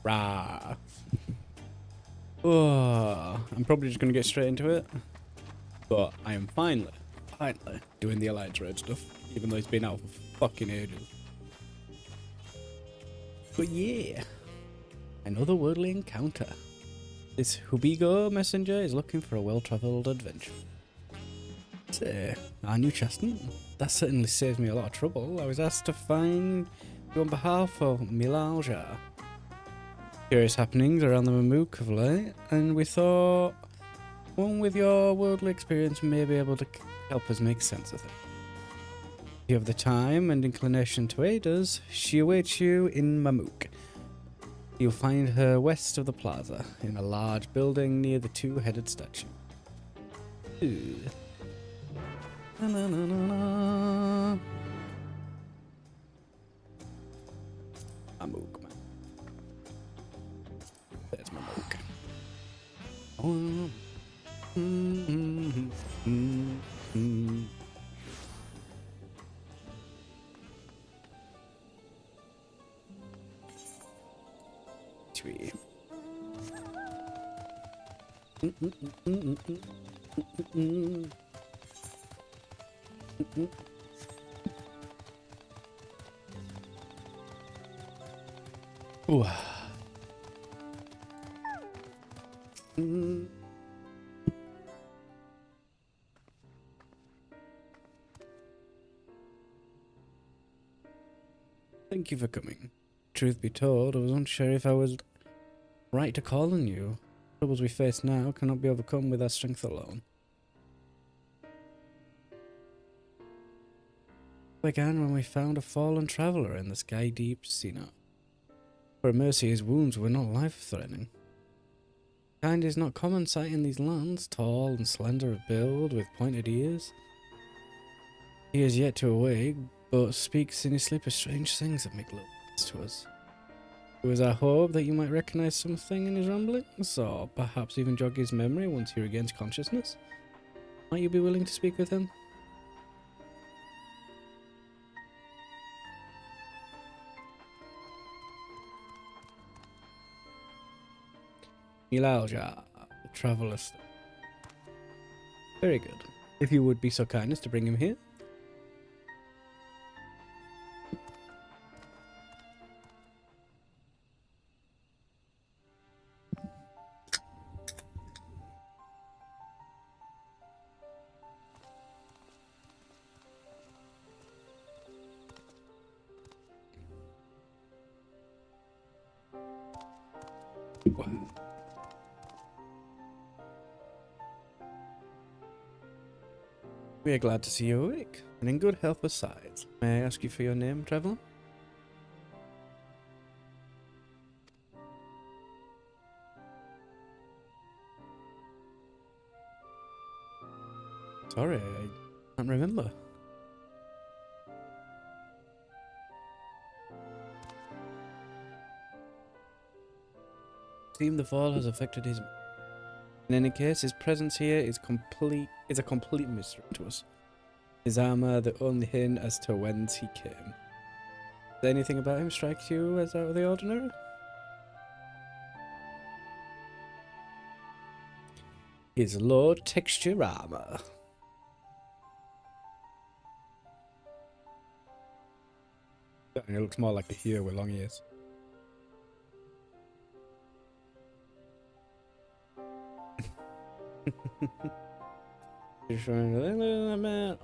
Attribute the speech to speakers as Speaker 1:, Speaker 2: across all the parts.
Speaker 1: Rah. Oh, I'm probably just going to get straight into it. But I am finally doing the Alliance Raid stuff. Even though it's been out for fucking ages. But yeah. Another worldly encounter. This Hubigo messenger is looking for a well-travelled adventure. Say, our new Chaston? That certainly saves me a lot of trouble. I was asked to find you on behalf of Milaja. Curious happenings around the Mamook of late, and we thought one with your worldly experience may be able to help us make sense of it. If you have the time and inclination to aid us, she awaits you in Mamook. You'll find her west of the plaza, in a large building near the two-headed statue. Ooh. Na, na, na, na, na. Mamook, man. There's Mamook. Oh. Sweet. Ooh. Thank you for coming. Truth be told, I was unsure if I was right to call on you. The troubles we face now cannot be overcome with our strength alone. Began when we found a fallen traveller in the sky deep Sina. For a mercy, his wounds were not life-threatening. Kind is not common sight in these lands, tall and slender of build, with pointed ears. He is yet to awake, but speaks in his sleep of strange things that make little sense to us. It was our hope that you might recognize something in his ramblings, or perhaps even jog his memory once he regains consciousness. Might you be willing to speak with him? Milalja, the traveller. Very good. If you would be so kind as to bring him here. We are glad to see you awake, and in good health besides. May I ask you for your name, traveller? Sorry, I can't remember. Seems the fall has affected his... In any case, his presence here is a complete mystery to us. His armor the only hint as to whence he came. Does anything about him strike you as out of the ordinary? His low texture armor. And it looks more like a hero with long ears.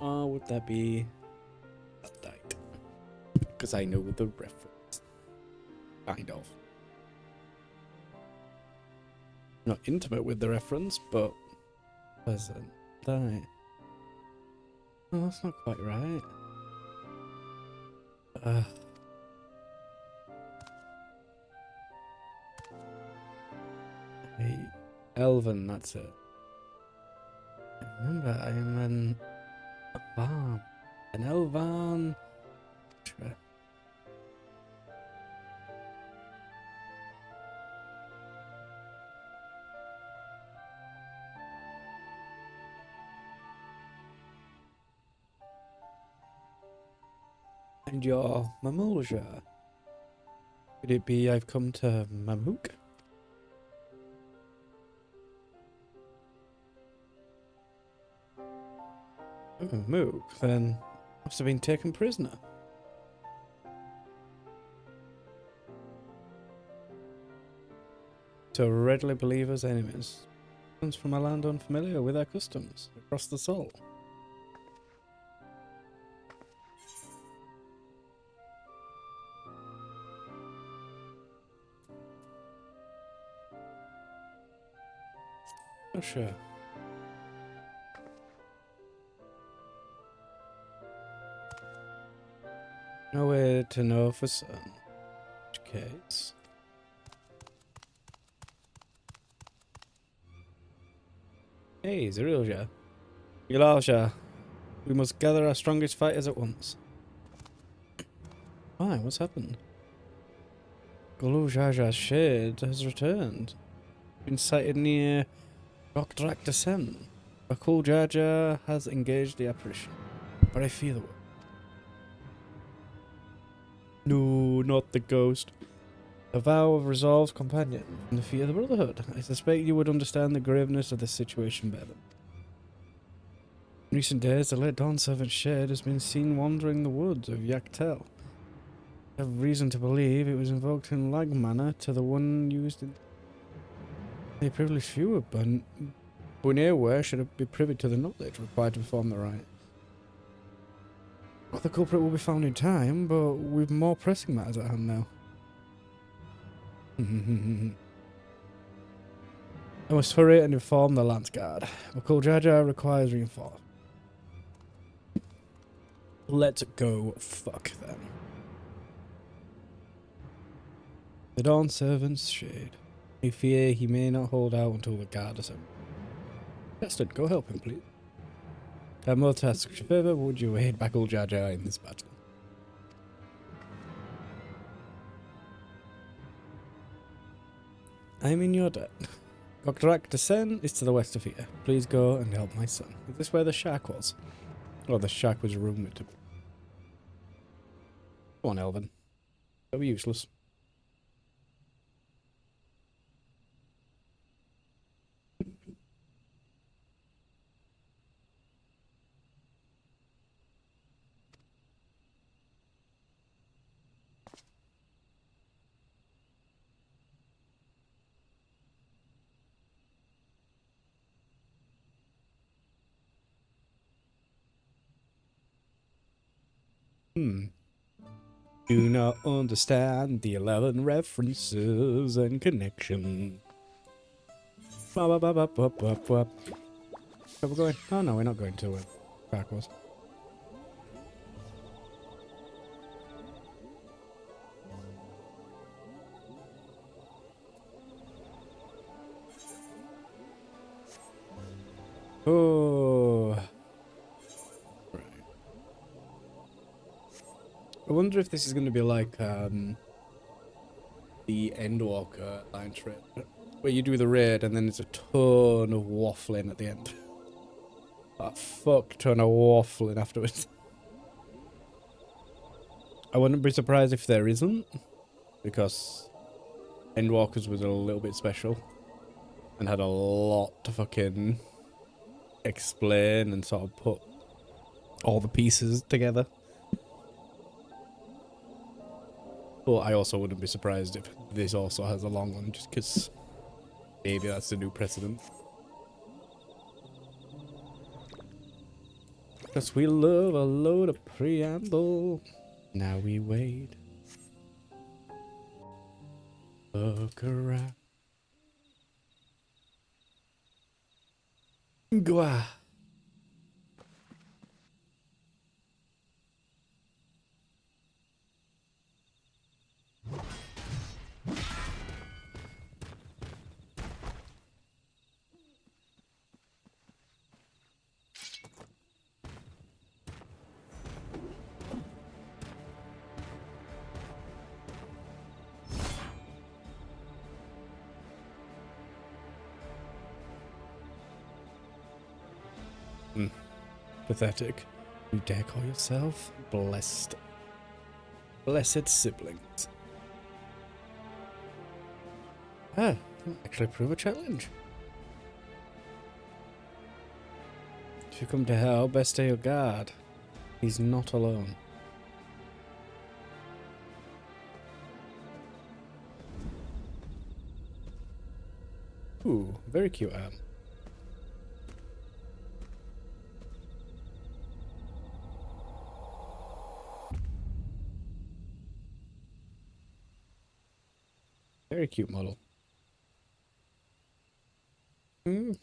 Speaker 1: Or would that be that? Because I know the reference. Kind of. Not intimate with the reference, but pleasant. That. Oh, that's not quite right. Hey, Elven, that's it. Remember, I'm a farm. An Elvan. And your Mamulja. Could it be I've come to Mamook? Mamook, then must have been taken prisoner. To readily believe us enemies. Comes from a land unfamiliar with our customs across the salt. Not sure. No way to know for certain. In which case. Hey, Zerilja. Yilalja. We must gather our strongest fighters at once. Why? What's happened? Golujaja's shade has returned. Been sighted near Gokdrak Descent. Bakul Jaja has engaged the apparition. But I fear the world. No, not the ghost. A vow of resolved companion from the feet of the Brotherhood. I suspect you would understand the graveness of this situation better. In recent days, the late Dawn Servant Shade has been seen wandering the woods of Yaktel. I have reason to believe it was invoked in like manner to the one used in a privileged few, but Buneware should be privy to the knowledge required to perform the rite. Well, the culprit will be found in time, but with more pressing matters at hand now. I must hurry and inform the Lance Guard. Bakul Jaja requires reinforcement. Let's go fuck them. The Dawn Servant's Shade. I fear he may not hold out until the guard is up. Chested, go help him, please. I must ask you further, would you aid Bakul Jaja in this battle? I'm in your debt. Gokdrak Descent is to the west of here. Please go and help my son. Is this where the shack was? Oh, the shack was rumored to be. Come on, Elvin. That'll be useless. Do not understand the 11 references and connection. Where are we going? Oh no, we're not going to backwards. Oh. Right. I wonder if this is going to be like the Endwalker line trip, where you do the raid and then there's a ton of waffling at the end. A fuck ton of waffling afterwards. I wouldn't be surprised if there isn't, because Endwalkers was a little bit special and had a lot to fucking explain and sort of put all the pieces together. But I also wouldn't be surprised if this also has a long one, just because maybe that's the new precedent. Because we love a load of preamble. Now we wait. Look around. Gwa. Pathetic. You dare call yourself blessed? Blessed siblings. Ah, actually prove a challenge. If you come to hell, best stay your guard. He's not alone. Ooh, very cute arm. Very cute model.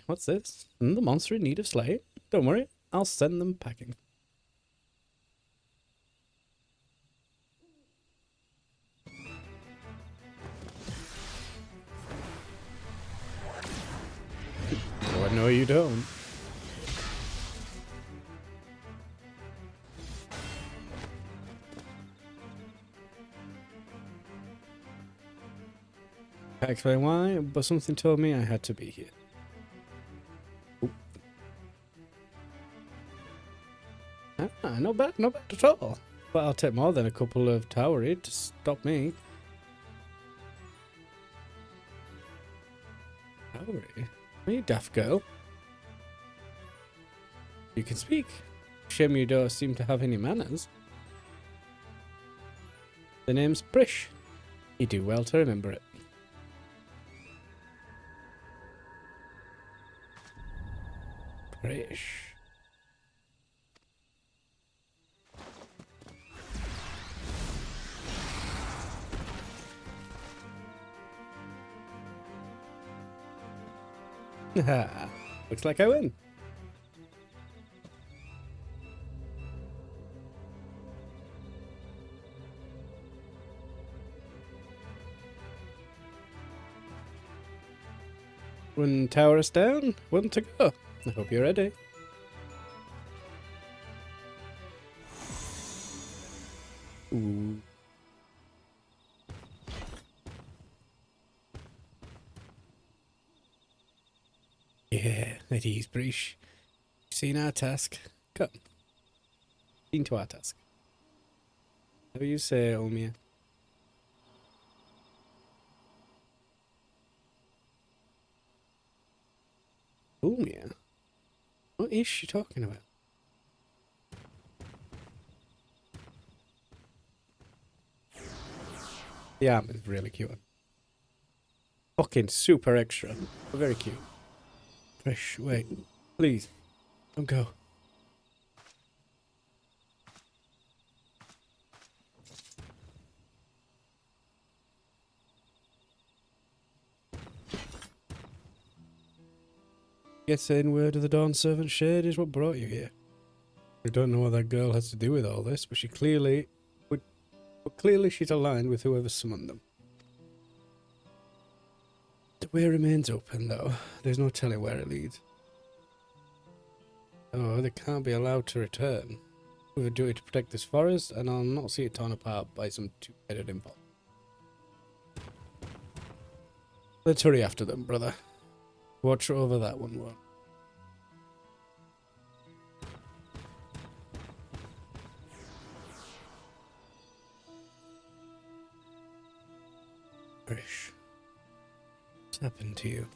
Speaker 1: What's this? The monster in need of slaying? Don't worry, I'll send them packing. Oh, no, you don't. Can't explain why, but something told me I had to be here. Oop. Ah, not bad at all. But I'll take more than a couple of towery to stop me. Towery? Are you daft girl? You can speak. Shame you don't seem to have any manners. The name's Prish. You do well to remember it. Prish. Looks like I win. When tower is down, one to go. I hope you're ready. Ooh. Yeah, at ease, Breach. Seen our task. Come. Seen to our task. How do you say, Omia? Omia? What is she talking about? The arm is really cute. Fucking super extra. Very cute. Fresh, wait. Please. Don't go. Getting word of the Dawn Servant Shade is what brought you here. I don't know what that girl has to do with all this, but clearly she's aligned with whoever summoned them. The way remains open, though. There's no telling where it leads. Oh, they can't be allowed to return. We have a duty to protect this forest, and I'll not see it torn apart by some two-headed impulse. Let's hurry after them, brother. Watch over that one. Grish. What's happened to you?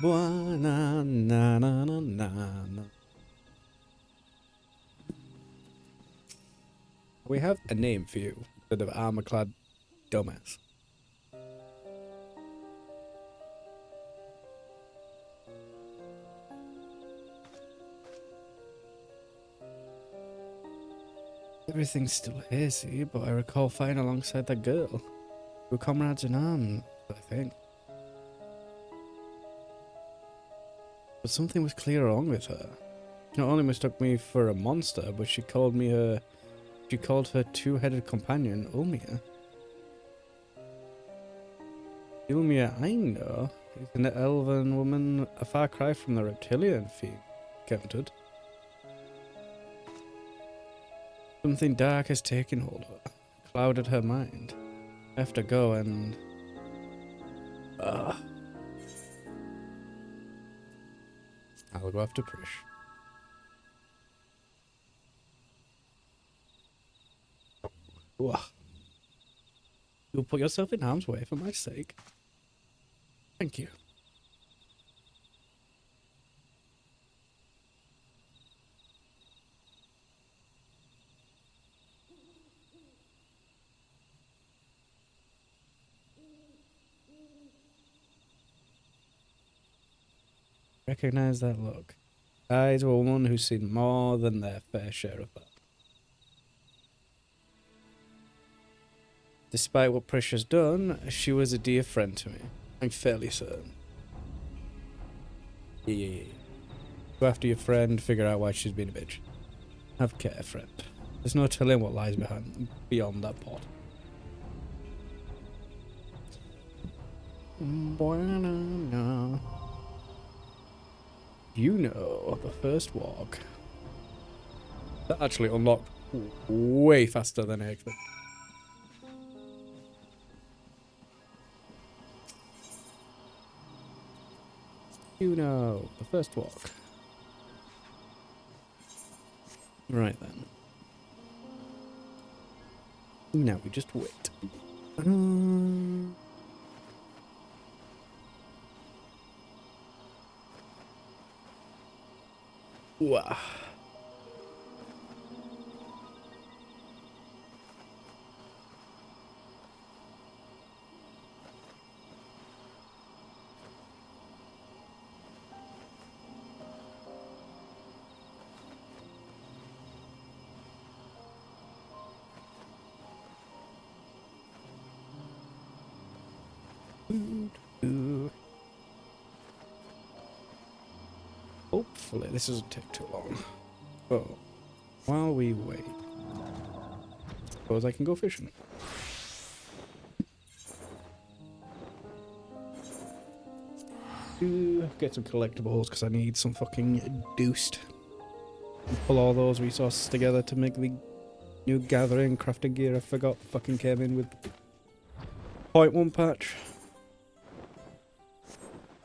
Speaker 1: Na, na, na, na, na. We have a name for you, instead of armor-clad dumbass. Everything's still hazy, but I recall fighting alongside that girl. We were comrades in arms, I think. But something was clearly wrong with her. She not only mistook me for a monster, but she called her two-headed companion, Ulmia. Ulmia, I know, is an elven woman, a far cry from the reptilian fiend counted. Something dark has taken hold of her, clouded her mind. I have to go and... I'll go after Prish. Ugh. You'll put yourself in harm's way for my sake. Thank you. Recognize that look. Eyes of a woman who's seen more than their fair share of that. Despite what Priscia's done, she was a dear friend to me. I'm fairly certain. Yeah. Go after your friend, figure out why she's been a bitch. Have care, friend. There's no telling what lies beyond that pot. You know, the first walk. That actually unlocked way faster than I expected. You know, the first walk. Right then. Now we just wait. Wow. Hopefully this doesn't take too long. Oh, while we wait, suppose I can go fishing. Get some collectibles because I need some fucking deuced. Pull all those resources together to make the new gathering crafting gear I forgot fucking came in with 0.1 patch.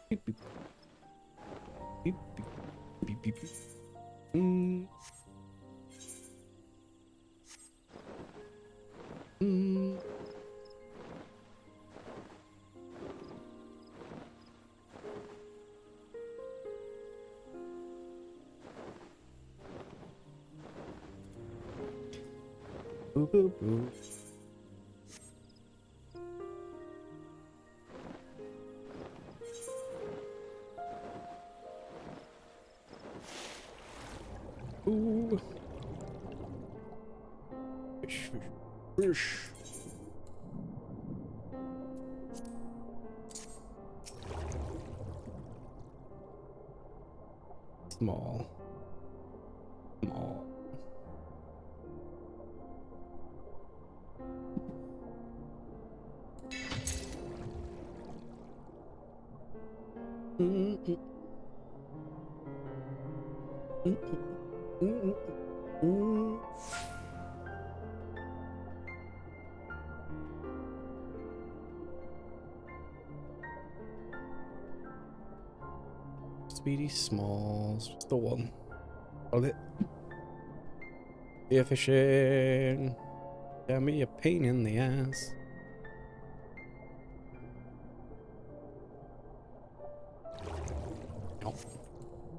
Speaker 1: Beep, beep. Beep, beep. Beep, beep, beep. Boo, boo, boo. Ooh. Fish, fish, fish. Small. Small. Speedy Smalls, what's the one? Oh, it. Spear fishing. Got me a pain in the ass.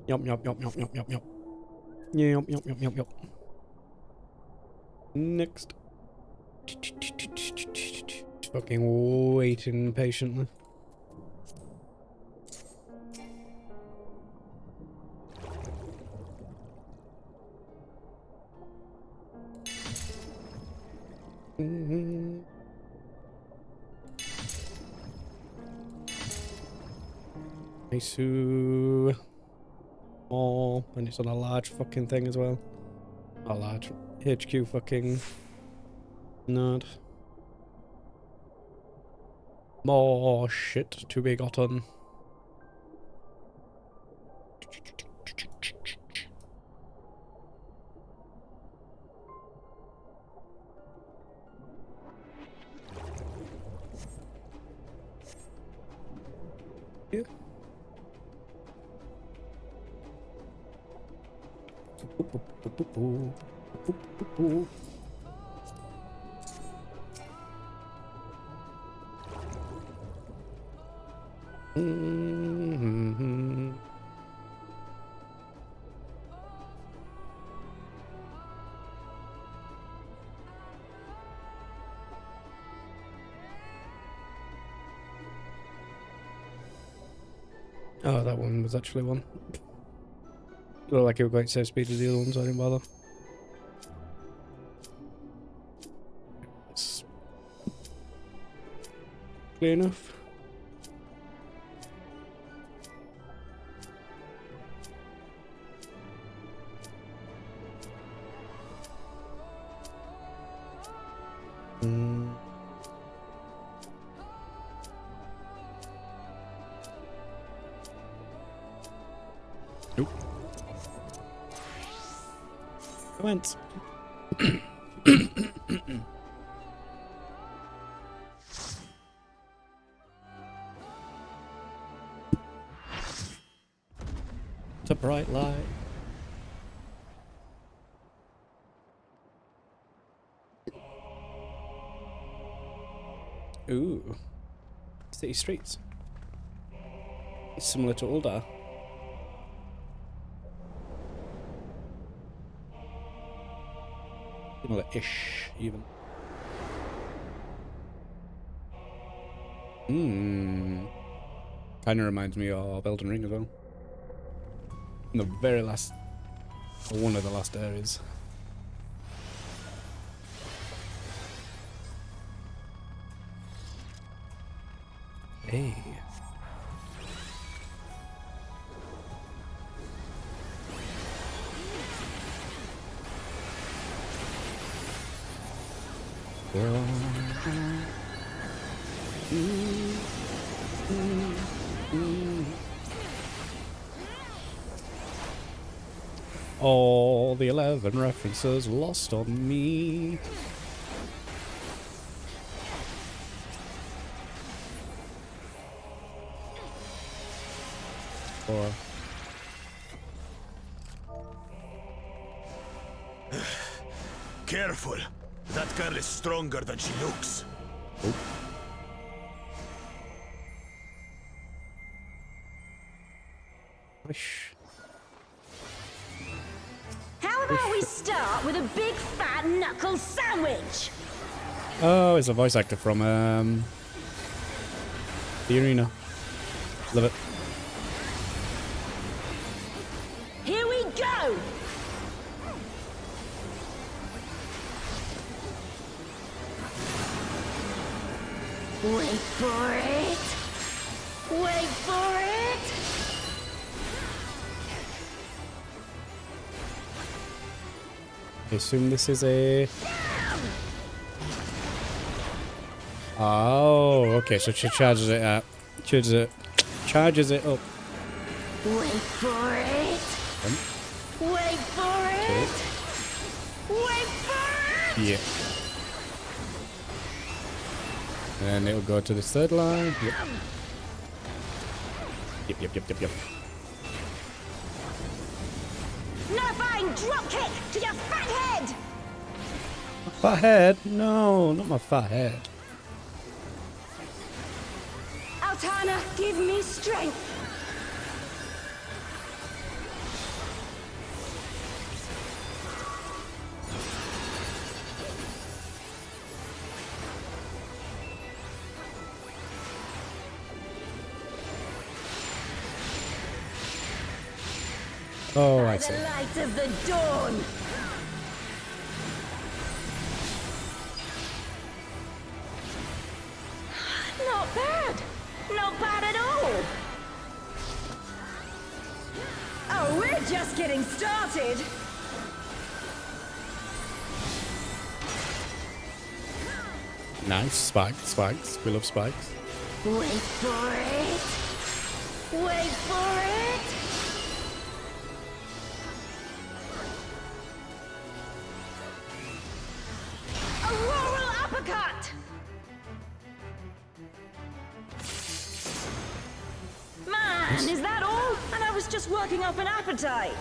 Speaker 1: Yup, yup, yup, yup, yup, yup, yup. Yup, yup, yup, yup, yup. Next. Fucking waiting patiently. Nice. Oh, and it's on a large fucking thing as well. A large HQ fucking nerd. More shit to be gotten. Yeah. Mm-hmm. Oh, that one was actually one. Looked like it was quite same speed as the other ones, so I didn't bother. It's clear enough. Nope. I went. It's a bright light. Ooh. City streets. It's similar to Uldar. Similar-ish, even. Kind of reminds me of Elden Ring as well. In the very last, or one of the last areas. Hey. All the 11 references lost on me. Or
Speaker 2: careful. That girl is stronger than she looks.
Speaker 1: oh. Wish.
Speaker 3: How about we start with a big fat knuckle sandwich?
Speaker 1: Oh, it's a voice actor from the arena. Love it.
Speaker 3: Here we go! Wait for it! Wait for it!
Speaker 1: I assume this is a... Oh, okay, so she charges it up. Charges it up.
Speaker 3: Wait for it! Wait for it! Wait for it!
Speaker 1: Yeah. And it'll go to the third line. Yep. Yep.
Speaker 3: Nullifying drop kick to your fat head!
Speaker 1: Fat head? No, not my fat head.
Speaker 3: Altana, give me strength!
Speaker 1: Oh,
Speaker 3: By
Speaker 1: I
Speaker 3: the
Speaker 1: see.
Speaker 3: light of the dawn! Not bad! Not bad at all! Oh, we're just getting started!
Speaker 1: Nice. Spikes. We love spikes.
Speaker 3: Wait for it! Wait for it! Auroral uppercut! Man, is that all? And I was just working up an appetite.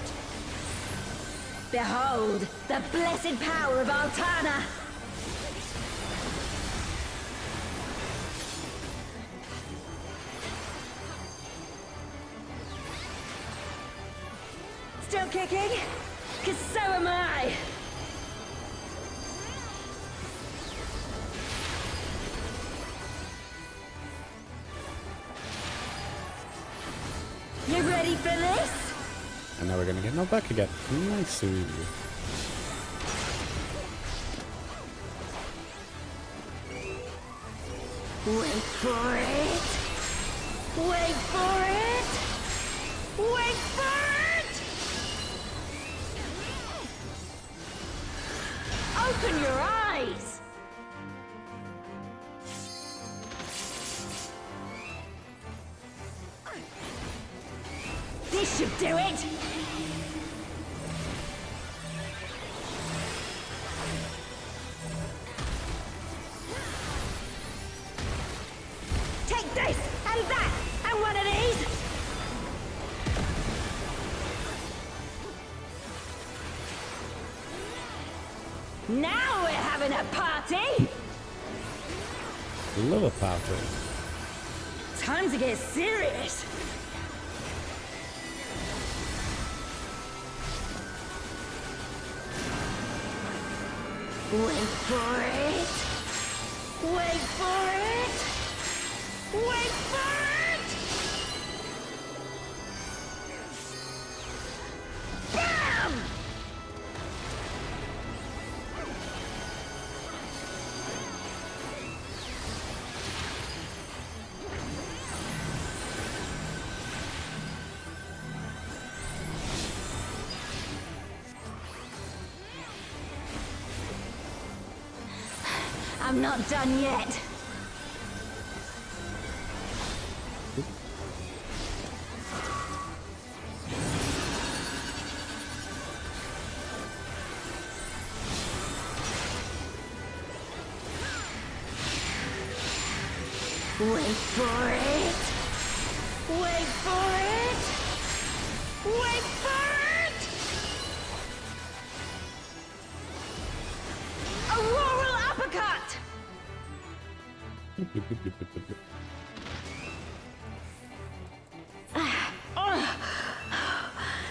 Speaker 3: Behold, the blessed power of Altana! still kicking? Cause so am I. You ready for this?
Speaker 1: And now we're gonna get knocked back again. Nice.
Speaker 3: Wait for it. Wait for it. Wait for it. Open your eyes. This should do it. Take this, and that, and one of these! Now we're having a party!
Speaker 1: Love a party.
Speaker 3: Time to get serious! Wait for it! Wait for it! Wait for it! BAM! I'm not done yet. Wait for it! Wait for it! Wait for it! Auroral uppercut!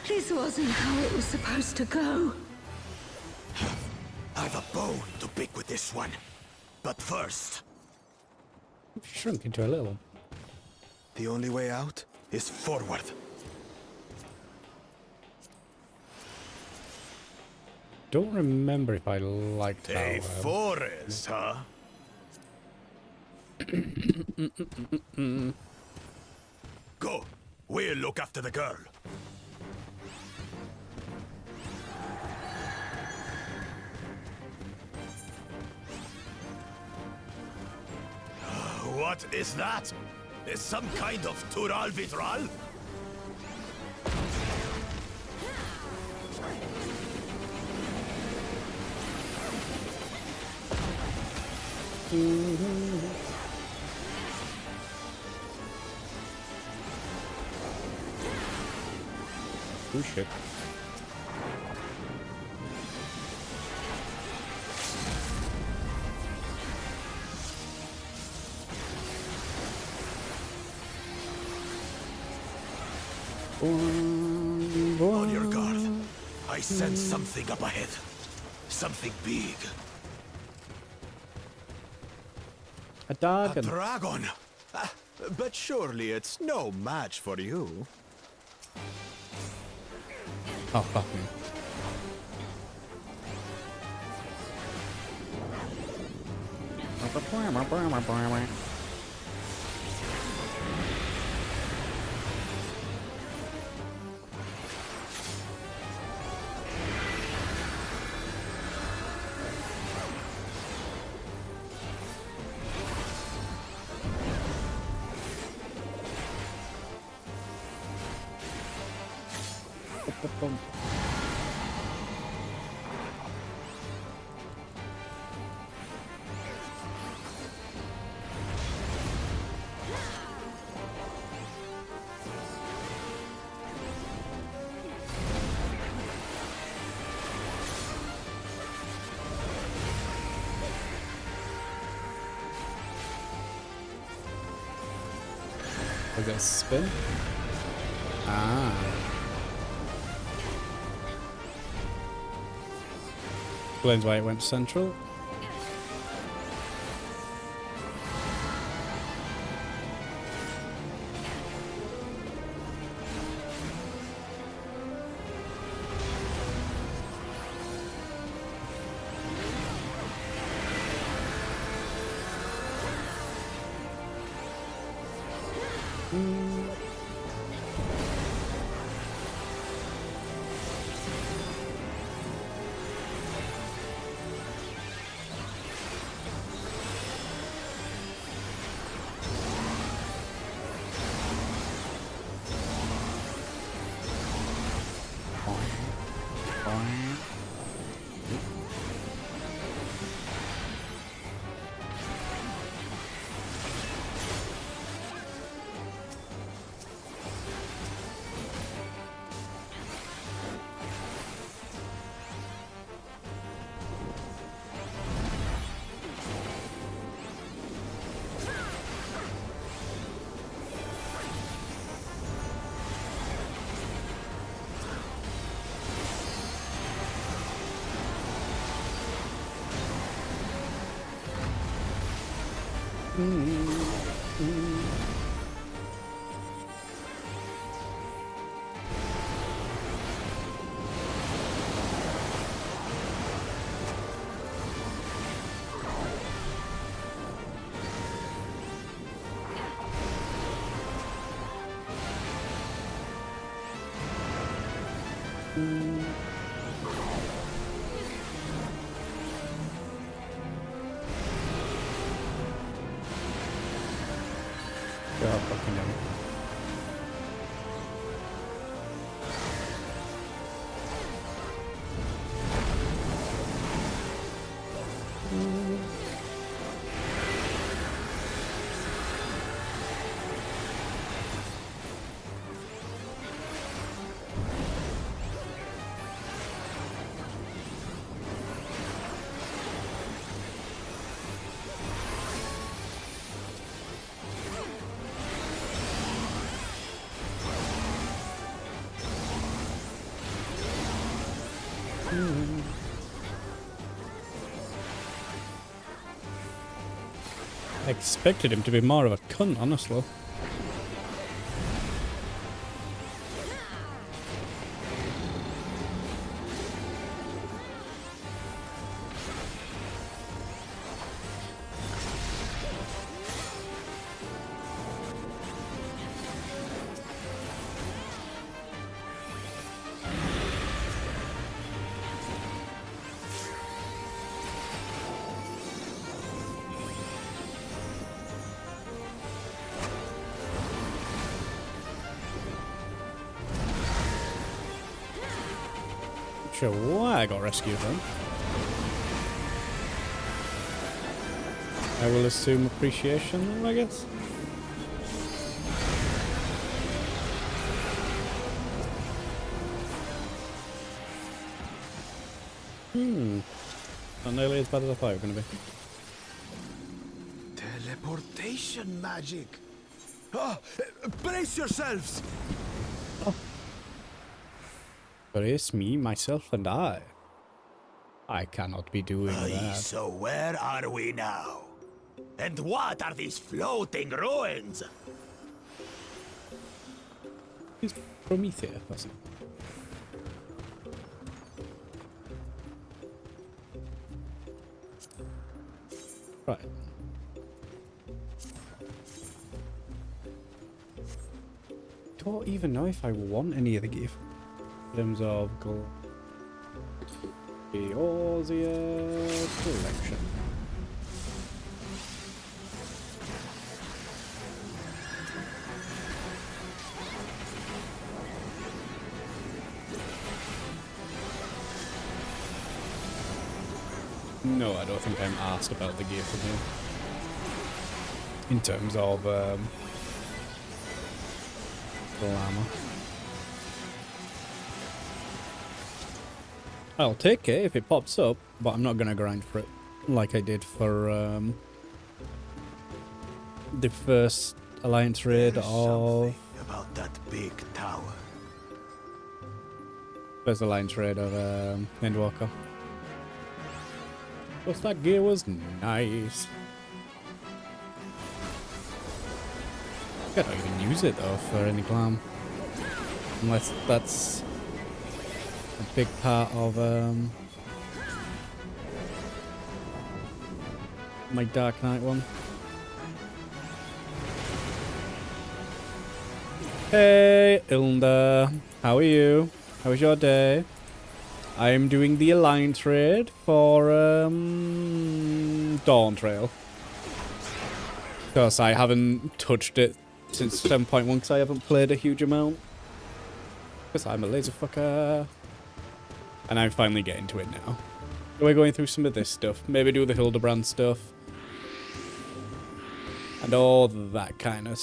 Speaker 3: This wasn't how it was supposed to go.
Speaker 2: I've a bone to pick with this one. But first,
Speaker 1: Shrunk into a little one.
Speaker 2: the only way out is forward.
Speaker 1: Don't remember if I liked how.
Speaker 2: A forest, huh? Go. We'll look after the girl. What is that? Is some kind of Tural Vitral?
Speaker 1: Oh shit.
Speaker 2: On your guard. I sense something up ahead. Something big.
Speaker 1: A
Speaker 2: A
Speaker 1: dragon.
Speaker 2: dragon. But surely it's no match for you.
Speaker 1: Oh fuck me. Was that a spin? Ah. Explains why it went central. God fucking hell. I expected him to be more of a cunt, honestly. Sure why I got rescued then. I will assume appreciation then, I guess. Not nearly as bad as I thought it was going to be.
Speaker 2: Teleportation magic. Ah, brace yourselves.
Speaker 1: But it's me, myself, and I. I cannot be doing that.
Speaker 2: So where are we now? And what are these floating ruins?
Speaker 1: He's Prometheus, wasn't he? Right. Don't even know if I want any of the gear. In terms of gold. Eorzea collection. No, I don't think I'm asked about the gear from here. In terms of glamour. I'll take it if it pops up, but I'm not gonna grind for it like I did for the first Alliance raid
Speaker 2: There's
Speaker 1: of
Speaker 2: something about that big tower.
Speaker 1: Endwalker. Plus that gear was nice. I don't even use it though for any glam. Unless that's a big part of my Dark Knight one. Hey Ilda, how are you? How was your day? I'm doing the Alliance raid for Dawn Trail. Because I haven't touched it since 7.1 because I haven't played a huge amount. Because I'm a laser fucker. And I'm finally getting to it now. So we're going through some of this stuff. Maybe do the Hildebrand stuff. And all that kind of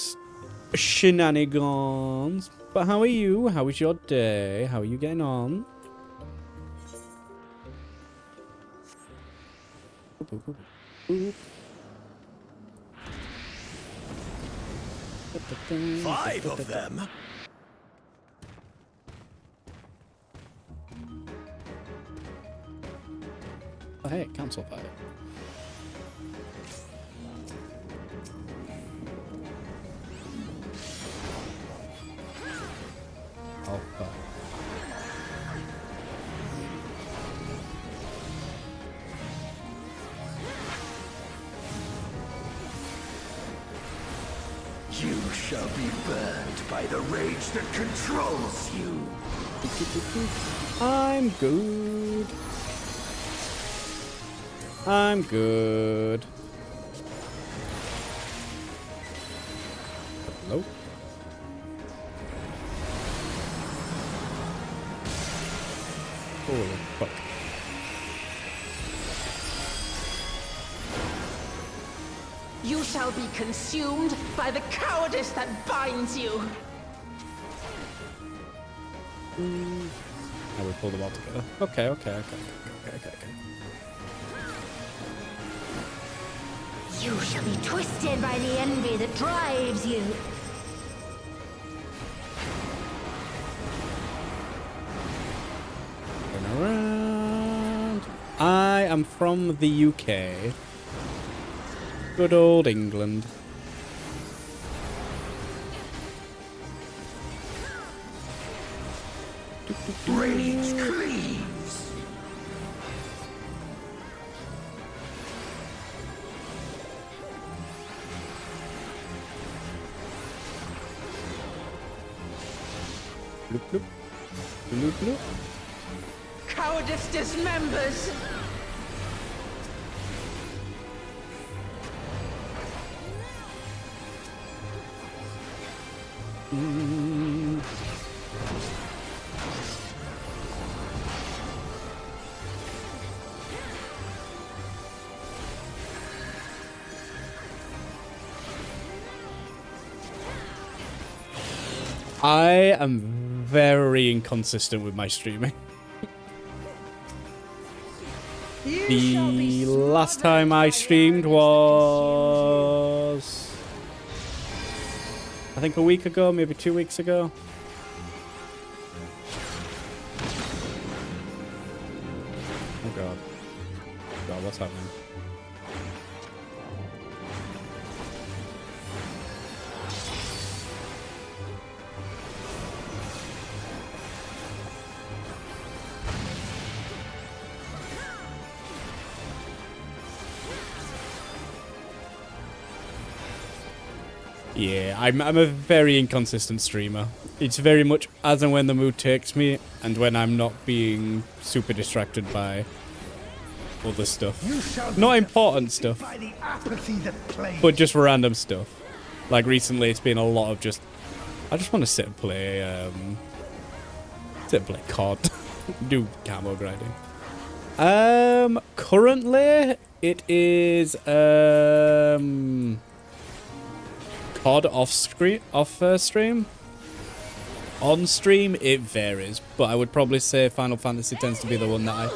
Speaker 1: shenanigans. But how are you? How was your day? How are you getting on?
Speaker 2: 5 of them?
Speaker 1: Oh, hey, council fire. Oh, fuck.
Speaker 2: You shall be burned by the rage that controls you.
Speaker 1: I'm good. I'm good. Hello? Holy fuck.
Speaker 4: You shall be consumed by the cowardice that binds you.
Speaker 1: Now we pull them all together. Okay.
Speaker 3: You shall be twisted by the envy that drives you.
Speaker 1: Turn around. I am from the UK. Good old England.
Speaker 2: Rage cleaves.
Speaker 1: Bloop, bloop. Bloop, bloop.
Speaker 4: Cowardice dismembers.
Speaker 1: I am very inconsistent with my streaming. The last time I streamed was, I think, a week ago, maybe 2 weeks ago. Oh god. God, what's happening? Yeah, I'm a very inconsistent streamer. It's very much as and when the mood takes me, and when I'm not being super distracted by other stuff. Not important stuff,
Speaker 2: By the apathy that plays.
Speaker 1: but just random stuff. Like recently, it's been a lot of just, I just want to sit and play COD, do camo grinding. Currently it is COD off stream. On stream, it varies, but I would probably say Final Fantasy tends to be the one that I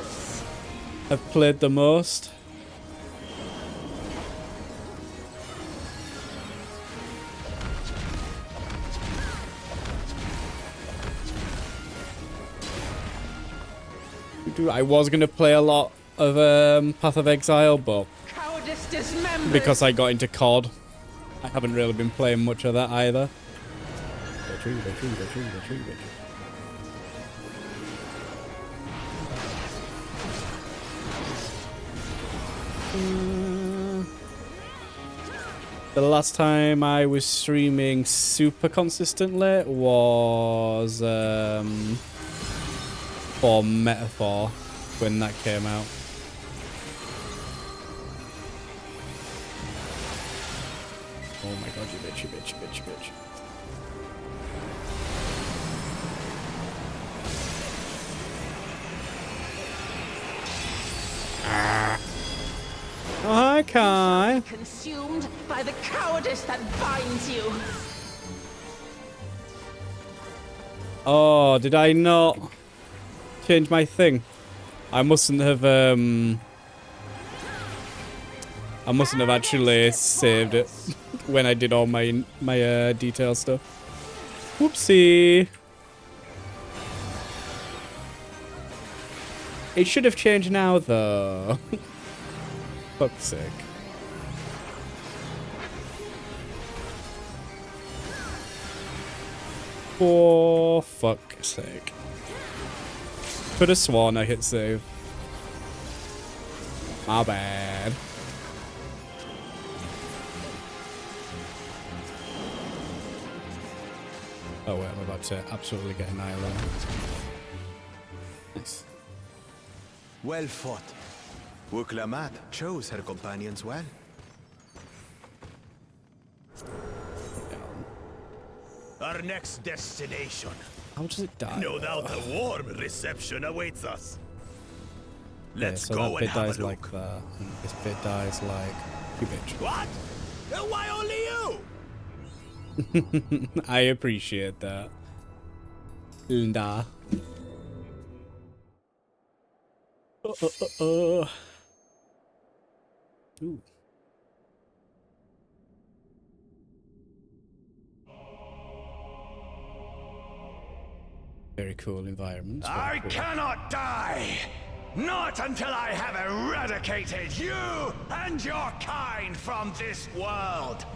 Speaker 1: have played the most. I was going to play a lot of Path of Exile, but
Speaker 4: Cowardice dismembered.
Speaker 1: because I got into COD, I haven't really been playing much of that either. The last time I was streaming super consistently was for Metaphor when that came out. Oh my god, you bitch, you bitch, you bitch, you bitch. Oh, hi, Kai.
Speaker 4: Consumed by the cowardice that binds you.
Speaker 1: Oh, did I not change my thing? I mustn't have actually saved it when I did all my detail stuff. Whoopsie. It should have changed now though. Fuck's sake. For fuck's sake. Could have sworn I hit save. My bad. Oh wait, I'm about to absolutely get annihilated. Nice.
Speaker 2: Well fought. Wuklamat chose her companions well. Our next destination.
Speaker 1: How does it die?
Speaker 2: No doubt a warm reception awaits us. Let's
Speaker 1: so
Speaker 2: go
Speaker 1: that
Speaker 2: and
Speaker 1: bit
Speaker 2: have
Speaker 1: dies
Speaker 2: a
Speaker 1: like
Speaker 2: look.
Speaker 1: that, and this bit dies like you bitch.
Speaker 2: What? Why only you?
Speaker 1: I appreciate that. Linda. Ooh. Very cool environment.
Speaker 2: I cannot die! Not until I have eradicated you and your kind from this world!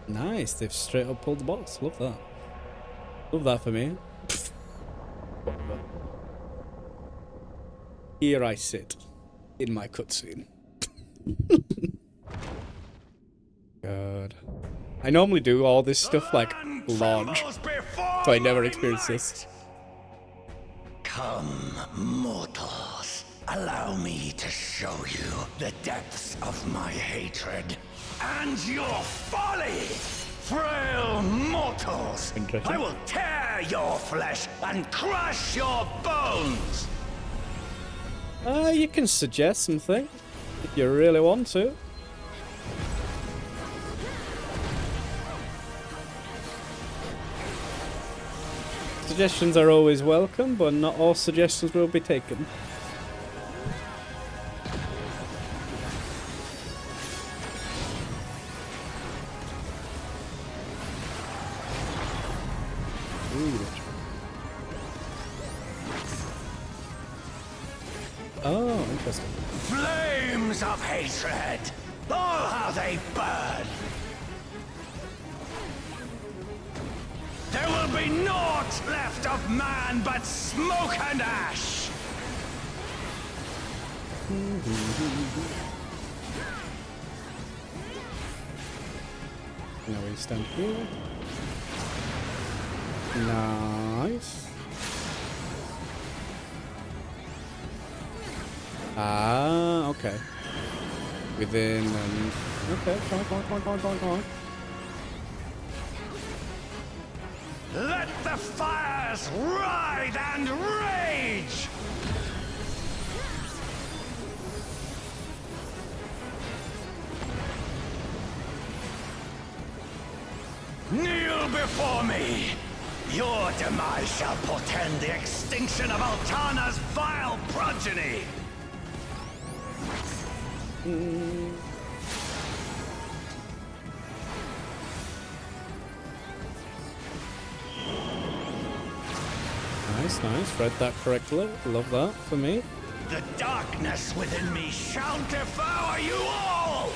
Speaker 1: Nice, they've straight up pulled the box. Love that. Love that for me. Here I sit in my cutscene. God. I normally do all this stuff like launch, so I never experience this.
Speaker 2: Come, mortals. Allow me to show you the depths of my hatred and your folly. Frail mortals,
Speaker 1: Interesting.
Speaker 2: I will tear your flesh and crush your bones.
Speaker 1: You can suggest something if you really want to. Suggestions are always welcome, but not all suggestions will be taken. Oh, interesting.
Speaker 2: Flames of hatred. Oh, how they burn. There will be naught left of man but smoke and ash.
Speaker 1: Now we stand here. Nice. Ah, okay. Within and... Okay, come on.
Speaker 2: Let the fires ride and rage! Kneel before me! Your demise shall portend the extinction of Altana's vile progeny!
Speaker 1: Nice. Nice, nice. Read that correctly. Love that for me.
Speaker 2: The darkness within me shall devour you all!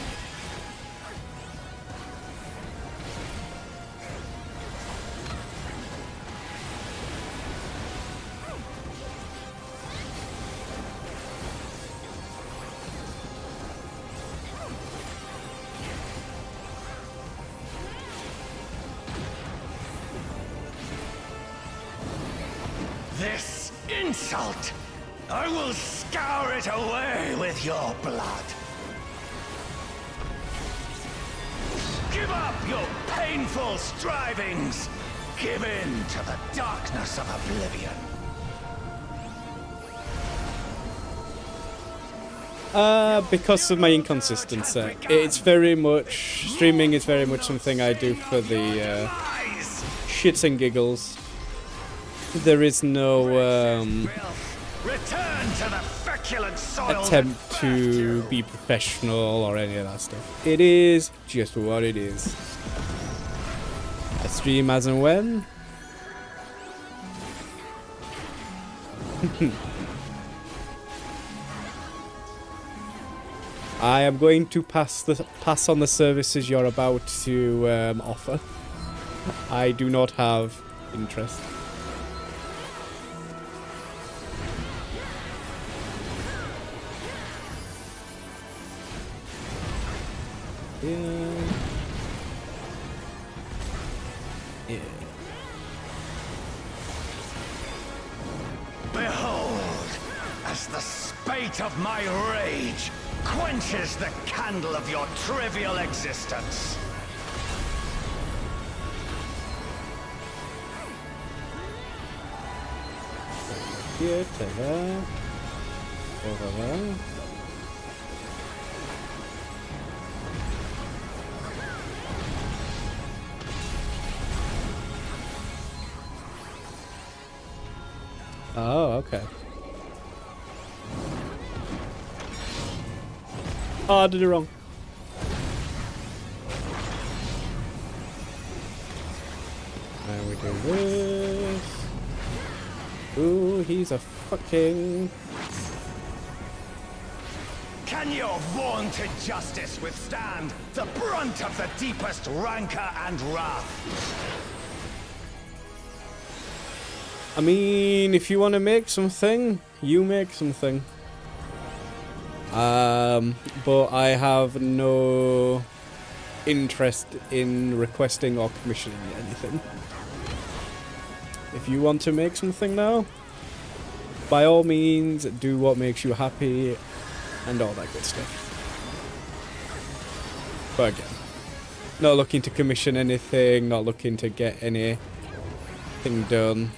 Speaker 2: This insult, I will scour it away with your blood. Give up your painful strivings. Give in to the darkness of oblivion.
Speaker 1: Because of my inconsistency. It's very much... Streaming is very much something I do for the shits and giggles. There is no
Speaker 2: Return to the feculent soil
Speaker 1: attempt to be professional or any of that stuff. It is just what it is. I stream as and when. I am going to pass on the services you're about to offer. I do not have interest. Yeah. Yeah.
Speaker 2: Behold, as the spate of my rage quenches the candle of your trivial existence.
Speaker 1: Here, take that. Over there. Oh, okay. Oh, I did it wrong. And we do this. Ooh, he's a fucking...
Speaker 2: Can your vaunted justice withstand the brunt of the deepest rancor and wrath?
Speaker 1: I mean, if you want to make something, you make something. But I have no interest in requesting or commissioning anything. If you want to make something now, by all means, do what makes you happy and all that good stuff. But again, not looking to commission anything, not looking to get anything done.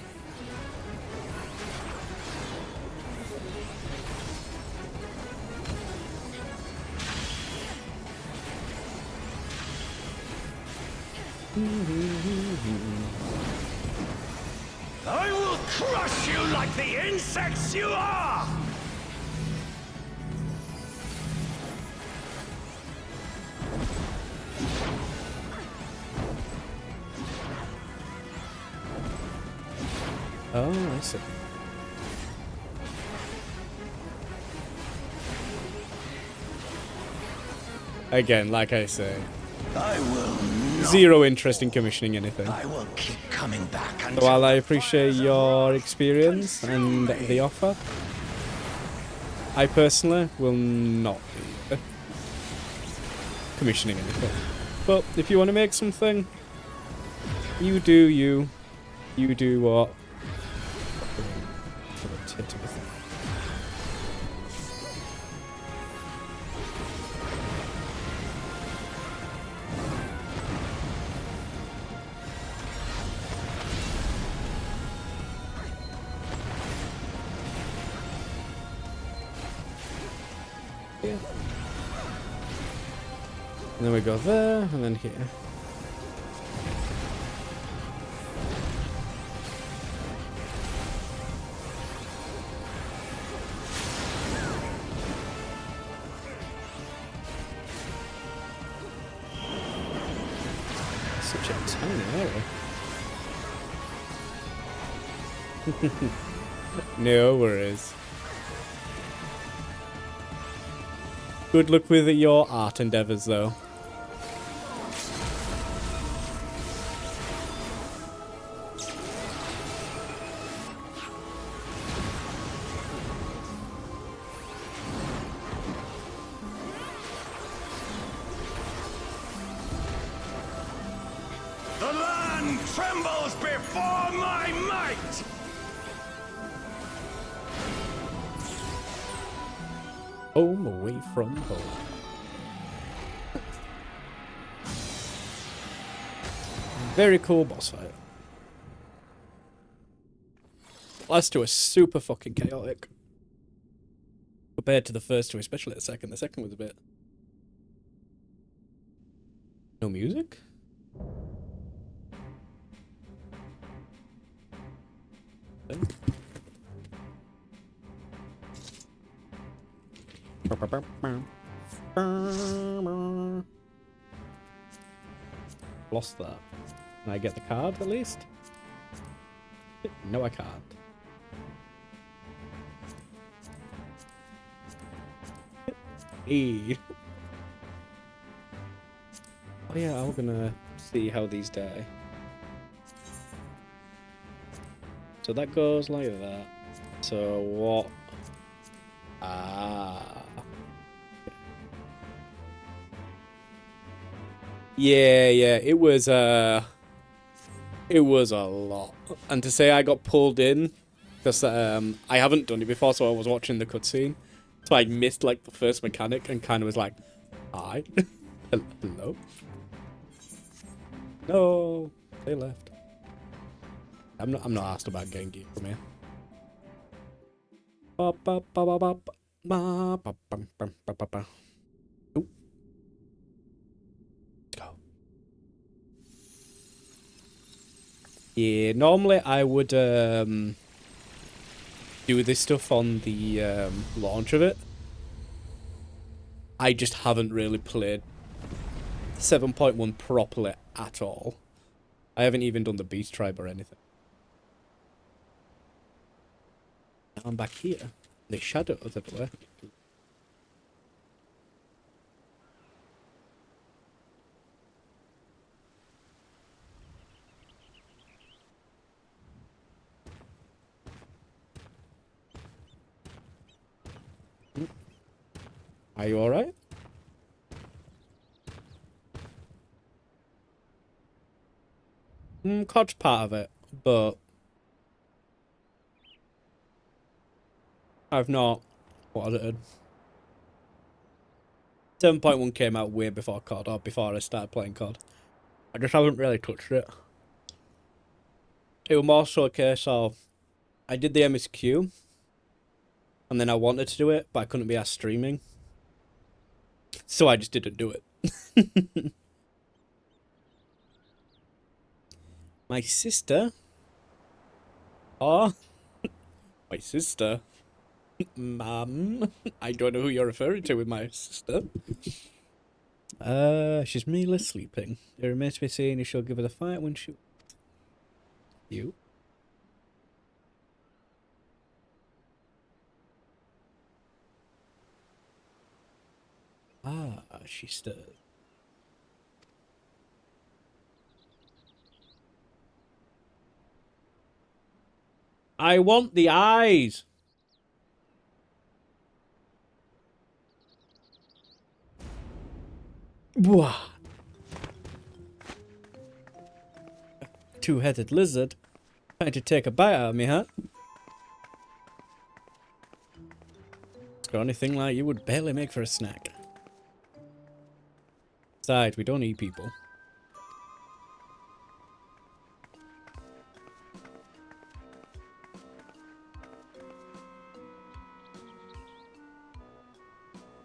Speaker 2: I will crush you like the insects you are!
Speaker 1: Oh, I see. Again, like I say,
Speaker 2: I will not.
Speaker 1: zero interest in commissioning anything.
Speaker 2: I will keep coming back until
Speaker 1: So while I appreciate your experience and the offer, I personally will not be commissioning anything. But if you want to make something, you do you. You do what? Yeah. And then we go there, and then here. Such a tiny area. No worries. Good luck with your art endeavors, though.
Speaker 2: The land trembles before my might!
Speaker 1: Home away from home. Very cool boss fight. The last two are super fucking chaotic. Compared to the first two, especially the second. The second was a bit... No music? Lost that. Can I get the card at least? No, I can't. Hey. Oh yeah, I'm gonna see how these die. So that goes like that. So what? Ah. Yeah, it was a lot. And to say I got pulled in, because I haven't done it before, so I was watching the cutscene. So I missed like the first mechanic and kind of was like, hi. Hello? No, they left. I'm not asked about getting gear from here. Ooh. Go. Yeah, normally I would do this stuff on the launch of it. I just haven't really played 7.1 properly at all. I haven't even done the Beast Tribe or anything. Now I'm back here. The shadows everywhere. Are you alright? COD's part of it, but I've not audited. 7.1 came out way before COD, or before I started playing COD. I just haven't really touched it. It was more so a case of I did the MSQ, and then I wanted to do it, but I couldn't be asked streaming. So I just didn't do it. My sister? Oh, my sister? Mum? I don't know who you're referring to with my sister. She's merely sleeping. It remains to be seen if she'll give her the fight when she... You? Ah, she stirs. I want the eyes! Wah. Two-headed lizard. Trying to take a bite out of me, huh? Scrawny thing like you would barely make for a snack. Besides, we don't eat people.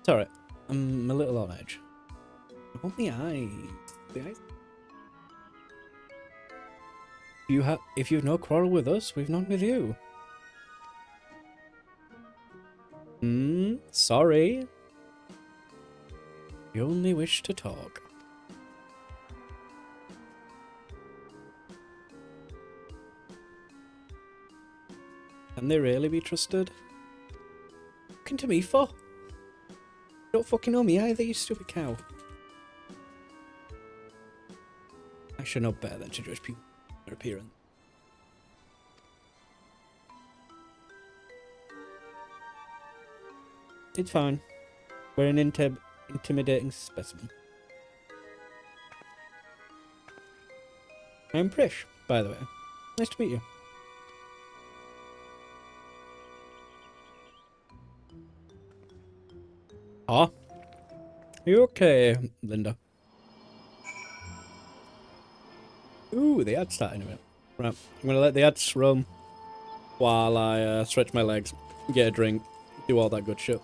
Speaker 1: It's alright. I'm a little on edge. I want the eyes. The eyes. If you've no quarrel with us, we've none with you. Sorry. You only wish to talk. Can they really be trusted? Looking to me for? You don't fucking know me either, you stupid cow. I should know better than to judge people by their appearance. It's fine. We're an intimidating specimen. I'm Prish, by the way. Nice to meet you. Ah? Are you okay, Linda? Ooh, the ad's starting a minute. Right, I'm gonna let the ads run while I stretch my legs, get a drink, do all that good shit.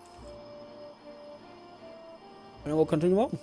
Speaker 1: And we'll continue on.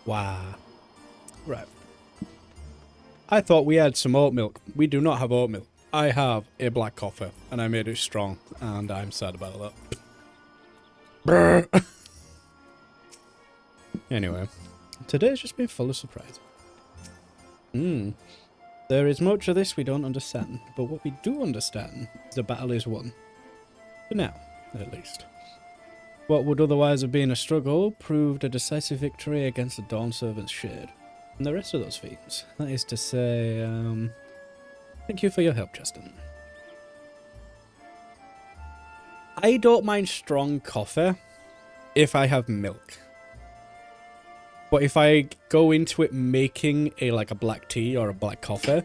Speaker 1: Wow. Right. I thought we had some oat milk. We do not have oat milk. I have a black coffee, and I made it strong, and I'm sad about that. Brr. Anyway, today's just been full of surprises. There is much of this we don't understand, but what we do understand is the battle is won. For now, at least. What would otherwise have been a struggle proved a decisive victory against the Dawn Servant's Shade. And the rest of those fiends. That is to say, thank you for your help, Justin. I don't mind strong coffee if I have milk. But if I go into it making a black tea or a black coffee,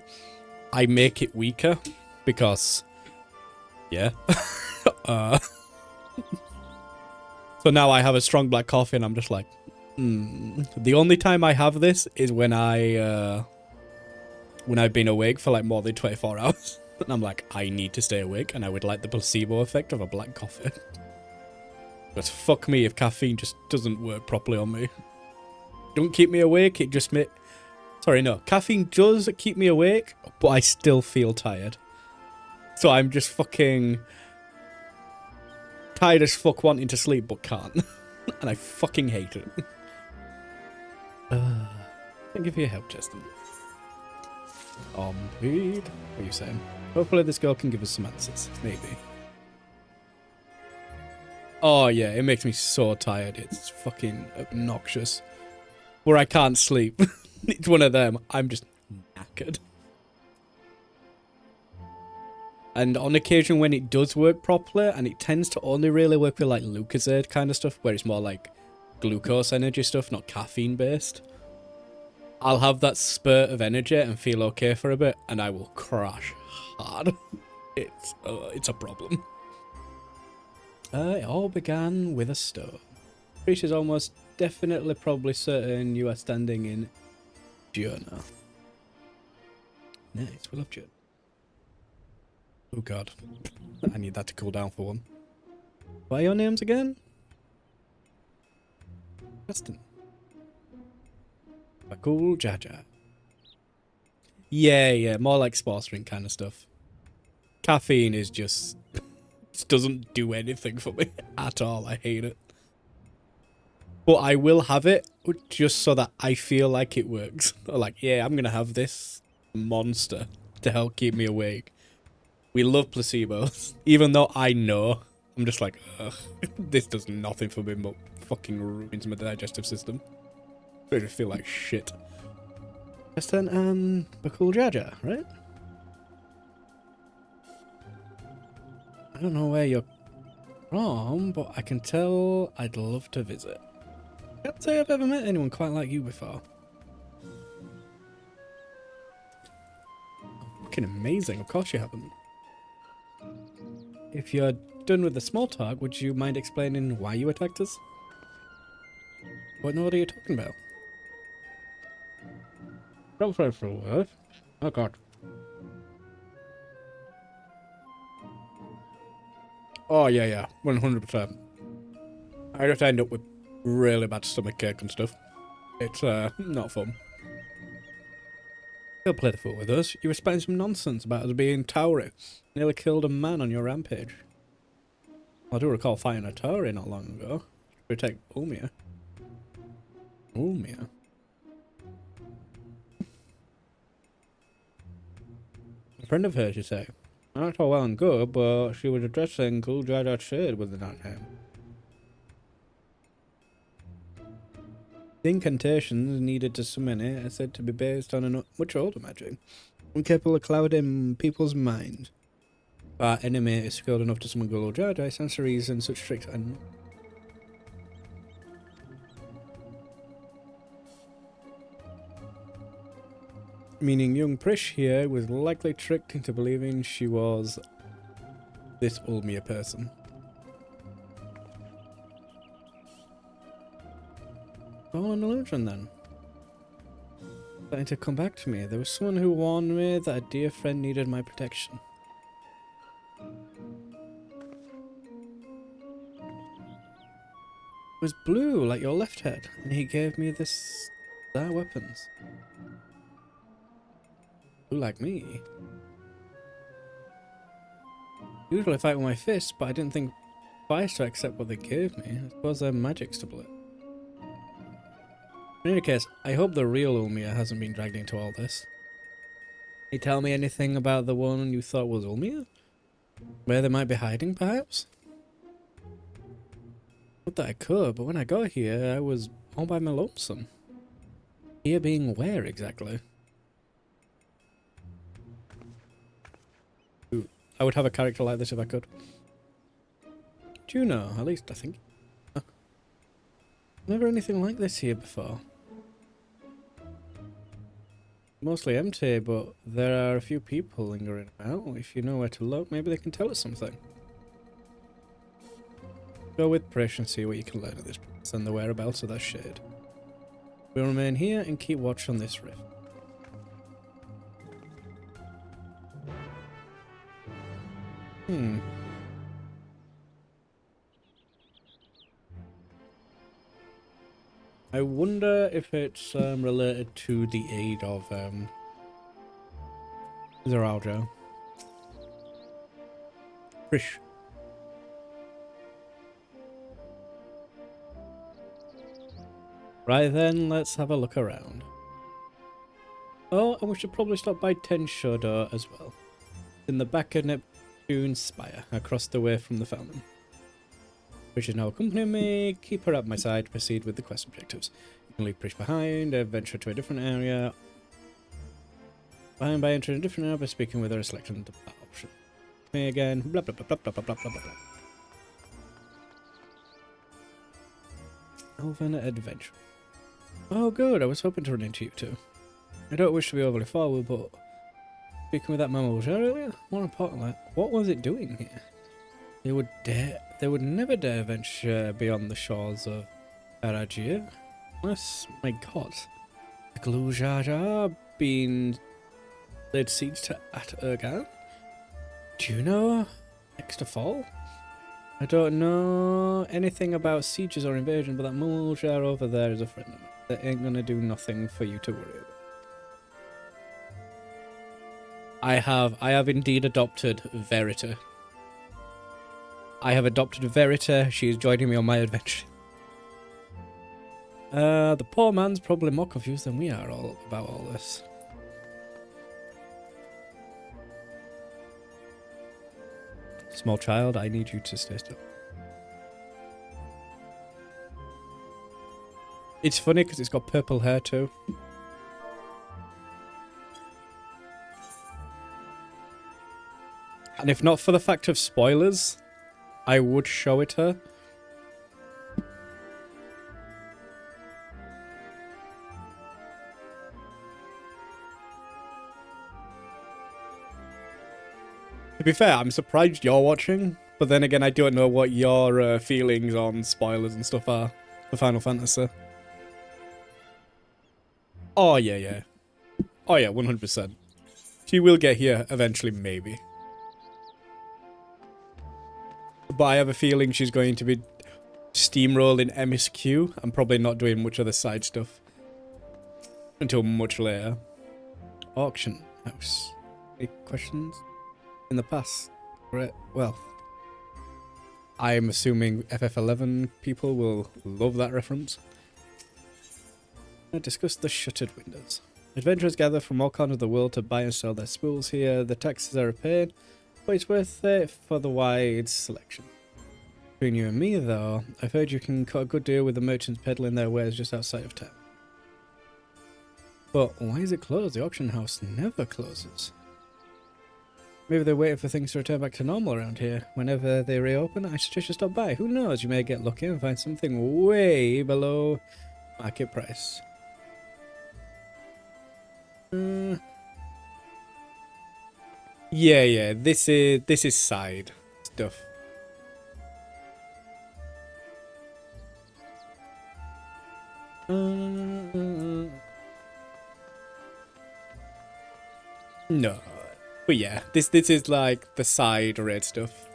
Speaker 1: I make it weaker because, yeah. So now I have a strong black coffee and I'm just like, The only time I have this is when I've been awake for like more than 24 hours. And I'm like, I need to stay awake, and I would like the placebo effect of a black coffee. But fuck me if caffeine just doesn't work properly on me. Don't keep me awake, it just Sorry, no. Caffeine does keep me awake, but I still feel tired. So I'm just fucking tired as fuck wanting to sleep, but can't. And I fucking hate it. Thank you for your help, Justin. Please. What are you saying? Hopefully this girl can give us some answers. Maybe. Oh yeah, it makes me so tired. It's fucking obnoxious. Where I can't sleep. It's one of them. I'm just knackered. And on occasion when it does work properly, and it tends to only really work with like Lucozade kind of stuff, where it's more like glucose energy stuff, not caffeine based. I'll have that spurt of energy and feel okay for a bit, and I will crash hard. It's a problem. It all began with a storm. Preach is almost definitely probably certain you are standing in Giona. Nice, we love Giona. Oh god. I need that to cool down for one. What are your names again? Justin. Bakul Jaja. Yeah, more like sports drink kind of stuff. Caffeine is just doesn't do anything for me at all. I hate it. But I will have it just so that I feel like it works. Like, yeah, I'm gonna have this monster to help keep me awake. We love placebos, even though I know. I'm just like, ugh, this does nothing for me but fucking ruins my digestive system. I just feel like shit. Justin and Bakul Jaja, right? I don't know where you're from, but I can tell I'd love to visit. Can't say I've ever met anyone quite like you before. Fucking amazing, of course you haven't. If you're done with the small talk, would you mind explaining why you attacked us? What in order are you talking about? Don't say for a word. Oh god. Oh yeah, 100%. I just end up with really bad stomachache and stuff. It's not fun. Don't play the fool with us. You were spouting some nonsense about us being Tauri. Nearly killed a man on your rampage. I do recall fighting a Tauri not long ago to protect Ulmia. Ulmia? A friend of hers, you say? Not all well and good, but she was addressing Cool Jaja Shade with that name. The incantations needed to summon it are said to be based on a much older magic, incapable of clouding people's minds. Our enemy is skilled enough to summon Gulu Jaja, sensories and such tricks and... Meaning young Prish here was likely tricked into believing she was this Ulmia person. All an illusion then. Starting to come back to me. There was someone who warned me that a dear friend needed my protection. It was blue like your left head, and he gave me this Our weapons. Who like me? Usually I fight with my fists, but I didn't think twice to accept what they gave me. I suppose they're magics to play. In any case, I hope the real Ulmia hasn't been dragged into all this. Can you tell me anything about the one you thought was Ulmia? Where they might be hiding, perhaps? Not that I could, but when I got here, I was all by my lonesome. Here being where, exactly? Ooh, I would have a character like this if I could. Juno, at least, I think. Never anything like this here before. Mostly empty, but there are a few people lingering about. If you know where to look, maybe they can tell us something. Go with Prish and see what you can learn at this place and the whereabouts of that shade. We'll remain here and keep watch on this rift. I wonder if it's related to the aid of Zeraljo. Prish. Right then, let's have a look around. Oh, and we should probably stop by Ten Shodor as well. In the back of Neptune's Spire, across the way from the fountain. Prish is now accompanying me. Keep her at my side to proceed with the quest objectives. You can leave Prish behind, venture to a different area. By entering a different area by speaking with her, selection the option. Me again, blah blah blah blah blah blah blah blah blah. Elven adventure. Oh good, I was hoping to run into you two. I don't wish to be overly forward, but speaking with that mammal earlier, more importantly, what was it doing here? They would never dare venture beyond the shores of Arajir. Unless, my god, the Glujaja being laid siege to at Urgan? Do you know next to fall? I don't know anything about sieges or invasion, but that Muljar over there is a friend of mine. They ain't gonna do nothing for you to worry about. I have indeed adopted Verita. I have adopted Verita. She is joining me on my adventure. The poor man's probably more confused than we are all about all this. Small child, I need you to stay still. It's funny because it's got purple hair too. And if not for the fact of spoilers, I would show it her. To be fair, I'm surprised you're watching, but then again, I don't know what your feelings on spoilers and stuff are for Final Fantasy. Oh, yeah, yeah. Oh, yeah, 100%. She will get here eventually, maybe. But I have a feeling she's going to be steamrolling MSQ and probably not doing much of the side stuff until much later. Auction house. Any questions? In the past? Right, well, I'm assuming FF11 people will love that reference. Discuss the shuttered windows. Adventurers gather from all corners of the world to buy and sell their spools here. The taxes are a pain, but it's worth it for the wide selection. Between you and me, though, I've heard you can cut a good deal with the merchants peddling their wares just outside of town. But why is it closed? The auction house never closes. Maybe they're waiting for things to return back to normal around here. Whenever they reopen, I suggest you stop by. Who knows, you may get lucky and find something way below market price. Yeah, this is side stuff. No, but yeah, this is like the side raid stuff.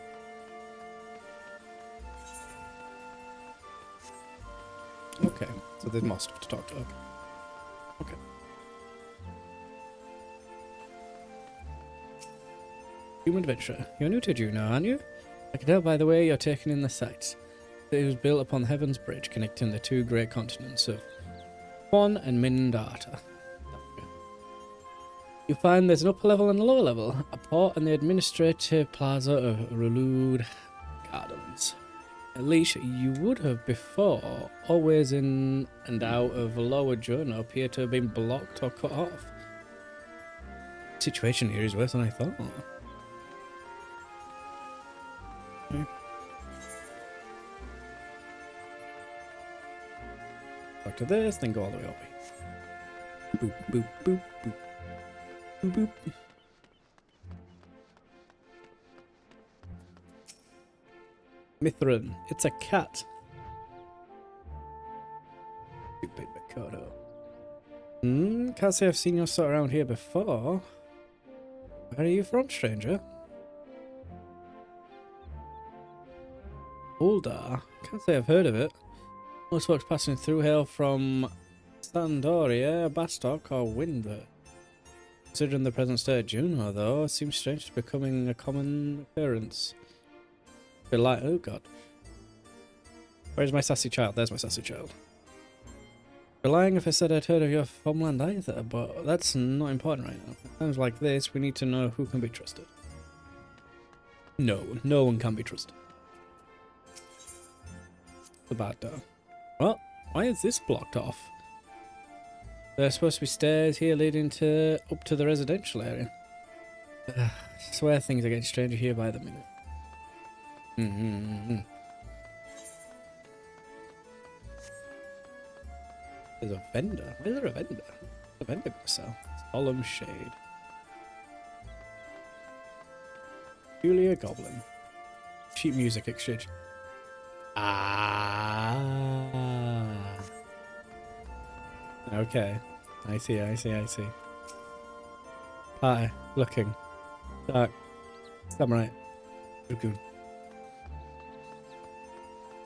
Speaker 1: Okay, so there's more stuff to talk to. Okay. Okay. Human adventure. You're new to Juno, aren't you? I can tell by the way you're taking in the sights. It was built upon the Heaven's Bridge, connecting the two great continents of Quan and Mindata. You find there's an upper level and a lower level, a port and the administrative plaza of Rulude Gardens. At least you would have before. Always in and out of lower Juno appear to have been blocked or cut off. The situation here is worse than I thought. Back to this, then go all the way over. Boop, boop, boop, boop. Boop, boop. Mithrin, it's a cat. Stupid Makoto. Can't say I've seen your sort around here before. Where are you from, stranger? Uldar? Can't say I've heard of it. Most folks passing through hail from Sandoria, Bastok, or Windber. Considering the present state of Juno, though, it seems strange to becoming a common occurrence. Be like, oh god. Where's my sassy child? There's my sassy child. Be lying if I said I'd heard of your homeland either, but that's not important right now. At times like this, we need to know who can be trusted. No one can be trusted. The bad door. Well, why is this blocked off? There's supposed to be stairs here leading up to the residential area. I swear things are getting stranger here by the minute. There's a vendor. Why is there a vendor? What's a vendor gonna sell? Solemn Shade. Julia Goblin. Cheap music exchange. Okay. I see. Pie. Looking. Dark. Samurai. Dragoon.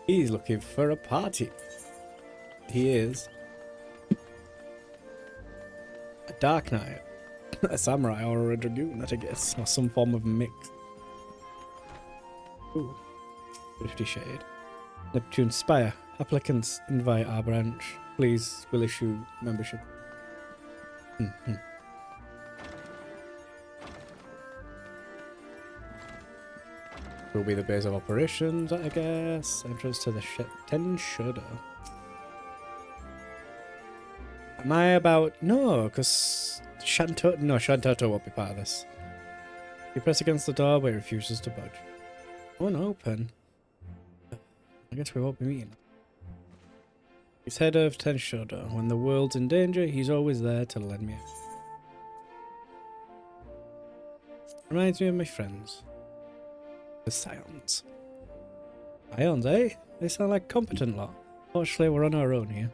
Speaker 1: He's looking for a party. He is. A Dark Knight. A Samurai or a Dragoon, I guess. Or some form of mix. Ooh. 50 Shade. Neptune Spire. Applicants invite our branch. Please, will issue membership. Will be the base of operations, I guess. Entrance to the Ten Shodo. Am I about... No, because Shantoto won't be part of this. You press against the door, but it refuses to budge. Won't open. I guess we won't be meeting. He's head of Ten Shodo. When the world's in danger, he's always there to lend me a hand. Reminds me of my friends. The Scions. Scions, eh? They sound like competent lot. Fortunately, we're on our own here.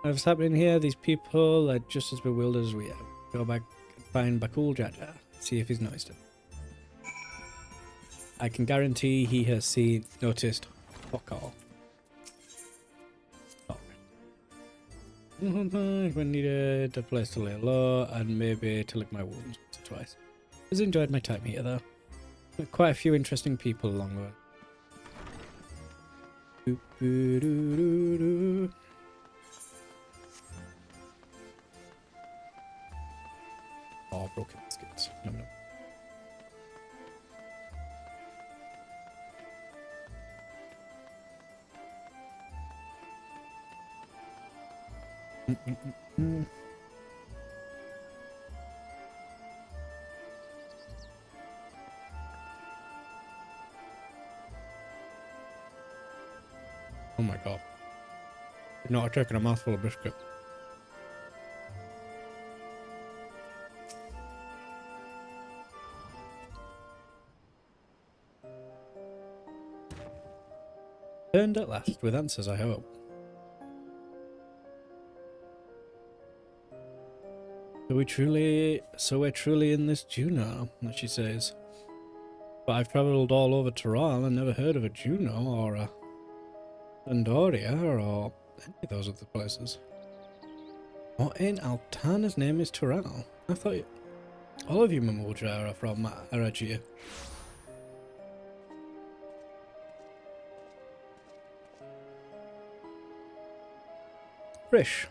Speaker 1: What's happening here, these people are just as bewildered as we are. Go back and find Bakul Jaja. See if he's noticed it. I can guarantee he has noticed fuck all. When needed, a place to lay low, and maybe to lick my wounds once or twice. I've enjoyed my time here, though. Met quite a few interesting people along the way. Oh, broken biscuits. No. Oh my god. Not taking a mouthful of biscuit. Turned at last, with answers, I hope. So we're truly in this Juno, as she says. But I've travelled all over Tehran and never heard of a Juno or a Andoria or any of those other places. What in Altana's name is Tural? I thought all of you Mamulja are from Aragia. Frisch,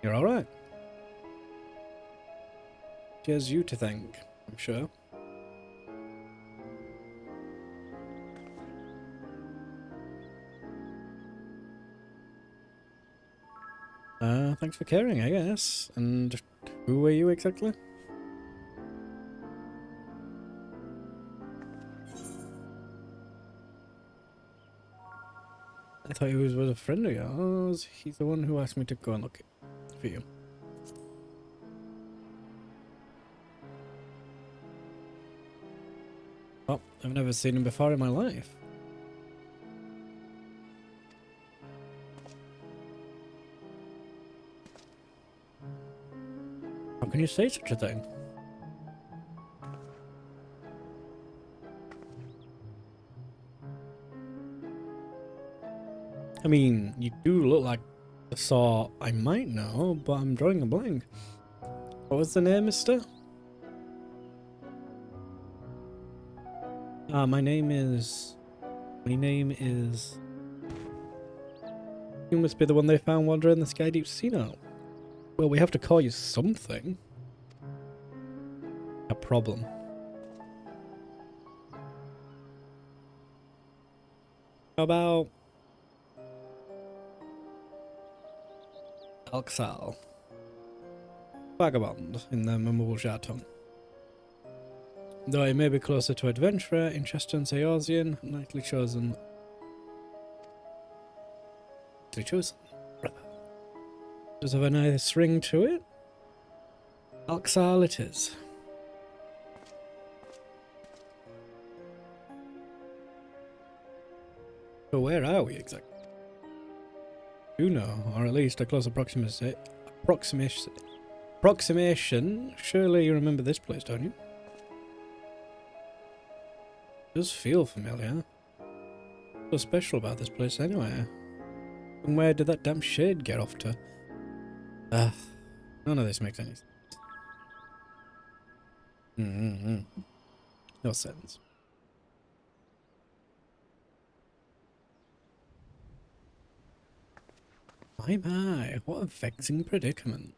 Speaker 1: you're alright. She has you to thank, I'm sure. Thanks for caring, I guess. And who are you exactly? I thought he was with a friend of yours. He's the one who asked me to go and look for you. Oh, I've never seen him before in my life. How can you say such a thing? I mean, you do look like the sort I might know, but I'm drawing a blank. What was the name, mister? My name is... You must be the one they found wandering the Sky Deep Sea now. Well, we have to call you something. A problem. How about... Alxal. Vagabond in the Mamulja tongue. Though I may be closer to adventurer, in Chester and Sayosian, knightly chosen. Knightly chosen, brother. Does have a nice ring to it? Alxal it is. So where are we exactly? You know, or at least a close approximation. Surely you remember this place, don't you? Does feel familiar. What's so special about this place anyway? And where did that damn shade get off to? None of this makes any sense. No sense. My, what a vexing predicament.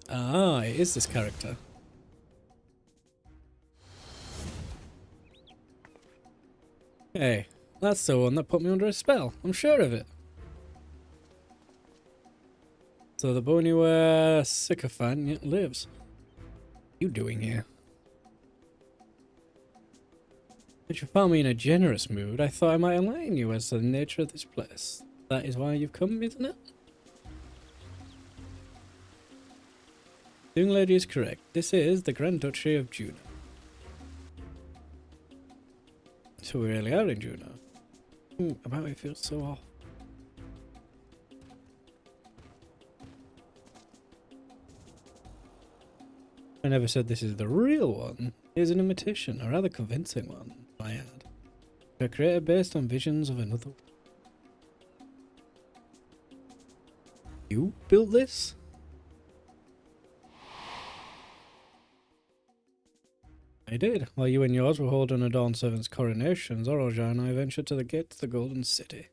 Speaker 1: Ah, it is this character. Hey, that's the one that put me under a spell. I'm sure of it. So the bonyware sycophant yet lives. What are you doing here? If you found me in a generous mood, I thought I might enlighten you as to the nature of this place. That is why you've come, isn't it? The young lady is correct. This is the Grand Duchy of Juno. So we really are in Juno. About it feels so off. I never said this is the real one. Here's an imitation, a rather convincing one, I add. A creator based on visions of another. You built this? I did. While you and yours were holding a Dawn Servant's coronation, Zoroja and I ventured to the gate to the Golden City.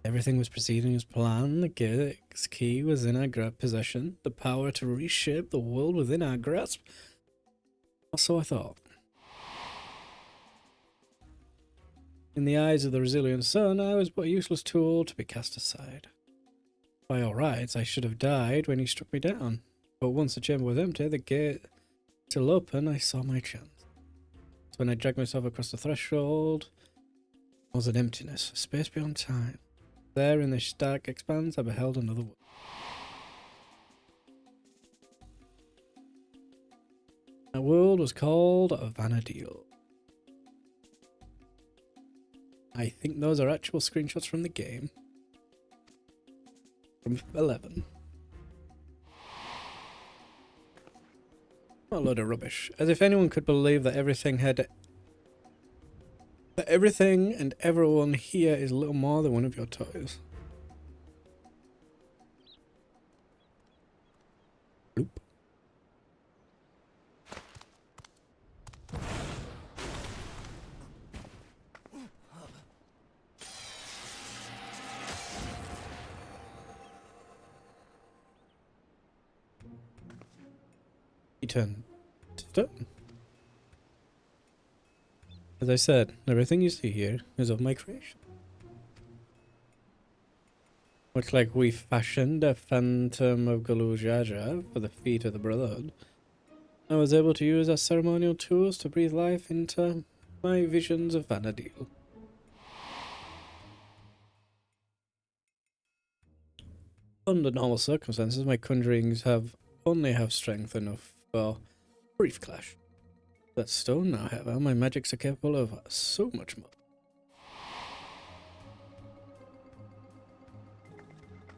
Speaker 1: Everything was proceeding as planned. The gate's key was in our possession. The power to reshape the world within our grasp. Or so I thought. In the eyes of the resilient sun, I was but a useless tool to be cast aside. By all rights, I should have died when he struck me down. But once the chamber was empty, the gate still open, I saw my chance. So when I dragged myself across the threshold, there was an emptiness, a space beyond time. There in this dark expanse, I beheld another world. That world was called Vanadil. I think those are actual screenshots from the game. From 11. What a load of rubbish. As if anyone could believe that Everything and everyone here is little more than one of your toys. Bloop. You turn to stone. As I said, everything you see here is of my creation. Much like we fashioned a phantom of Galujaja for the feet of the Brotherhood, I was able to use our ceremonial tools to breathe life into my visions of Vanadil. Under normal circumstances, my conjurings only have strength enough for brief clash. That stone now, however, my magics are capable of so much more.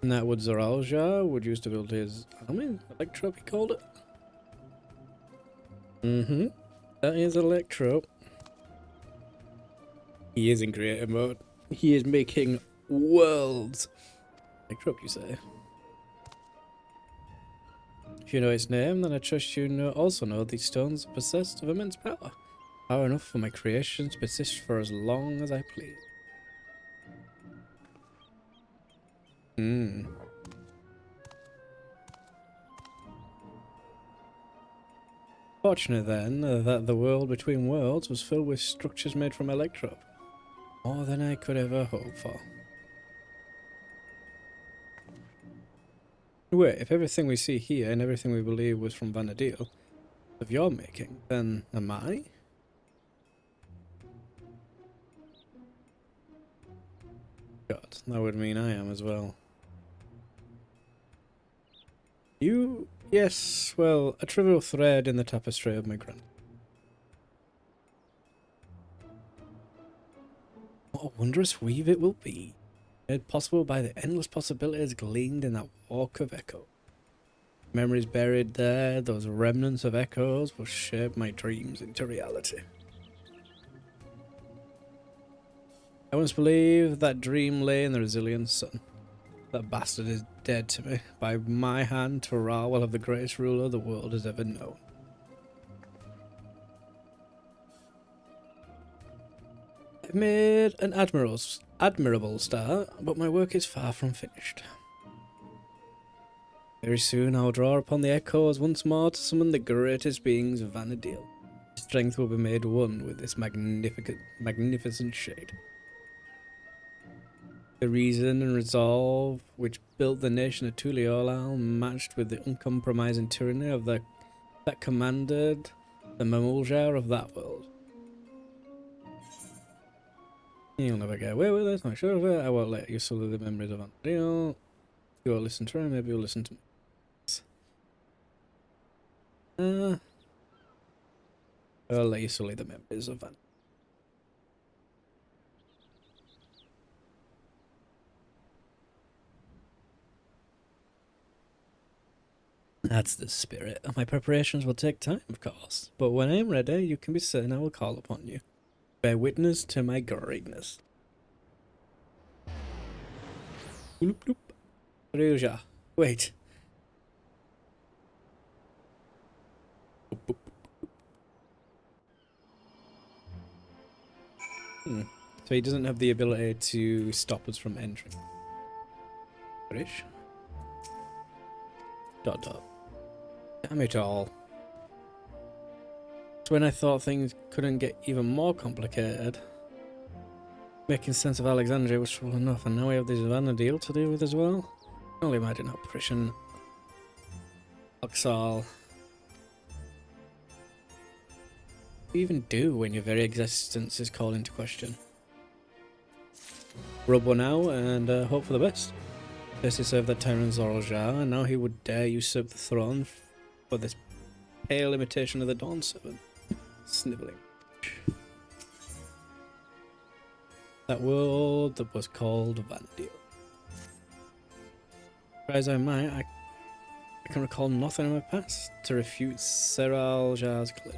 Speaker 1: And that what Zoralja would use to build his army? Electro, he called it? Mm-hmm. That is Electro. He is in creative mode. He is making worlds. Electro, you say? If you know his name, then I trust you also know these stones are possessed of immense power. Power enough for my creations to persist for as long as I please. Fortunate then that the world between worlds was filled with structures made from electro. More than I could ever hope for. Wait, if everything we see here and everything we believe was from Vanadil, of your making, then am I? God, that would mean I am as well. You? Yes, well, a trivial thread in the tapestry of my grand. What a wondrous weave it will be, made possible by the endless possibilities gleaned in that walk of echo. Memories buried there, those remnants of echoes will shape my dreams into reality. I once believed that dream lay in the resilient sun. That bastard is dead to me. By my hand, Torah will have the greatest ruler the world has ever known. I've made an admirable start, but my work is far from finished. Very soon I'll draw upon the echoes once more to summon the greatest beings of Vanadil. Strength will be made one with this magnificent shade. The reason and resolve which built the nation of Tuliolal, matched with the uncompromising tyranny of that commanded the Mamuljar of that world. You'll never get away with it, I'm sure of it. I won't let you sully the memories of Vanadil. You won't listen to her, maybe you'll listen to me. I'll let you sully the memories of Vanadil. That's the spirit. My preparations will take time, of course, but when I am ready, you can be certain I will call upon you. Bear witness to my greatness. Bloop bloop. Ryuja. Wait. Boop, boop. So he doesn't have the ability to stop us from entering. British. Dot dot. Damn it all. It's when I thought things couldn't get even more complicated. Making sense of Alexandria was trouble enough, and now we have this Vanadil to deal with as well. I can only imagine how prescient Oxal. What do you even do when your very existence is called into question? Rub one out and hope for the best. First he served that tyrant Zoraljar, and now he would dare usurp the throne for this pale imitation of the Dawn Servant. Snivelling. That world that was called Vanadil. Try as I might, I can recall nothing in my past to refute Zoraljar's claim.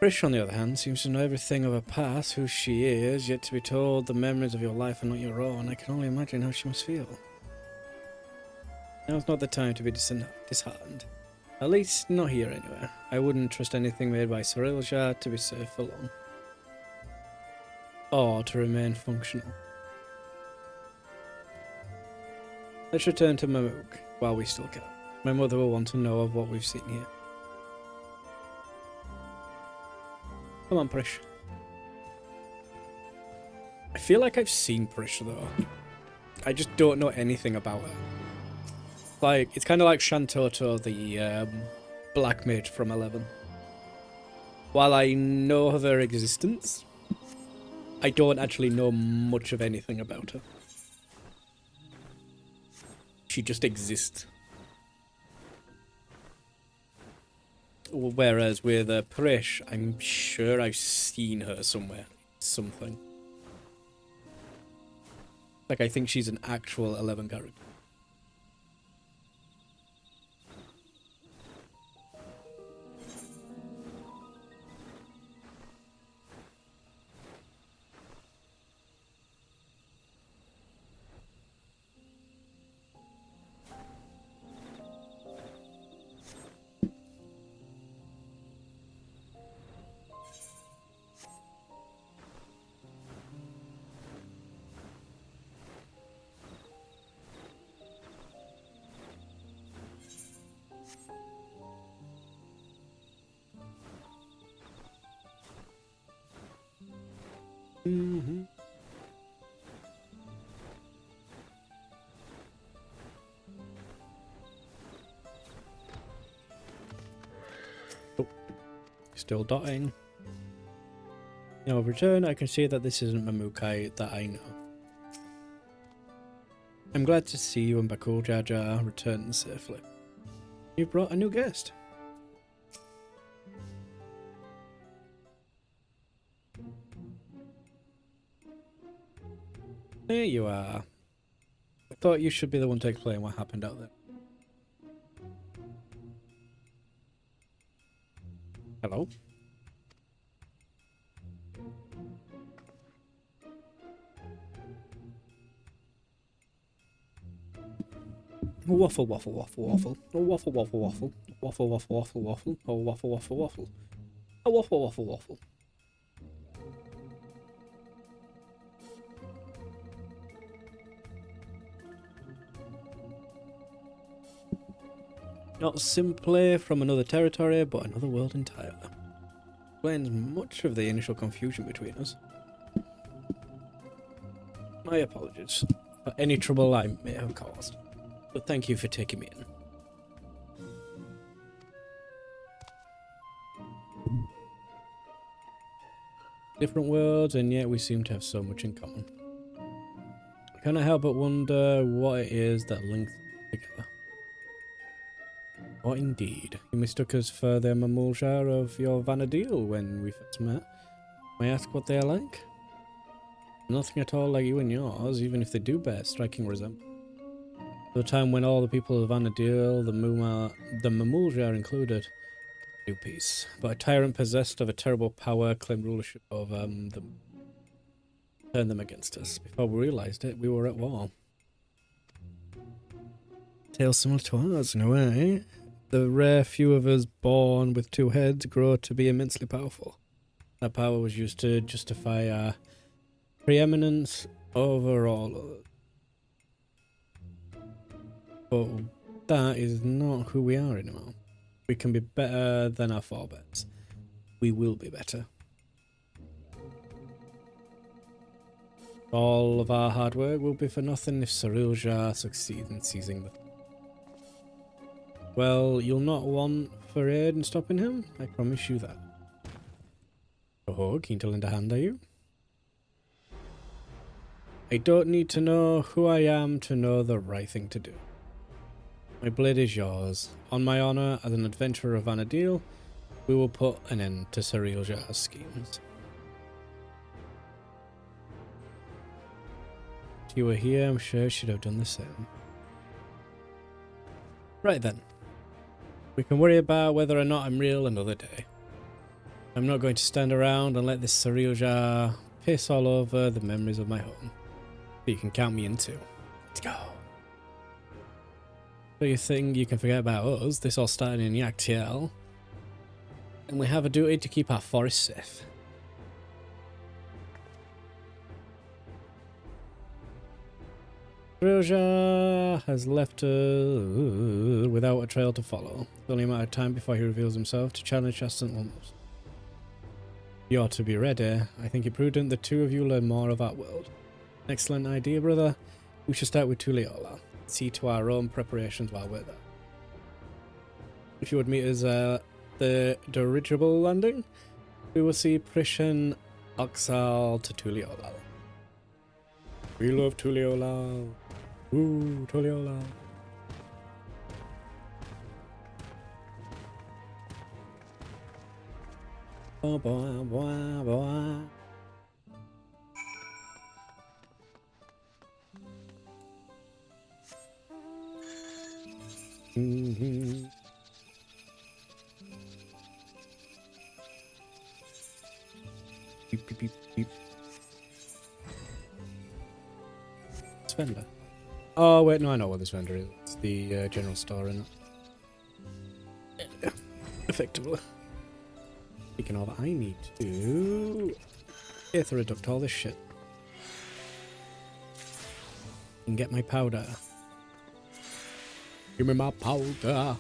Speaker 1: Prish, on the other hand, seems to know everything of her past, who she is, yet to be told the memories of your life are not your own. I can only imagine how she must feel. Now's not the time to be disheartened. At least not here anyway. I wouldn't trust anything made by Sarilja to be safe for long. Or to remain functional. Let's return to Mamook while we still can. My mother will want to know of what we've seen here. Come on, Prish. I feel like I've seen Prish though. I just don't know anything about her. Like, it's kind of like Shantoto, the Black Mage from 11. While I know of her existence, I don't actually know much of anything about her. She just exists. Whereas with Prish, I'm sure I've seen her somewhere. Something. Like, I think she's an actual 11 character. Oh, still dotting. Now, of return, I can see that this isn't Mamukai that I know. I'm glad to see you and Bakul Jaja return safely. You brought a new guest. There you are. I thought you should be the one to explain what happened out there. Hello? Waffle, waffle, waffle, waffle. Oh, waffle, waffle, waffle. Waffle, waffle, waffle, waffle. Oh, waffle, waffle, waffle. Oh, waffle, waffle, waffle. Not simply from another territory, but another world entirely. Explains much of the initial confusion between us. My apologies for any trouble I may have caused, but thank you for taking me in. Different worlds, and yet we seem to have so much in common. I cannot help but wonder what it is that links us together. What indeed? You mistook us for the Mamuljar of your Vanadil when we first met. May I ask what they are like? Nothing at all like you and yours, even if they do bear striking resemblance. The time when all the people of Vanadil, the Mamuljar included, knew peace, but a tyrant possessed of a terrible power claimed rulership over them, turned them against us. Before we realized it, we were at war. Tale similar to ours, in a way. The rare few of us born with two heads grow to be immensely powerful. That power was used to justify our preeminence over all others. But that is not who we are anymore. We can be better than our forebears. We will be better. All of our hard work will be for nothing if Sarilja succeeds in seizing the... Well, you'll not want for aid in stopping him, I promise you that. Oh, keen to lend a hand, are you? I don't need to know who I am to know the right thing to do. My blade is yours. On my honor as an adventurer of Vanadil, we will put an end to Sarilja's schemes. If you were here, I'm sure she'd have done the same. Right then. We can worry about whether or not I'm real another day. I'm not going to stand around and let this cereal jar piss all over the memories of my home. But you can count me in too. Let's go. So you think you can forget about us? This all started in Yaktiel. And we have a duty to keep our forest safe. Cereal has left without a trail to follow. It's only a matter of time before he reveals himself to challenge Chaston almost. You ought to be ready. I think it prudent the two of you learn more of our world. Excellent idea, brother. We should start with Tuliyola. See to our own preparations while we're there. If you would meet us at the dirigible landing, we will see Prishan Oxal to Tuliyola. We love Tuliyola. Ooh, Tuliyola. Oh boy, boy, boy. Mm-hmm. Beep, beep, beep, beep. This vendor. Oh, wait, no, I know what this vendor is. It's the general store, isn't it? Effectively. Speaking of, I need to ether reduct all this shit. And get my powder. Give me my powder.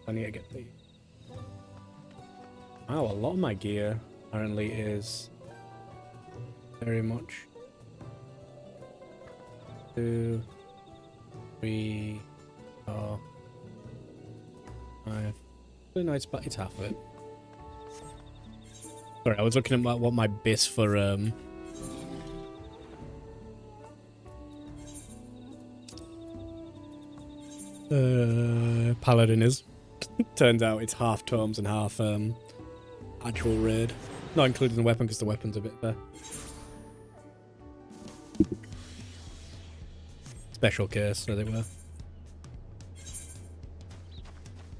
Speaker 1: I need to get the... Wow, a lot of my gear apparently is very much 2, 3, 4, 5. No, it's half of it. Sorry, I was looking at what my base for Paladin is. Turns out it's half tomes and half actual raid. Not including the weapon because the weapon's a bit there. Special case, as it were.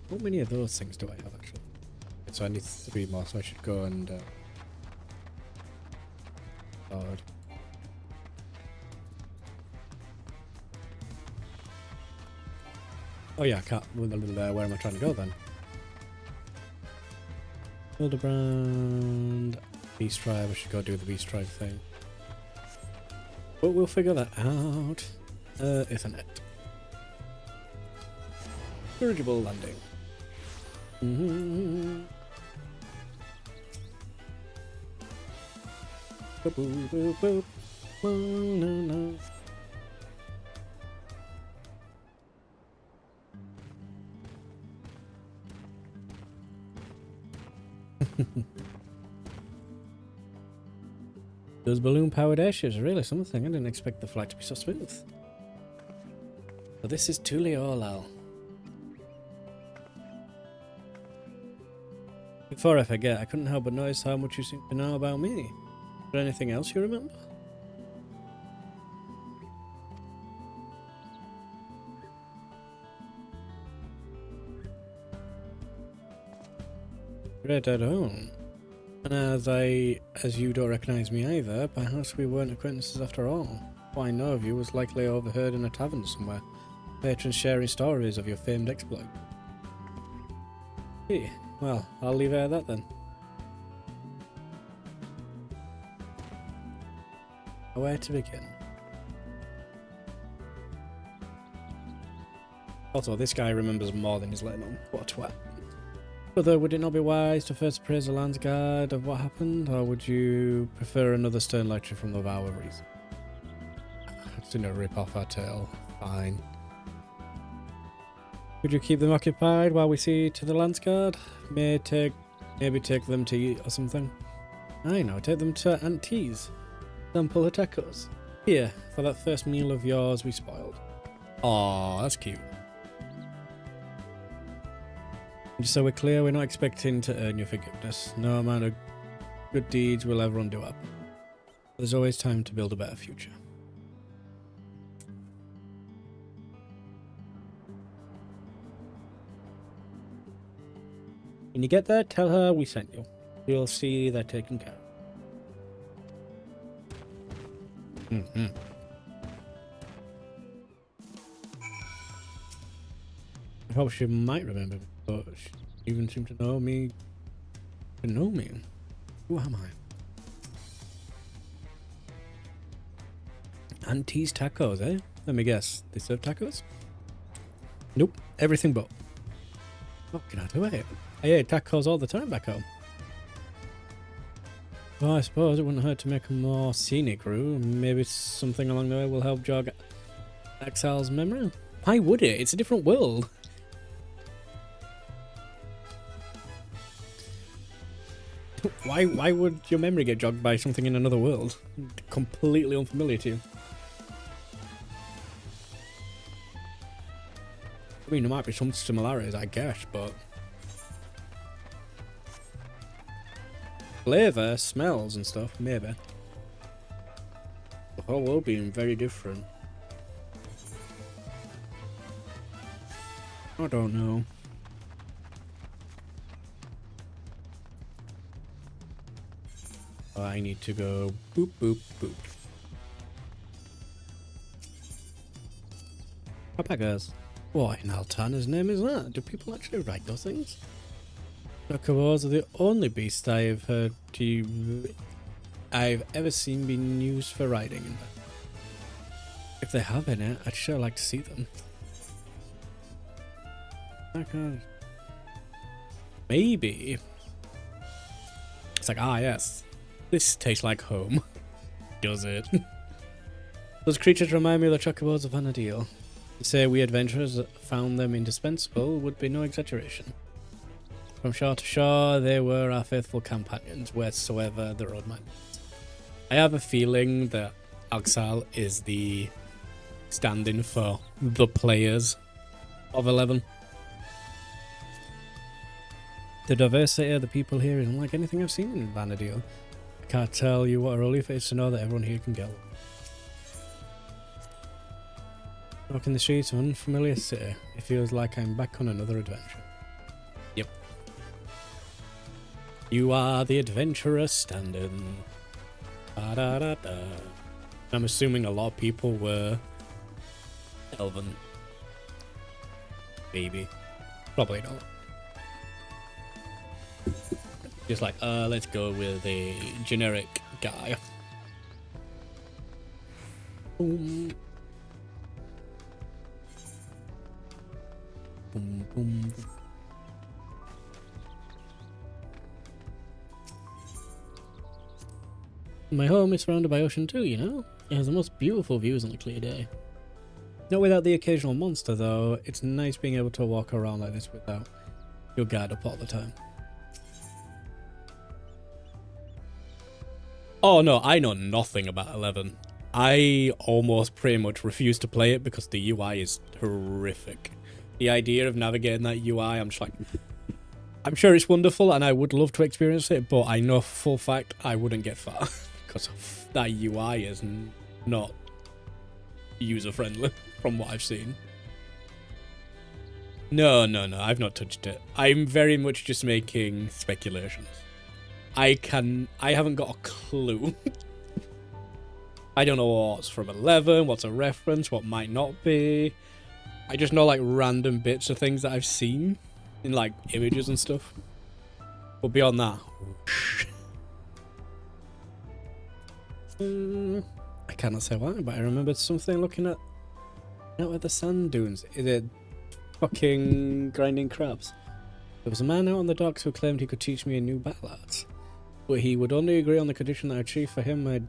Speaker 1: How many of those things do I have actually? So I need 3 more, so I should go and sword. Oh yeah, I can't. Where am I trying to go then? Hildebrand, Beast Tribe. I should go do the Beast Tribe thing. But we'll figure that out. Ethernet. Dirigible landing. Boop, boop, boop, boop. No, no. Those balloon-powered airships are really something. I didn't expect the flight to be so smooth. So this is Tuliyola. Before I forget, I couldn't help but notice how much you seem to know about me. Is there anything else you remember? Great, I don't. And as you don't recognize me either, perhaps we weren't acquaintances after all. What I know of you was likely overheard in a tavern somewhere. Patrons sharing stories of your famed exploit. Hey, well, I'll leave it at that then. Where to begin? Also, this guy remembers more than he's letting on. What a twat. Brother, would it not be wise to first appraise the land's guard of what happened, or would you prefer another stern lecture from the vow of reason? It's gonna rip off our tail. Fine. Could you keep them occupied while we see to the land's guard? Maybe take them to eat or something. I know, take them to Aunt T's. Sample her tacos. Here, for that first meal of yours we spoiled. Aw, that's cute. Just so we're clear, we're not expecting to earn your forgiveness. No amount of good deeds will ever undo up. There's always time to build a better future. When you get there, tell her we sent you. You'll see they're taken care of. I hope she might remember me, but she even seemed to know me. Who am I? Auntie's tacos, eh? Let me guess. They serve tacos? Nope. Everything but. What can I do with it? I ate tacos all the time back home. Well, I suppose it wouldn't hurt to make a more scenic route. Maybe something along the way will help jog Axel's memory. Why would it? It's a different world. Why would your memory get jogged by something in another world? Completely unfamiliar to you. I mean, there might be some similarities, I guess, but... Flavour, smells and stuff, maybe. The whole world being very different. I don't know. I need to go boop, boop, boop. Alpacas. What in Altana's name is that? Do people actually write those things? Chocobos are the only beast I've ever seen being used for riding. If they have in it, I'd sure like to see them. Okay. Maybe. It's like, ah yes. This tastes like home. Does it? Those creatures remind me of the chocobos of Vanadil. To say we adventurers found them indispensable would be no exaggeration. From shore to shore, they were our faithful companions, wheresoever the road might lead. I have a feeling that Axel is the stand-in for the players of 11. The diversity of the people here is unlike anything I've seen in Vanadil. I can't tell you what a relief it is to know that everyone here can get along. Walking the streets of an unfamiliar city, it feels like I'm back on another adventure. Yep. You are the adventurer standing. Da-da-da-da. I'm assuming a lot of people were Elven. Maybe. Probably not. Just like, let's go with a generic guy. Boom. Boom, boom. My home is surrounded by ocean too, you know? It has the most beautiful views on a clear day. Not without the occasional monster though, it's nice being able to walk around like this without your guard up all the time. Oh no, I know nothing about 11. I almost pretty much refuse to play it because the UI is horrific. The idea of navigating that UI, I'm just like... I'm sure it's wonderful and I would love to experience it, but I know for full fact I wouldn't get far. Because that UI is not user-friendly from what I've seen. No, I've not touched it. I'm very much just making speculations. I haven't got a clue. I don't know what's from 11, what's a reference, what might not be. I just know like random bits of things that I've seen in like images and stuff. But beyond that, I cannot say why, but I remembered something looking at the sand dunes. Is it fucking grinding crabs? There was a man out on the docks who claimed he could teach me a new battle arts, but he would only agree on the condition that I achieve for him a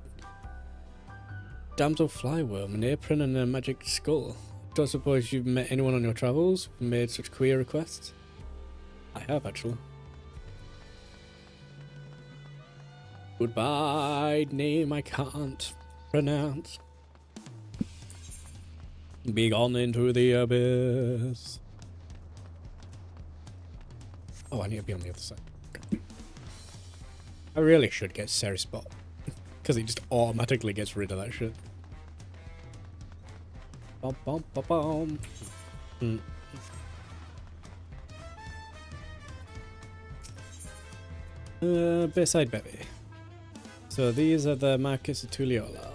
Speaker 1: damsel flyworm, an apron, and a magic skull. Don't suppose you've met anyone on your travels who made such queer requests? I have, actually. Goodbye, name I can't pronounce. Be gone into the abyss. Oh, I need to be on the other side. I really should get Ceres Spot, because it just automatically gets rid of that shit. Bum, bum, bum, bum. Bayside Bevy. So these are the markets of Tulliola.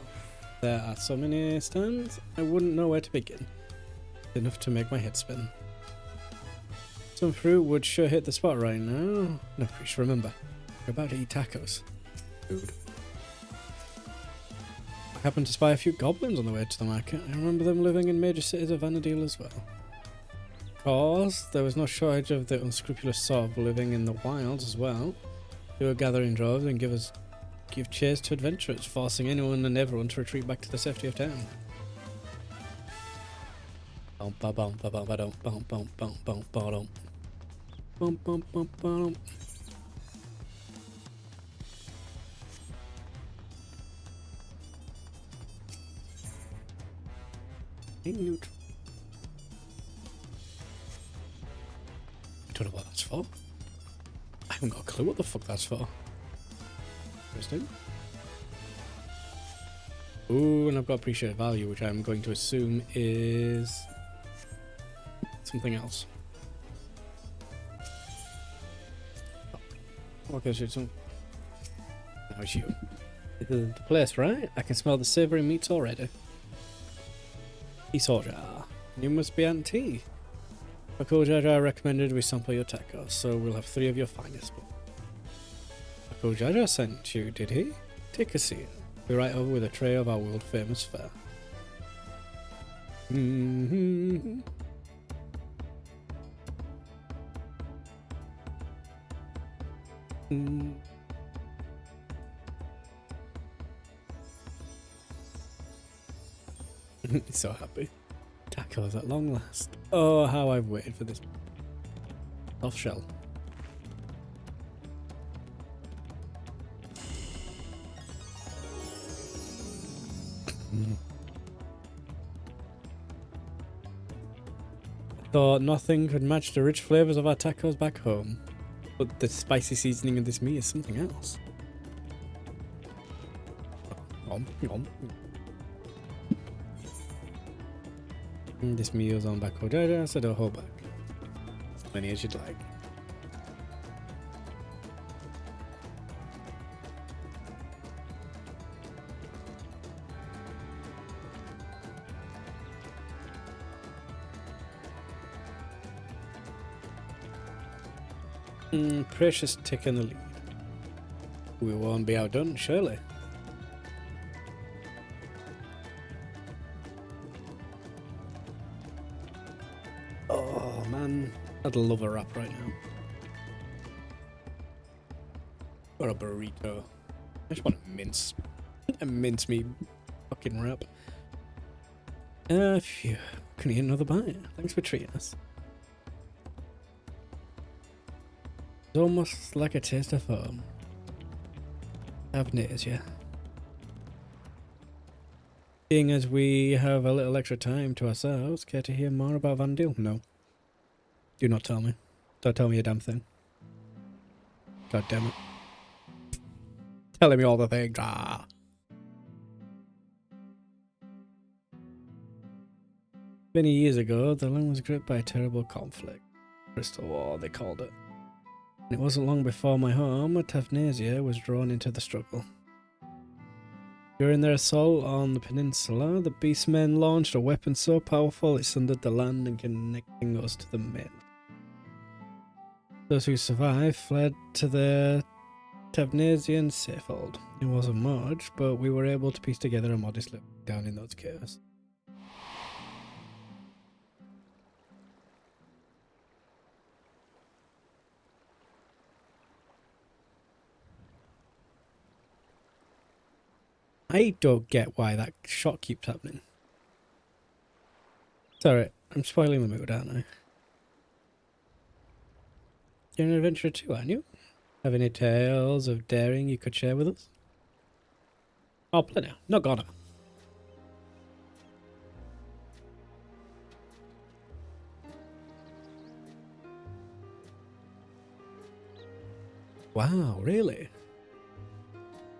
Speaker 1: There are so many stands, I wouldn't know where to begin. Enough to make my head spin. Some fruit would sure hit the spot right now. No, please remember, we're about to eat tacos. Food. I happened to spy a few goblins on the way to the market. I remember them living in major cities of Vanadil as well. Of course, there was no shortage of the unscrupulous sort living in the wilds as well. They would gather in droves and give chase to adventurers, forcing anyone and everyone to retreat back to the safety of town. Bum bum bum bum bum bum bum bum bum bum bum bum bum bum bum. Neutral. I don't know what that's for. I haven't got a clue what the fuck that's for. Interesting. Ooh, and I've got appreciated value, which I'm going to assume is something else. Oh, okay, so it's some. Now it's you. This is the place, right? I can smell the savoury meats already. Tea soldier. You must be Auntie. Uncle Jaja recommended we sample your tacos, so we'll have 3 of your finest. Uncle Jaja sent you, did he? Take a seat. Be right over with a tray of our world famous fare. So happy. Tacos at long last. Oh, how I've waited for this. Soft shell. Thought nothing could match the rich flavors of our tacos back home, but the spicy seasoning of this meat is something else. Nom, nom. This meal's on back Jaja, so don't hold back. As many as you'd like. Precious taking the lead. We won't be outdone, surely. Oh man, I'd love a wrap right now. Or a burrito. I just want a mincemeat fucking wrap. Phew. Can you get another bite? Thanks for treating us. It's almost like a taste of home. Amnesia. Seeing as we have a little extra time to ourselves, care to hear more about Vanadil? No. Do not tell me. Don't tell me a damn thing. God damn it. Telling me all the things. Ah. Many years ago, the land was gripped by a terrible conflict. Crystal War, they called it. And it wasn't long before my home, Tavnasia, was drawn into the struggle. During their assault on the peninsula, the beastmen launched a weapon so powerful it sundered the land and connecting us to the main. Those who survived fled to the Tavnasian safehold. It wasn't much, but we were able to piece together a modest living down in those caves. I don't get why that shot keeps happening. Sorry, I'm spoiling the mood, aren't I? You're an adventurer too, aren't you? Have any tales of daring you could share with us? Oh, plenty. Not gonna. Wow, really?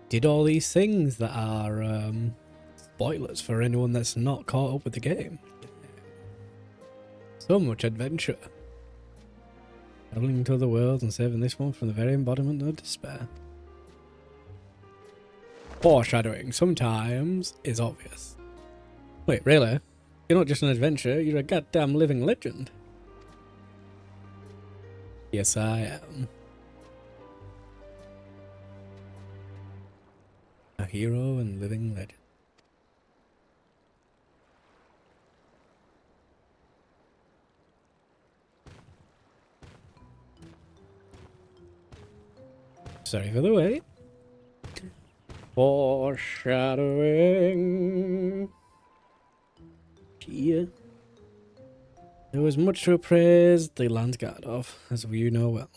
Speaker 1: Did all these things that are spoilers for anyone that's not caught up with the game. So much adventure. Traveling to other worlds and saving this one from the very embodiment of despair. Foreshadowing sometimes is obvious. Wait, really? You're not just an adventurer, you're a goddamn living legend. Yes, I am. A hero and living legend. Sorry for the wait. Foreshadowing. Yeah. There was much to appraise the Landguard of, as you know well.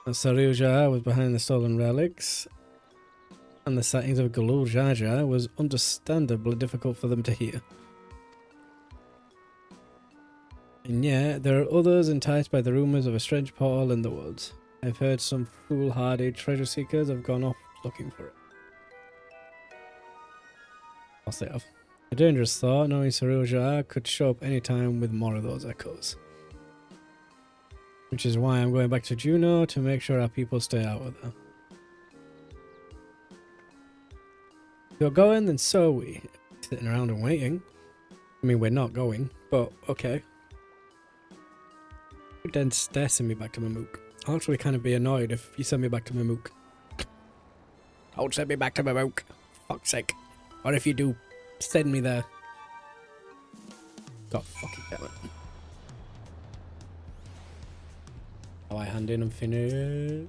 Speaker 1: Saruja was behind the stolen relics, and the sightings of Galul Jaja was understandably difficult for them to hear. And yet, there are others enticed by the rumours of a strange portal in the woods. I've heard some foolhardy treasure seekers have gone off looking for it. Of course they have. A dangerous thought, knowing Saruja could show up any time with more of those echoes. Which is why I'm going back to Juno to make sure our people stay out of there. If you're going, then so are we. Sitting around and waiting. I mean, we're not going, but okay. Then send me back to Mamook. I'll actually kind of be annoyed if you send me back to Mamook. Don't send me back to Mamook. Fuck's sake. Or if you do, send me there. God fucking damn it. Oh, I hand in and finish.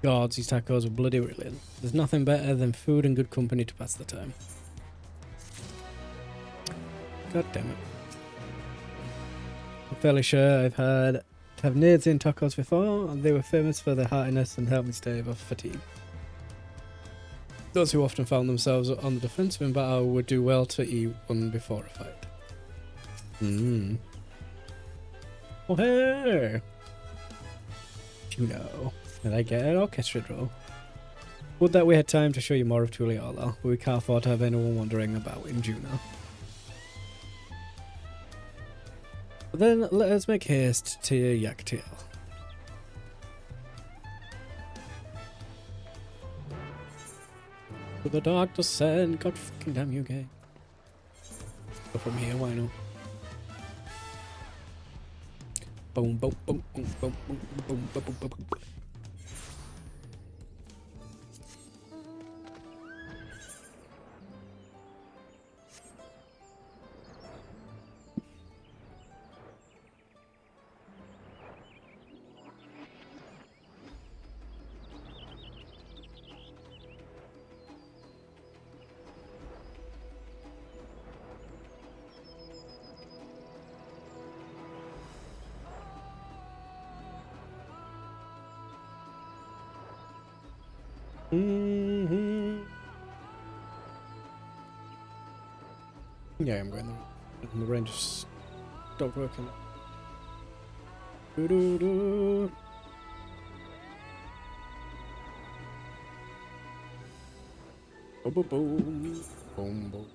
Speaker 1: God, these tacos are bloody brilliant. There's nothing better than food and good company to pass the time. God damn it. I'm fairly sure I've had Taverniers tacos before, and they were famous for their heartiness and helped me stave off fatigue. Those who often found themselves on the defensive in battle would do well to eat one before a fight. Oh hey! Juno. Did I get an orchestra draw? Would that we had time to show you more of Tuliala, but we can't afford to have anyone wandering about in Juno. But then let us make haste to Yaktiel. To the dark descent, god fucking damn you, gay. Go from here, why not? Boom, boom, boom, boom, boom, boom, boom, boom, boom, boom. Yeah, I'm going there. And the rain just stopped working. Doo-doo-doo. Boom, boom, boom. Boom, boom.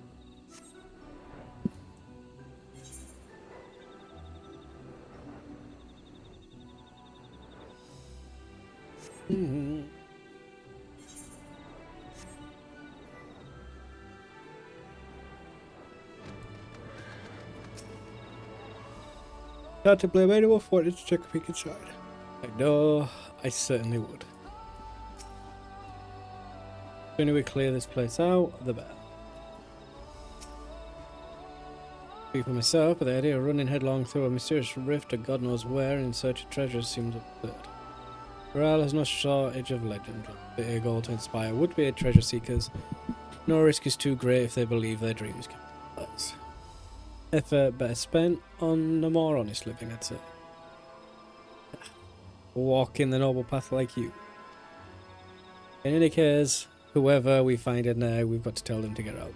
Speaker 1: Not to blame anyone for wanting to take a peek inside. I know, I certainly would. The sooner we clear this place out, the better. Speak for myself, but the idea of running headlong through a mysterious rift to God knows where in search of treasure seems absurd. Morale has no shortage of legend. The goal to inspire would-be treasure seekers. No risk is too great if they believe their dreams can be realized. Effort better spent on a more honest living, I'd say. Walking the noble path like you. In any case, whoever we find in there, we've got to tell them to get out.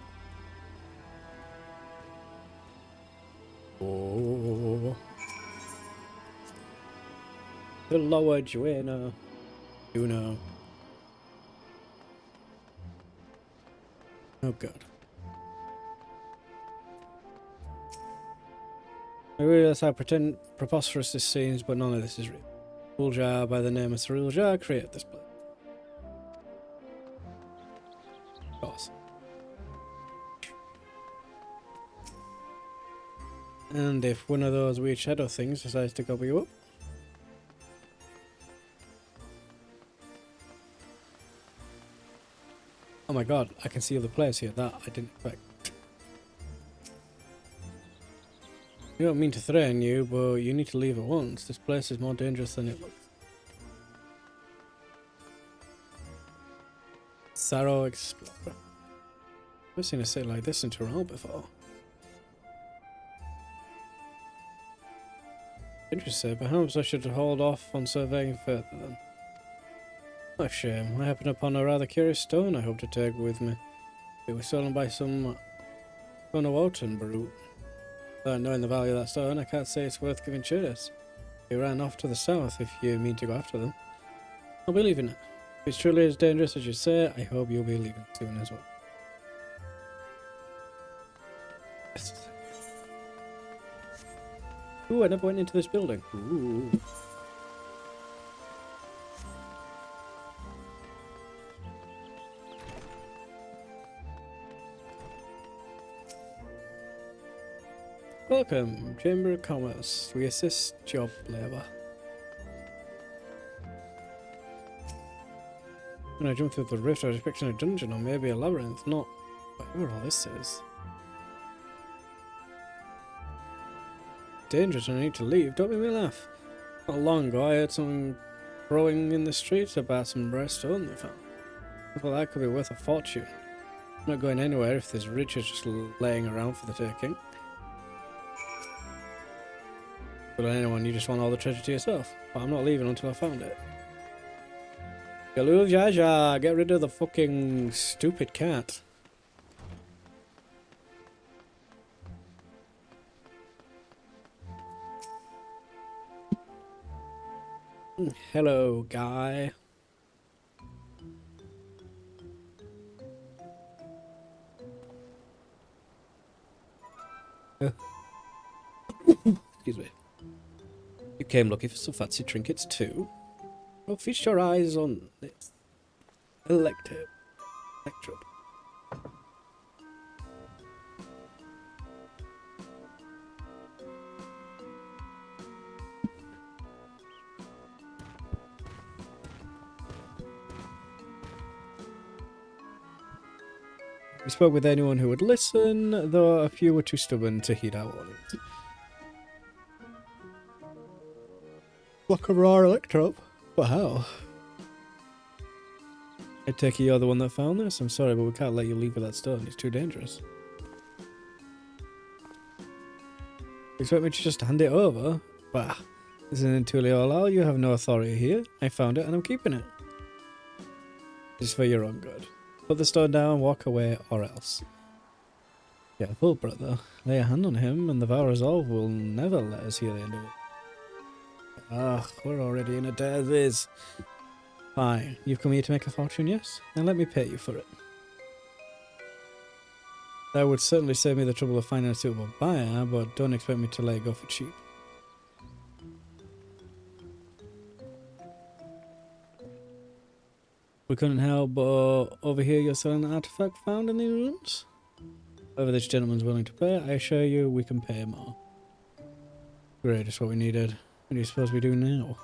Speaker 1: Oh. The lower Juno. Oh god. I realize how preposterous this seems, but none of this is real. Uljar by the name of Uljar created this place. Of course. And if one of those weird shadow things decides to gobble you up. Oh my god, I can see other players here. That I didn't expect. I don't mean to threaten you, but you need to leave at once. This place is more dangerous than it looks. Sarrow Explorer. I've seen a city like this in Toronto before. Interesting, perhaps I should hold off on surveying further then. Oh shame, I happened upon a rather curious stone I hope to take with me. It was stolen by some Conowalton brute. Without knowing the value of that stone, I can't say it's worth giving chase. They ran off to the south if you mean to go after them. I'll be leaving it. If it's truly as dangerous as you say, I hope you'll be leaving soon as well. Ooh, I never went into this building. Ooh. Welcome, Chamber of Commerce. We assist job labour. When I jumped through the rift, I was expecting a dungeon or maybe a labyrinth, not whatever all this is. Dangerous, I need to leave. Don't make me laugh. Not long ago, I heard someone crowing in the streets about some rare stone they found. Well, that could be worth a fortune. I'm not going anywhere if there's riches just laying around for the taking. But anyone, you just want all the treasure to yourself. But I'm not leaving until I found it. Galoo Jaja, get rid of the fucking stupid cat. Hello, guy. Excuse me. You came looking for some fancy trinkets too? Well, feast your eyes on this. Electrode. We spoke with anyone who would listen, though a few were too stubborn to heed our warnings. Block a raw electrode? But how? I take it you're the one that found this? I'm sorry, but we can't let you leave with that stone. It's too dangerous. You expect me to just hand it over? Bah. This isn't entirely all. You have no authority here. I found it and I'm keeping it. It's for your own good. Put the stone down, walk away, or else. Careful, brother. Lay a hand on him, and the vow resolve will never let us hear the end of it. Ah, we're already in a dead viz. Fine. You've come here to make a fortune, yes? Then let me pay you for it. That would certainly save me the trouble of finding a suitable buyer, but don't expect me to let it go for cheap. We couldn't help but overhear you're selling an artifact found in these rooms. Whoever this gentleman's willing to pay, I assure you we can pay more. Great, just what we needed. What do you suppose we do now?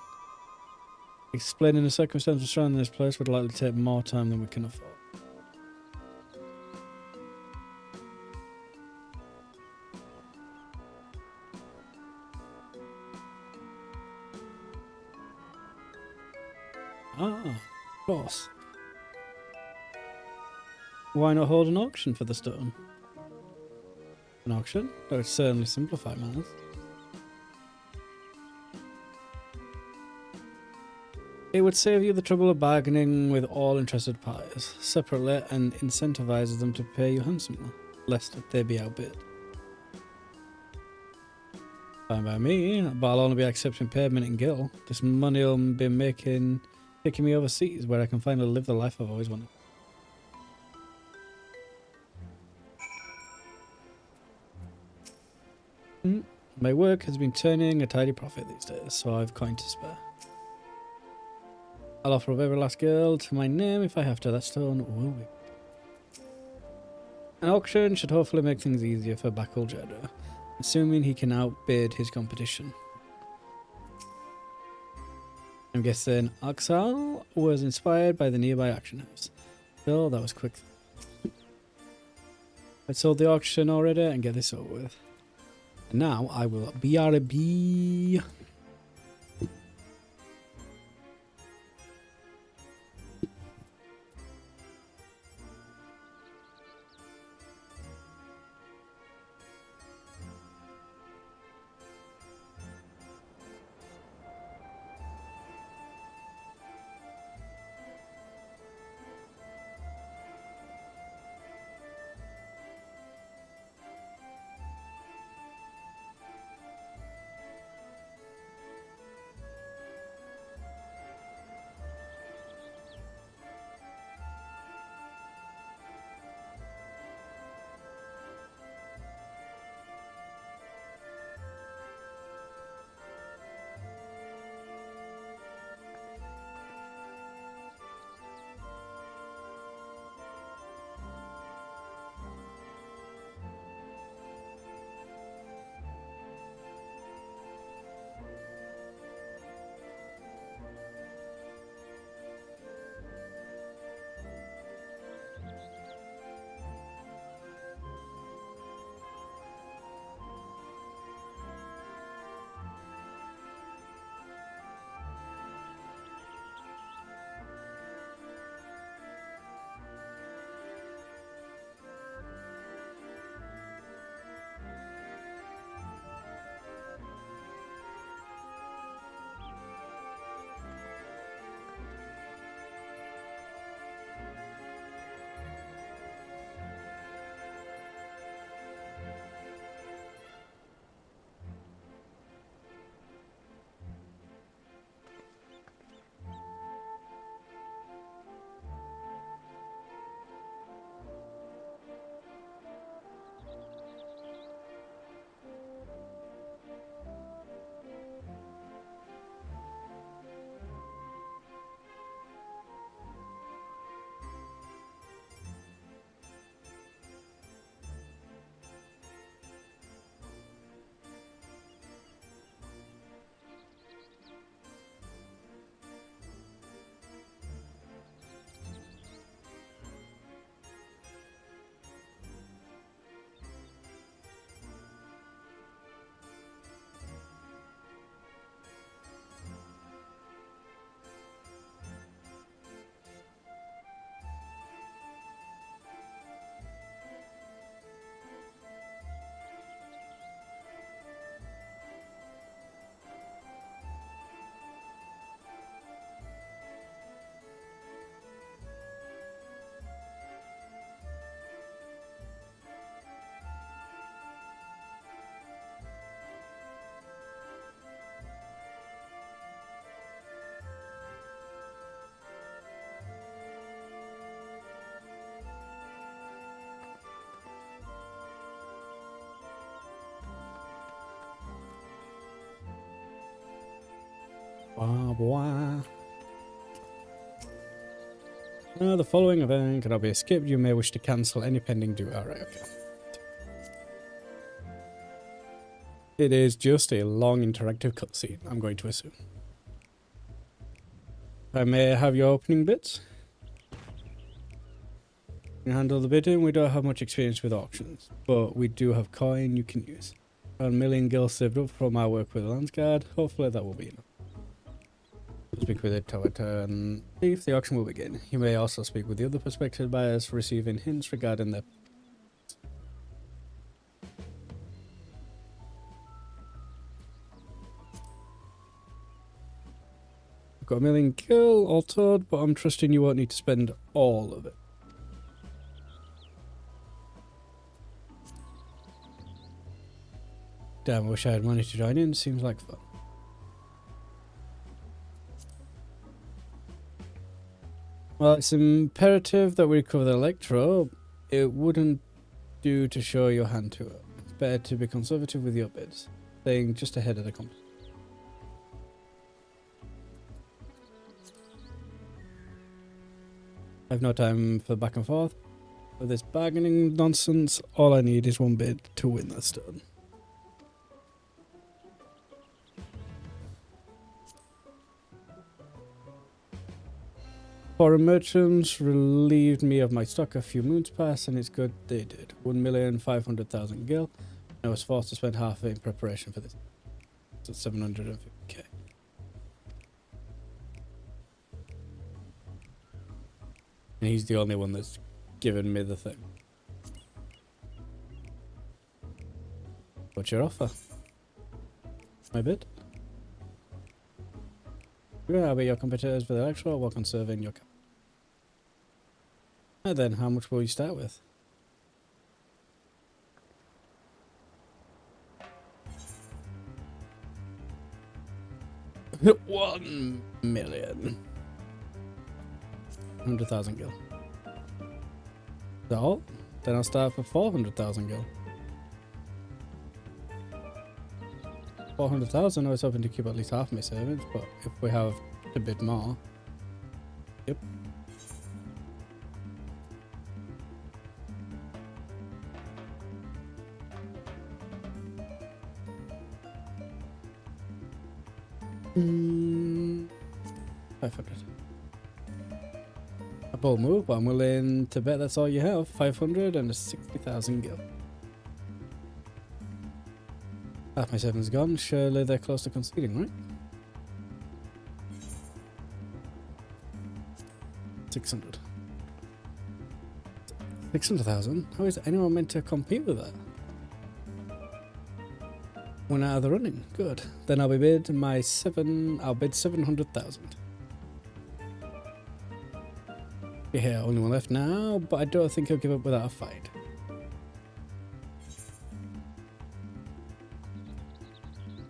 Speaker 1: Explaining the circumstances surrounding this place would likely take more time than we can afford. Ah, of course. Why not hold an auction for the stone? An auction? That would certainly simplify matters. It would save you the trouble of bargaining with all interested parties separately and incentivises them to pay you handsomely, lest they be outbid. Fine by me, but I'll only be accepting payment in Gil. This money will be taking me overseas where I can finally live the life I've always wanted. My work has been turning a tidy profit these days, so I've coin to spare. I'll offer up every last girl to my name if I have to. That stone will be. An auction should hopefully make things easier for Bakul Jeddah, assuming he can outbid his competition. I'm guessing Oxal was inspired by the nearby auction house. So that was quick. I sold the auction already and get this over with. And now I will BRB. Blah, blah. The following event cannot be skipped. You may wish to cancel any pending due. Alright, okay. It is just a long interactive cutscene, I'm going to assume. I may have your opening bits. You handle the bidding. We don't have much experience with auctions, but we do have coin you can use. Around 1 million gil saved up from our work with Landsguard. Hopefully that will be enough. Speak with the tower and see if the auction will begin. You may also speak with the other prospective buyers, receiving hints regarding their. I've got 1,000,000 gil all told, but I'm trusting you won't need to spend all of it. Damn, I wish I had money to join in. Seems like fun. Well, it's imperative that we recover the Electro. It wouldn't do to show your hand to it. It's better to be conservative with your bids, staying just ahead of the company. I have no time for back and forth. With this bargaining nonsense, all I need is one bid to win the stone. Foreign merchants relieved me of my stock a few moons past, and it's good they did. 1,500,000 gil. I was forced to spend half of it in preparation for this. So 750k. And he's the only one that's given me the thing. What's your offer? My bid? I'll be your competitors for the electro while conserving your capital. Then, how much will you start with? $1,000,000. 100,000 gil. Is that all? Then I'll start for 400,000 gil. 400,000, I was hoping to keep at least half my savings, but if we have a bit more. Yep. Mm, 500. A bold move, but I'm willing to bet that's all you have. 560,000 gil. Half my savings gone. Surely they're close to conceding, right? 600. 600,000? How is anyone meant to compete with that? We're out of the running. Good. Then I'll bid 700,000. Yeah, only one left now, but I don't think he'll give up without a fight.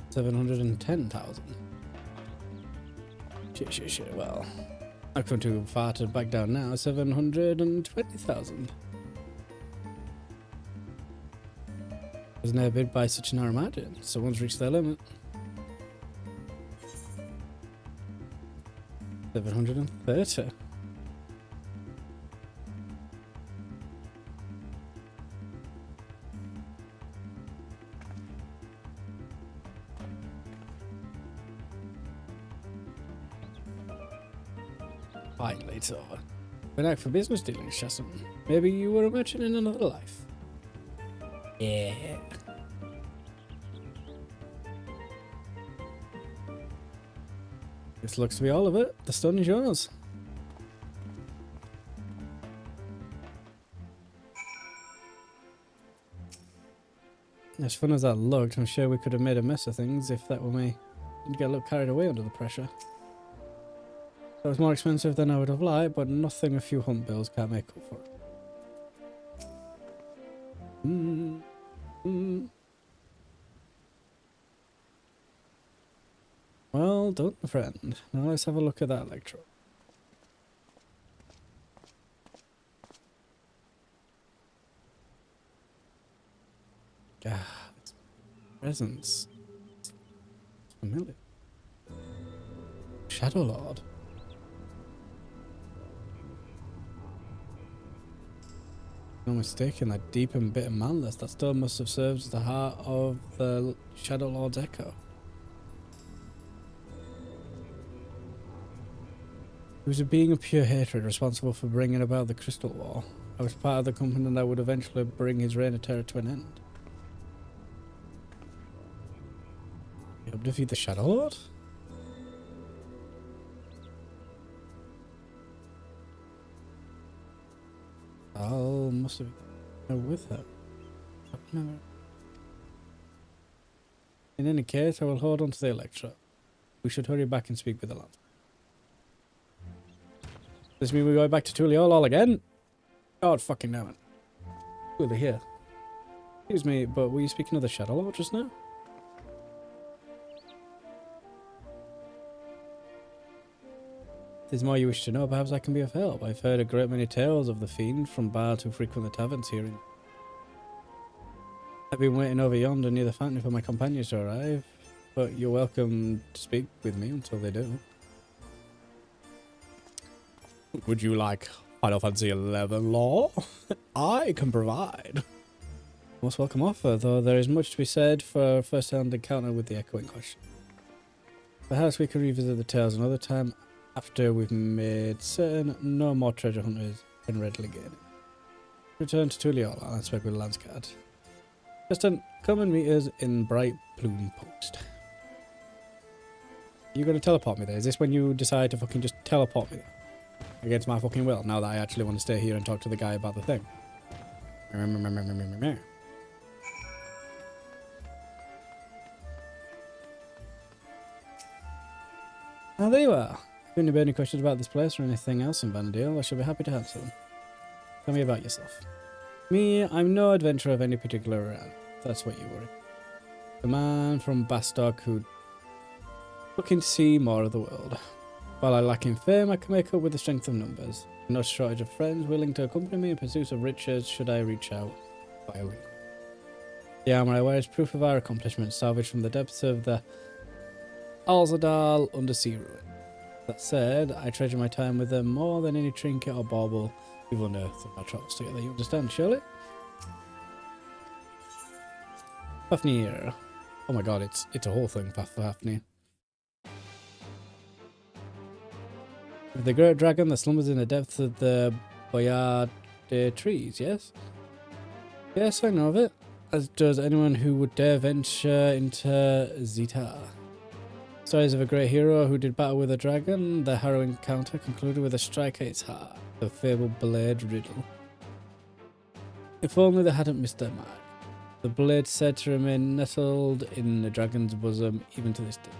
Speaker 1: $710,000. Shit. Well, I've come too far to back down now. 720,000. Was never bid by such a narrow margin. Someone's reached their limit. 730. Finally, it's over. Went out for business dealings, Chasson. Maybe you were a merchant in another life. Yeah. This looks to be all of it. The stone is yours. As fun as that looked, I'm sure we could have made a mess of things if that were me. Didn't get a little carried away under the pressure. That was more expensive than I would have liked, but nothing a few hunt bills can't make up for it. Well done, friend. Now let's have a look at that electro. Ah, its presence. It's familiar. Shadow Lord. No mistake in that deep and bitter malice. That stone must have served as the heart of the Shadow Lord's echo. He was a being of pure hatred, responsible for bringing about the Crystal War. I was part of the company that would eventually bring his reign of terror to an end. You helped defeat the Shadow Lord? Al must have been with her. No. In any case, I will hold on to the Electra. We should hurry back and speak with the lance. Does this mean we're going back to Tuliol all again? God fucking damn it. Who are they here? Excuse me, but were you speaking of the Shadow Lord just now? If there's more you wish to know, perhaps I can be of help. I've heard a great many tales of the fiend from bards who frequent the taverns here. I've been waiting over yonder near the fountain for my companions to arrive, but you're welcome to speak with me until they do. Would you like Final Fantasy XI lore? I can provide. Most welcome offer, though there is much to be said for a first-hand encounter with the echoing question. Perhaps we can revisit the tales another time after we've made certain no more treasure hunters can readily gain it. Return to Tuliol, I'll inspect with the lance card. Justin, come and meet us in Bright Plume Post. You gonna teleport me there? Is this when you decide to fucking just teleport me there? Against my fucking will, now that I actually want to stay here and talk to the guy about the thing. Now there you are. If you have any questions about this place or anything else in Vanadil, I shall be happy to answer them. Tell me about yourself. Me, I'm no adventurer of any particular round. That's what you worry. The man from Bastok who'd looking to see more of the world. While I lack in fame, I can make up with the strength of numbers. No shortage of friends willing to accompany me in pursuit of riches should I reach out by a link. The armour I wear is proof of our accomplishments, salvaged from the depths of the Alzadal undersea ruin. That said, I treasure my time with them more than any trinket or bauble we've unearthed in our travels together. You understand, surely? Fafnir. Oh my god, it's a whole thing, Fafnir. The great dragon that slumbers in the depths of the Boyard trees, yes? Yes, I know of it. As does anyone who would dare venture into Zeta. Stories of a great hero who did battle with a dragon. The harrowing encounter concluded with a strike at its heart. The fabled blade riddle. If only they hadn't missed their mark. The blade said to remain nestled in the dragon's bosom even to this day.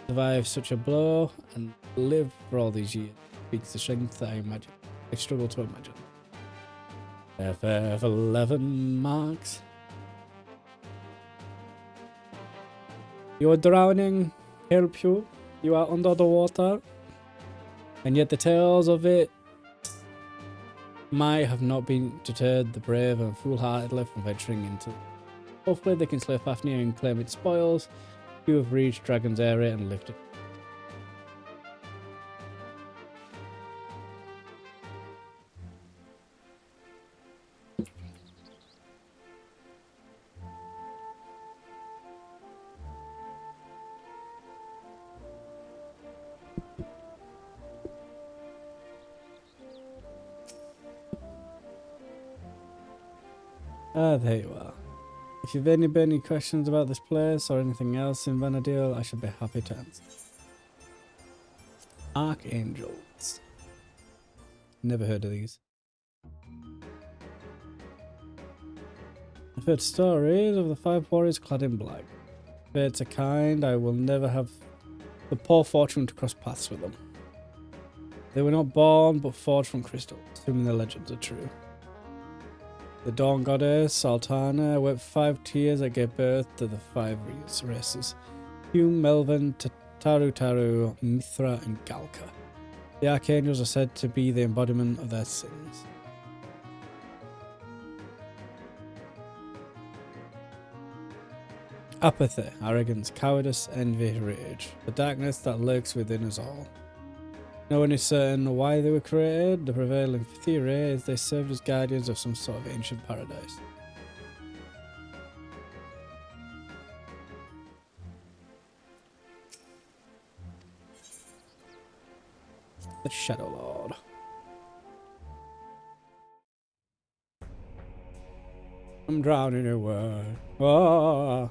Speaker 1: Survive such a blow and live for all these years speaks the strength that I struggle to imagine. FF11 marks. You're drowning. Help you. You are under the water. And yet the tales of it might have not been deterred the brave and foolhardy from venturing into it. Hopefully they can slay Fafnir and claim its spoils. You have reached Dragon's area and lifted. Ah, there you are. If you've any questions about this place or anything else in Vanadil, I should be happy to answer. Archangels. Never heard of these. I've heard stories of the 5 warriors clad in black. Fates are kind, I will never have the poor fortune to cross paths with them. They were not born, but forged from crystal, assuming the legends are true. The Dawn Goddess, Sultana, wept 5 tears that gave birth to the 5 races. Hume, Melvin, Taru, Mithra, and Galka. The Archangels are said to be the embodiment of their sins. Apathy, arrogance, cowardice, envy, rage. The darkness that lurks within us all. No one is certain why they were created. The prevailing theory is they served as guardians of some sort of ancient paradise. The Shadow Lord. I'm drowning in words. Oh.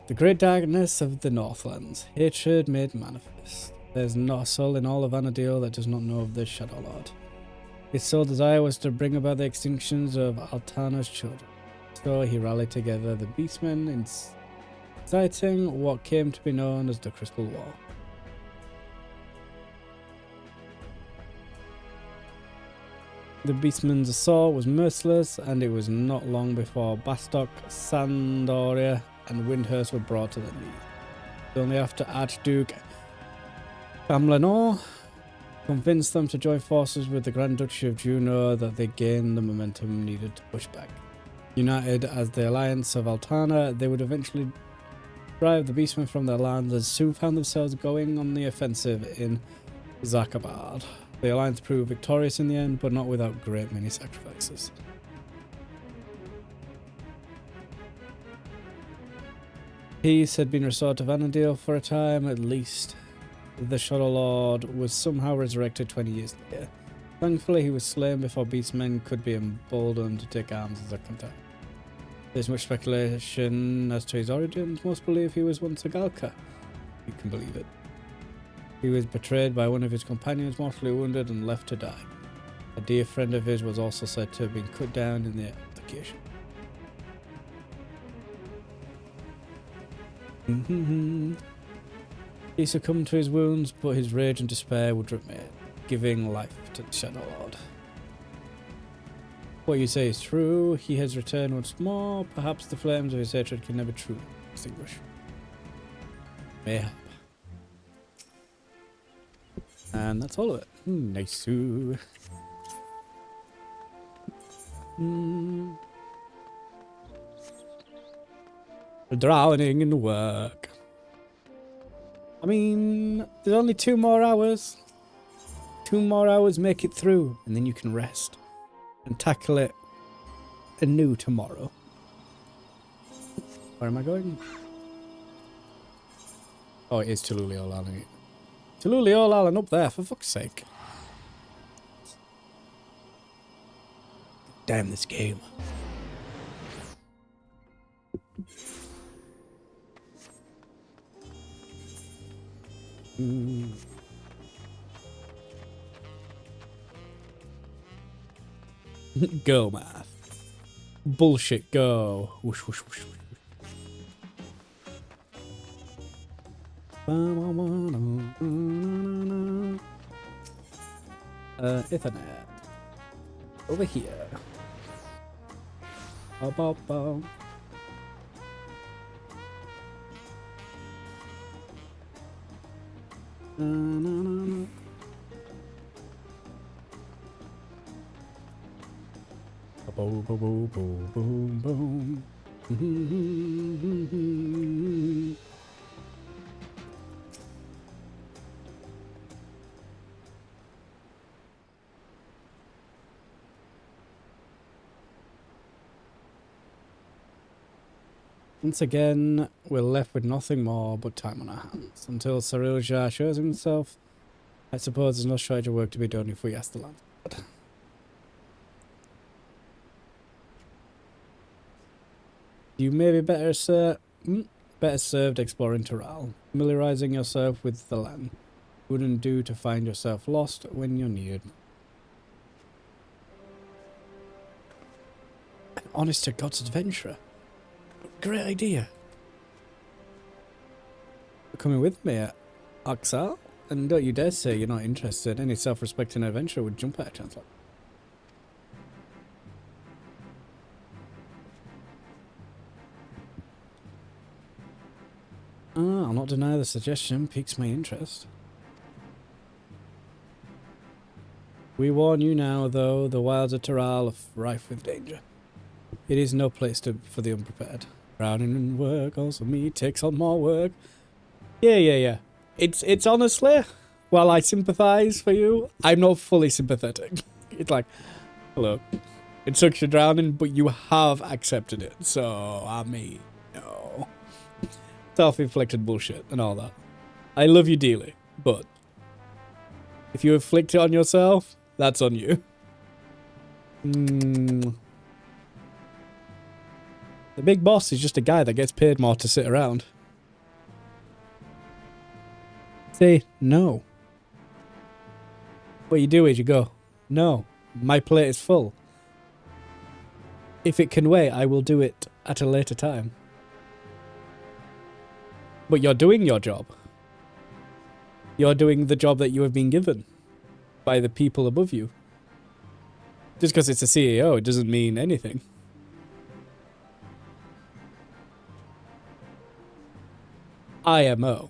Speaker 1: The great darkness of the Northlands. Hatred made manifest. There's not a soul in all of Vanadil that does not know of the Shadow Lord. His sole desire was to bring about the extinctions of Altana's children. So he rallied together the Beastmen, inciting what came to be known as the Crystal War. The Beastmen's assault was merciless, and it was not long before Bastok, Sandoria, and Windhurst were brought to the knees. Only after Archduke Camlanor convinced them to join forces with the Grand Duchy of Juno that they gained the momentum needed to push back. United as the Alliance of Altana, they would eventually drive the Beastmen from their lands and soon found themselves going on the offensive in Zakabad. The Alliance proved victorious in the end, but not without great many sacrifices. Peace had been restored to Vanadil for a time, at least. The Shadow Lord was somehow resurrected 20 years later. Thankfully, he was slain before Beastmen could be emboldened to take arms as a contact. There's much speculation as to his origins. Most believe he was once a Galka. You can believe it. He was betrayed by one of his companions, mortally wounded, and left to die. A dear friend of his was also said to have been cut down in the application. He succumbed to his wounds, but his rage and despair would remain, giving life to the Shadow Lord. What you say is true. He has returned once more. Perhaps the flames of his hatred can never truly extinguish. Mayhap. And that's all of it. Nice. Drowning in work. I mean, there's only 2 more hours. 2 more hours, make it through, and then you can rest and tackle it anew tomorrow. Where am I going? Oh, it is Tululio Island. Tululio Island up there, for fuck's sake. Damn this game. Go, math. Bullshit, go. Whoosh, whoosh, whoosh, whoosh. Ethernet. Over here. Bow, bow, bow. Boom, boom, boom, boom, boom, boom. Once again, we're left with nothing more but time on our hands. Until Sarilja shows himself, I suppose there's no shortage of work to be done if we ask the landlord. You may be better served exploring Taral, familiarizing yourself with the land. Wouldn't do to find yourself lost when you're needed. An honest to God's adventurer. Great idea. You're coming with me at Oxal? And don't you dare say you're not interested. Any self-respecting adventurer would jump at a chance like that. I'll not deny the suggestion piques my interest. We warn you now, though, the wilds of Taral are rife with danger. It is no place for the unprepared. Drowning in work, also me, takes on more work. Yeah. It's honestly, while I sympathise for you, I'm not fully sympathetic. It's like, look, it sucks you're drowning, but you have accepted it. So, I mean, no. Self-inflicted bullshit and all that. I love you dearly, but if you inflict it on yourself, that's on you. The big boss is just a guy that gets paid more to sit around. Say no. What you do is you go, no, My plate is full. If it can wait, I will do it at a later time. But you're doing your job. You're doing the job that you have been given by the people above you. Just because it's a CEO, it doesn't mean anything. IMO.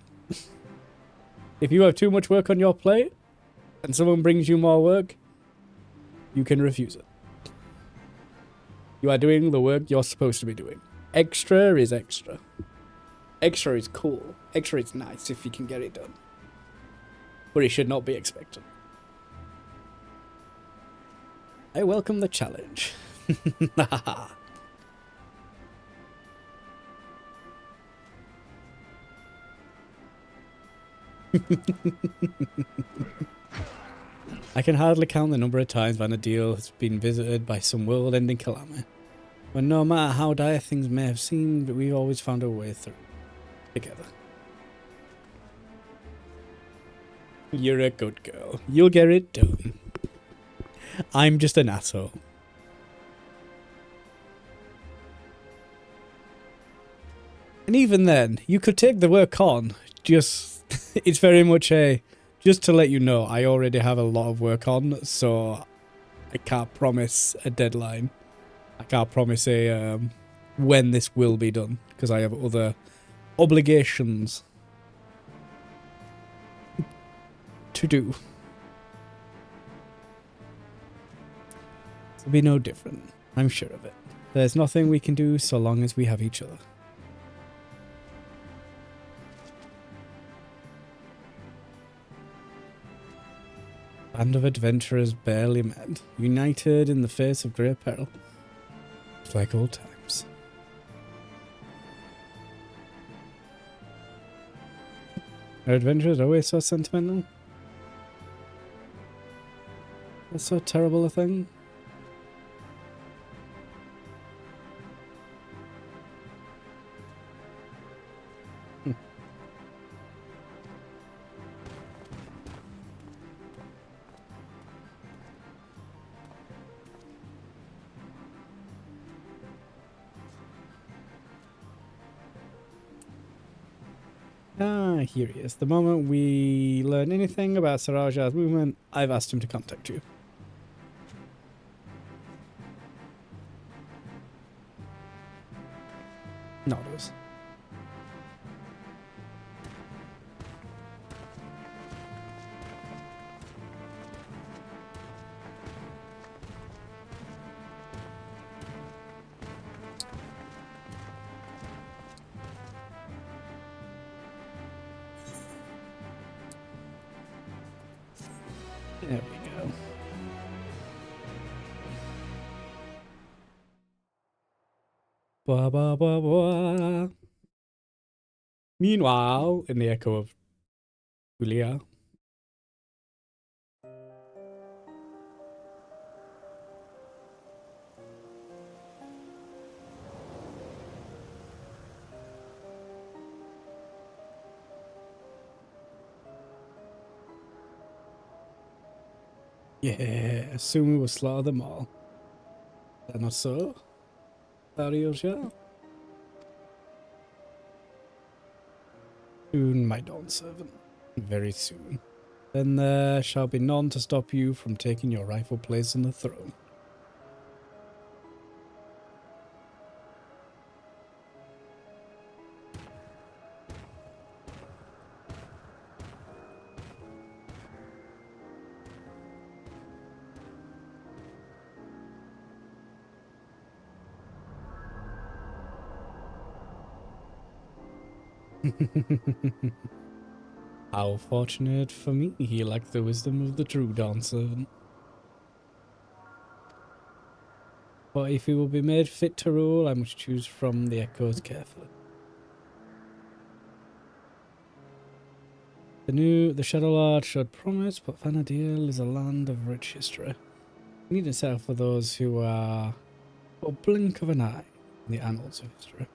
Speaker 1: If you have too much work on your plate, and someone brings you more work, you can refuse it. You are doing the work you're supposed to be doing. Extra is extra. Extra is cool. Extra is nice if you can get it done. But it should not be expected. I welcome the challenge. I can hardly count the number of times Vanadil has been visited by some world-ending calamity. But no matter how dire things may have seemed, we've always found a way through. Together. You're a good girl. You'll get it done. I'm just an asshole. And even then, you could take the work on. Just, it's very much a, just to let you know, I already have a lot of work on, so I can't promise a deadline. I can't promise a, when this will be done, because I have other obligations to do. It'll be no different. I'm sure of it. There's nothing we can do so long as we have each other. Band of adventurers barely met, united in the face of great peril. It's like old times. Are adventurers always so sentimental? That's so terrible a thing. Ah, here he is. The moment we learn anything about Saraja's movement, I've asked him to contact you. Noddles. There we go. Blah, blah, blah, blah. Meanwhile, in the echo of Julia. Yeah, soon we will slaughter them all. Is that not so? Ariosha? Soon, my dawn servant. Very soon. Then there shall be none to stop you from taking your rightful place on the throne. How fortunate for me, he lacked the wisdom of the true dawn servant. But if he will be made fit to rule, I must choose from the echoes carefully. The Shadow Lord showed promise, but Vanadil is a land of rich history. We need to settle for those who are but a blink of an eye in the annals of history.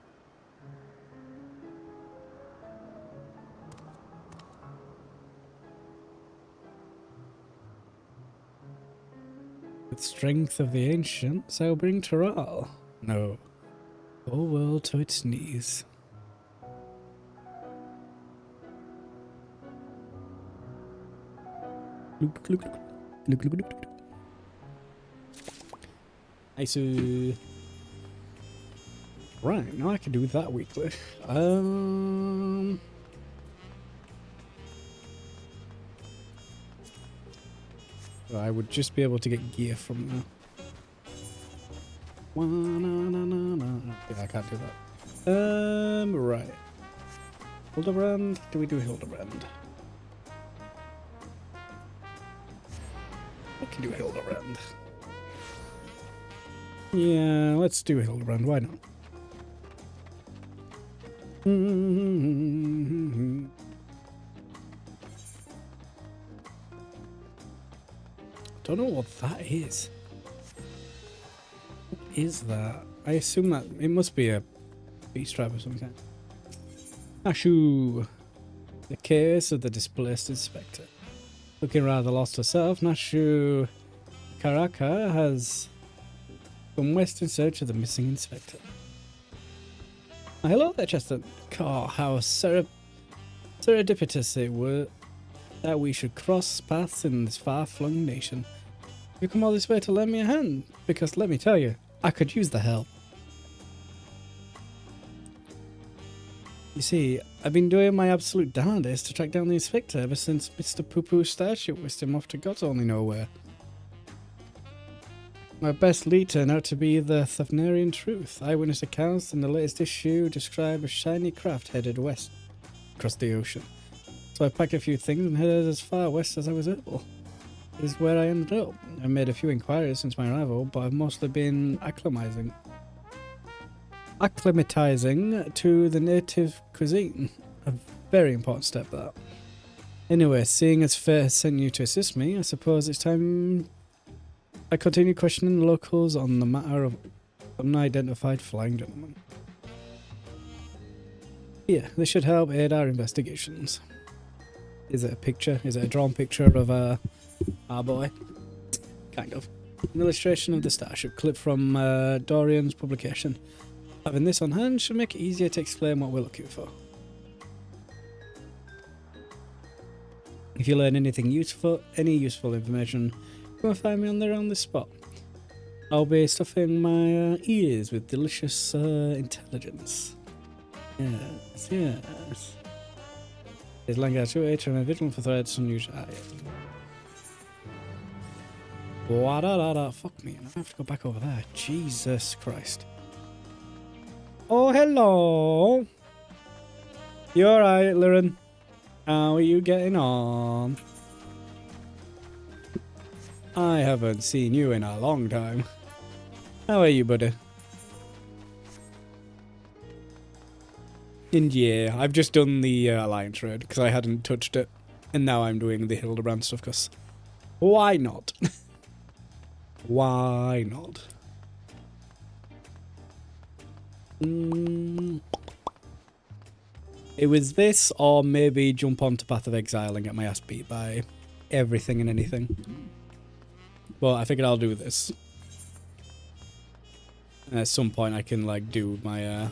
Speaker 1: With strength of the ancients, I'll bring Taral. No. Whole world to its knees. Look, look, look. Look, look, look, look. Nice. Right, now I can do that weekly. I would just be able to get gear from there. Yeah, I can't do that. Right. Hildebrand? Do we do Hildebrand? I can do Hildebrand. Yeah, let's do Hildebrand. Why not? Don't know what that is. What is that? I assume that it must be a beast trap of some kind. Nashu! The case of the displaced inspector. Looking rather lost herself, Nashu Karaka has come west in search of the missing inspector. Hello there, Chester. God, how serendipitous it were that we should cross paths in this far-flung nation. You come all this way to lend me a hand, because let me tell you, I could use the help. You see, I've been doing my absolute darndest to track down the inspector ever since Mr. Poo-Poo Starship whisked him off to God's only nowhere. My best lead turned out to be the Thavnarian truth. Eyewitness accounts in the latest issue describe a shiny craft headed west across the ocean. So I packed a few things and headed as far west as I was able. This is where I ended up. I made a few inquiries since my arrival, but I've mostly been acclimatizing to the native cuisine. A very important step, that. Anyway, seeing as fate has sent you to assist me, I suppose it's time I continue questioning the locals on the matter of unidentified flying gentlemen. Yeah, this should help aid our investigations. Is it a picture? Is it a drawn picture of our boy? Kind of. An illustration of the starship clip from Dorian's publication. Having this on hand should make it easier to explain what we're looking for. If you learn any useful information, come and find me on the spot. I'll be stuffing my ears with delicious intelligence. Yes, yes. There's Langar 2H and I'm vigilant for threats and usual. Fuck me, I have to go back over there. Jesus Christ. Oh, hello. You alright, Liren? How are you getting on? I haven't seen you in a long time. How are you, buddy? And yeah, I've just done the Alliance raid because I hadn't touched it. And now I'm doing the Hildebrand stuff because why not? Why not? It was this, or maybe jump onto Path of Exile and get my ass beat by everything and anything. Well, I figured I'll do this. And at some point I can like do my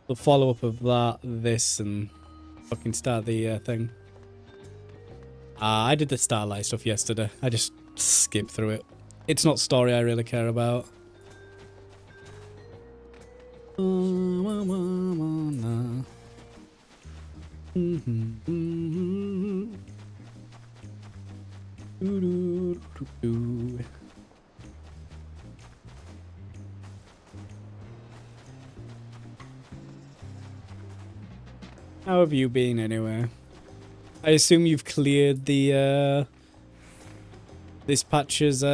Speaker 1: the follow-up of that, this, and fucking start the thing. I did the Starlight stuff yesterday. I just skipped through it. It's not story I really care about. How have you been anyway? I assume you've cleared the this patch's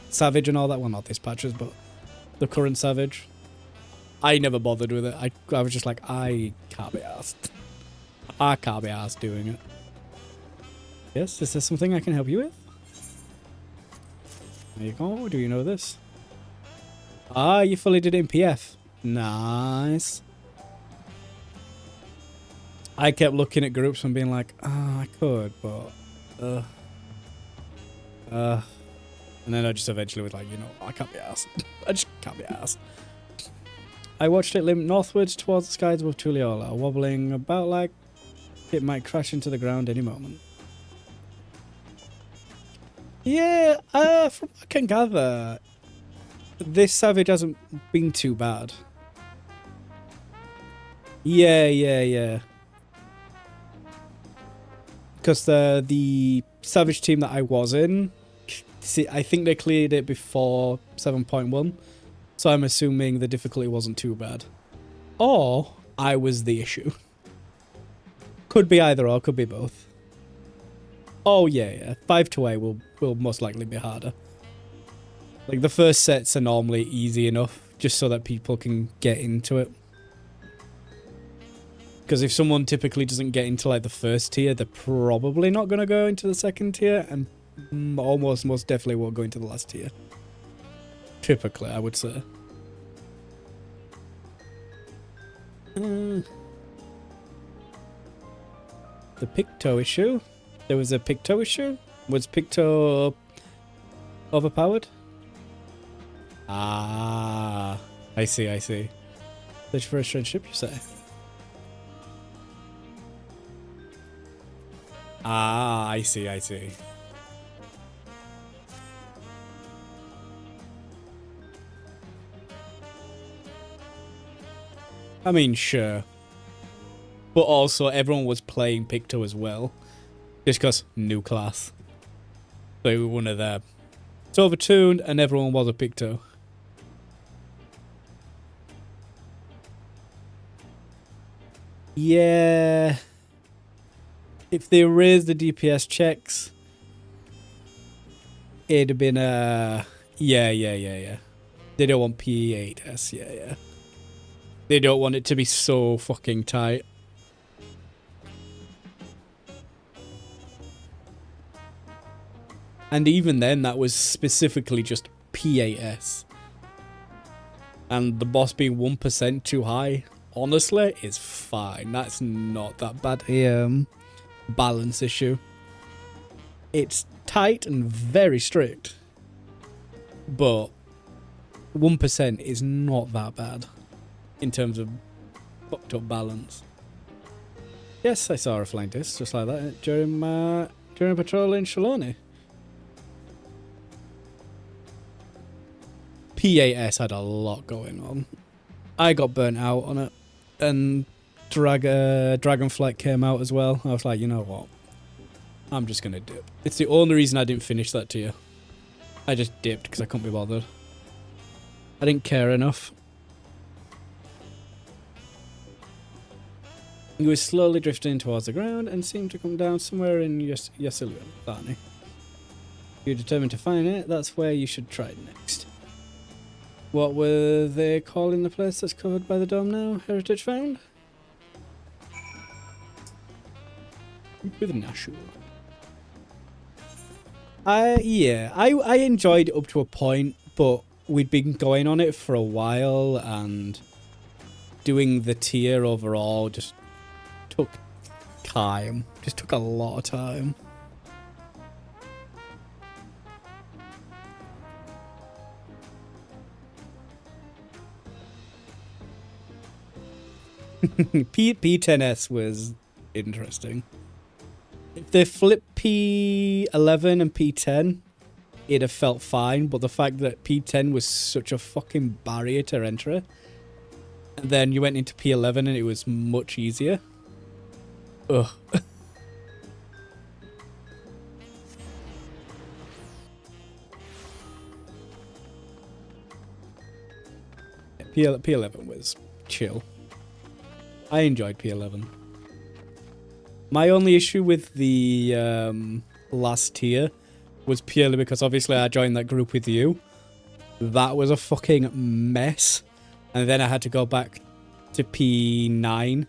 Speaker 1: Savage and all that. Well, not this patch's, but the current Savage. I never bothered with it. I was just like, I can't be asked. I can't be asked doing it. Yes, is there something I can help you with? There you go. Do you know this? Ah, you fully did it in PF. Nice. I kept looking at groups and being like, oh, I could, but And then I just eventually was like, you know, I can't be arsed. I just can't be arsed. I watched it limp northwards towards the skies above Tuliola, wobbling about like it might crash into the ground any moment. Yeah, from what I can gather, this Savage hasn't been too bad. Yeah. Because the Savage team that I was in, see, I think they cleared it before 7.1, so I'm assuming the difficulty wasn't too bad. Or I was the issue. Could be either or, could be both. Oh yeah. 5 to A will most likely be harder. Like the first sets are normally easy enough, just so that people can get into it. Because if someone typically doesn't get into like the first tier, they're probably not going to go into the second tier, and almost most definitely won't go into the last tier. Typically, I would say. The Picto issue? There was a Picto issue? Was Picto overpowered? Ah, I see. Search for a strange ship, you say? Ah, I see. I mean, sure. But also, everyone was playing Picto as well. Just because new class. So we were one of them. It's overtuned and everyone was a Picto. Yeah. If they raised the DPS checks, it'd have been a... Yeah. They don't want P8S, yeah. They don't want it to be so fucking tight. And even then, that was specifically just P8S. And the boss being 1% too high, honestly, is fine. That's not that bad a balance issue. It's tight and very strict. But 1% is not that bad in terms of fucked up balance. Yes, I saw a flying disc just like that during a patrol in Shaloni. P8S had a lot going on. I got burnt out on it, and Dragonflight came out as well. I was like, you know what? I'm just gonna dip. It's the only reason I didn't finish that tier. I just dipped because I couldn't be bothered. I didn't care enough. He was slowly drifting towards the ground and seemed to come down somewhere in Yasilian, Barney. If you're determined to find it, that's where you should try it next. What were they calling the place that's covered by the dome now? Heritage found? With Nashu. I enjoyed it up to a point, but we'd been going on it for a while, and doing the tier overall just took time. Just took a lot of time. P10S was interesting. If they flipped P11 and P10, it'd have felt fine, but the fact that P10 was such a fucking barrier to entry, and then you went into P11 and it was much easier. Ugh. P11 was chill. I enjoyed P11. My only issue with the last tier was purely because obviously I joined that group with you. That was a fucking mess. And then I had to go back to P9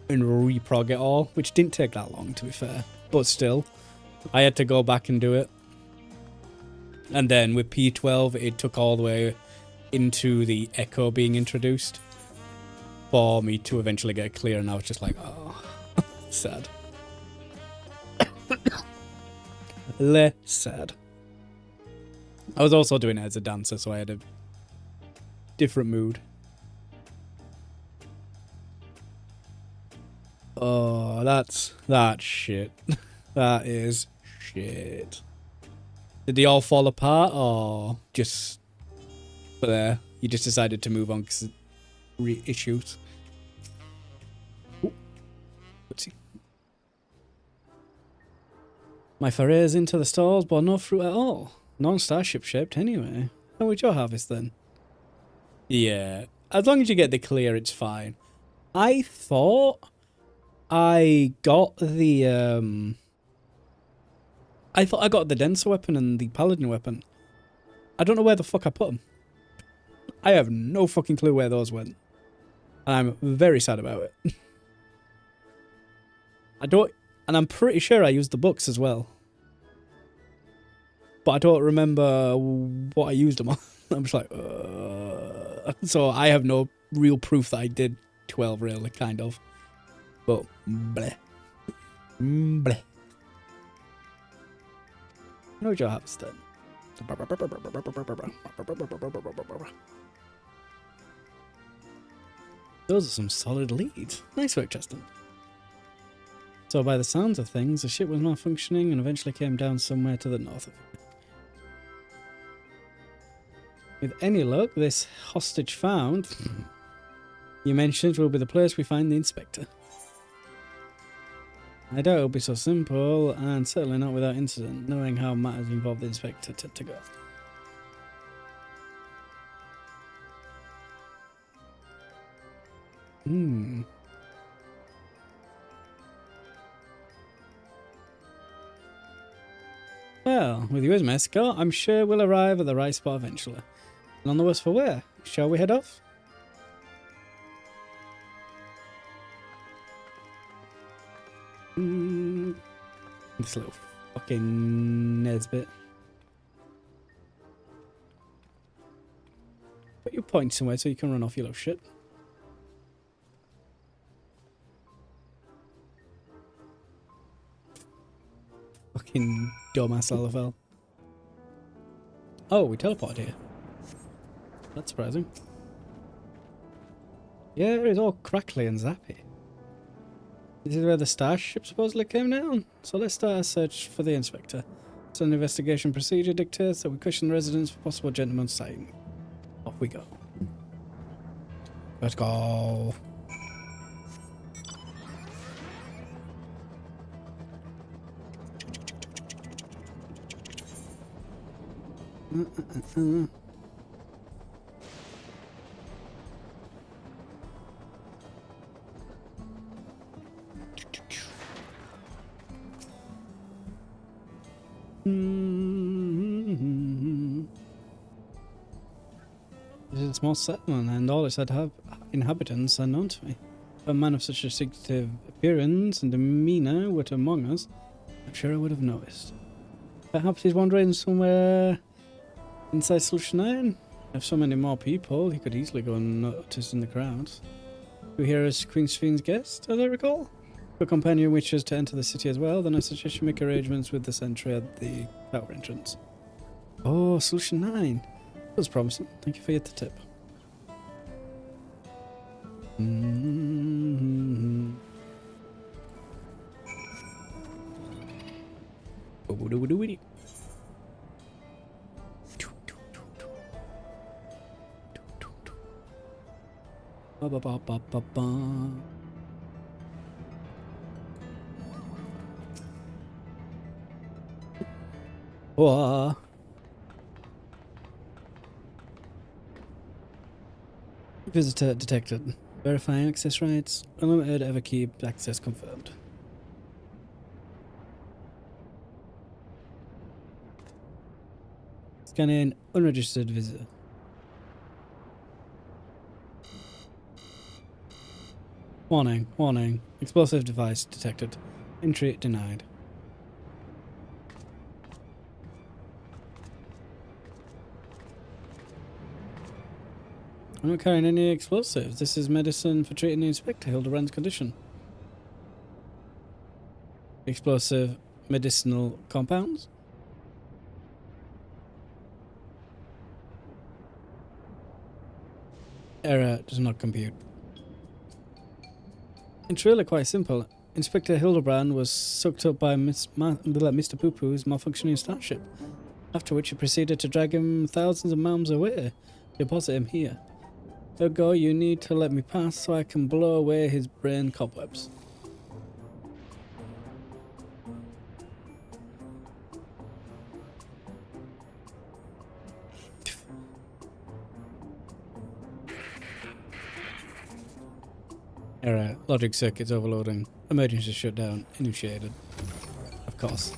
Speaker 1: and reprog it all, which didn't take that long to be fair. But still, I had to go back and do it. And then with P12, it took all the way into the Echo being introduced for me to eventually get clear, and I was just like, oh, sad. Less sad. I was also doing it as a dancer, so I had a different mood. Oh, that's shit. That is shit. Did they all fall apart, or just there? You just decided to move on because of reissues. Oopsie. My forays into the stalls bore no fruit at all. Non-starship shaped anyway. How would your harvest then? Yeah, as long as you get the clear, it's fine. I thought I got the I thought I got the denser weapon and the paladin weapon. I don't know where the fuck I put them. I have no fucking clue where those went. And I'm very sad about it. And I'm pretty sure I used the books as well. But I don't remember what I used them on. I'm just like, So I have no real proof that I did 12 really, kind of. But, bleh. Bleh. No jobs then. Those are some solid leads. Nice work, Justin. So by the sounds of things, the ship was malfunctioning and eventually came down somewhere to the north of it. With any luck, this hostage found, you mentioned, will be the place we find the inspector. I doubt it'll be so simple, and certainly not without incident, knowing how matters involve the inspector tend to go. Well, with you as my escort, I'm sure we'll arrive at the right spot eventually. And on the worst for where? Shall we head off? This little fucking Nesbit. Put your point somewhere so you can run off, you little shit. Fucking dumbass LFL. Oh, we teleported here. That's surprising. Yeah, it's all crackly and zappy. This is where the starship supposedly came down. So let's start a search for the inspector. So an investigation procedure dictates that we question the residents for possible gentleman sighting. Off we go. Let's go. This is a small settlement, and all its inhabitants are known to me. If a man of such a distinctive appearance and demeanour were among us, I'm sure I would have noticed. Perhaps he's wandering somewhere inside Solution 9? If so many more people, he could easily go unnoticed in the crowds. You here as Queen Sphinx's guest, as I recall? If a companion wishes to enter the city as well, then I suggest you make arrangements with the sentry at the tower entrance. Oh, Solution 9. That was promising. Thank you for your tip. Whoa. Visitor detected. Verifying access rights. Unlimited Everkeep access confirmed. Scanning unregistered visitor. Warning, warning. Explosive device detected. Entry denied. I'm not carrying any explosives. This is medicine for treating the inspector, Hildebrand's condition. Explosive medicinal compounds? Error does not compute. It's really quite simple. Inspector Hildebrand was sucked up by Mr. Poo-Poo's malfunctioning starship, after which he proceeded to drag him thousands of miles away, deposit him here. Ergo, you need to let me pass so I can blow away his brain cobwebs. Error. Logic circuits overloading. Emergency shutdown initiated. Of course.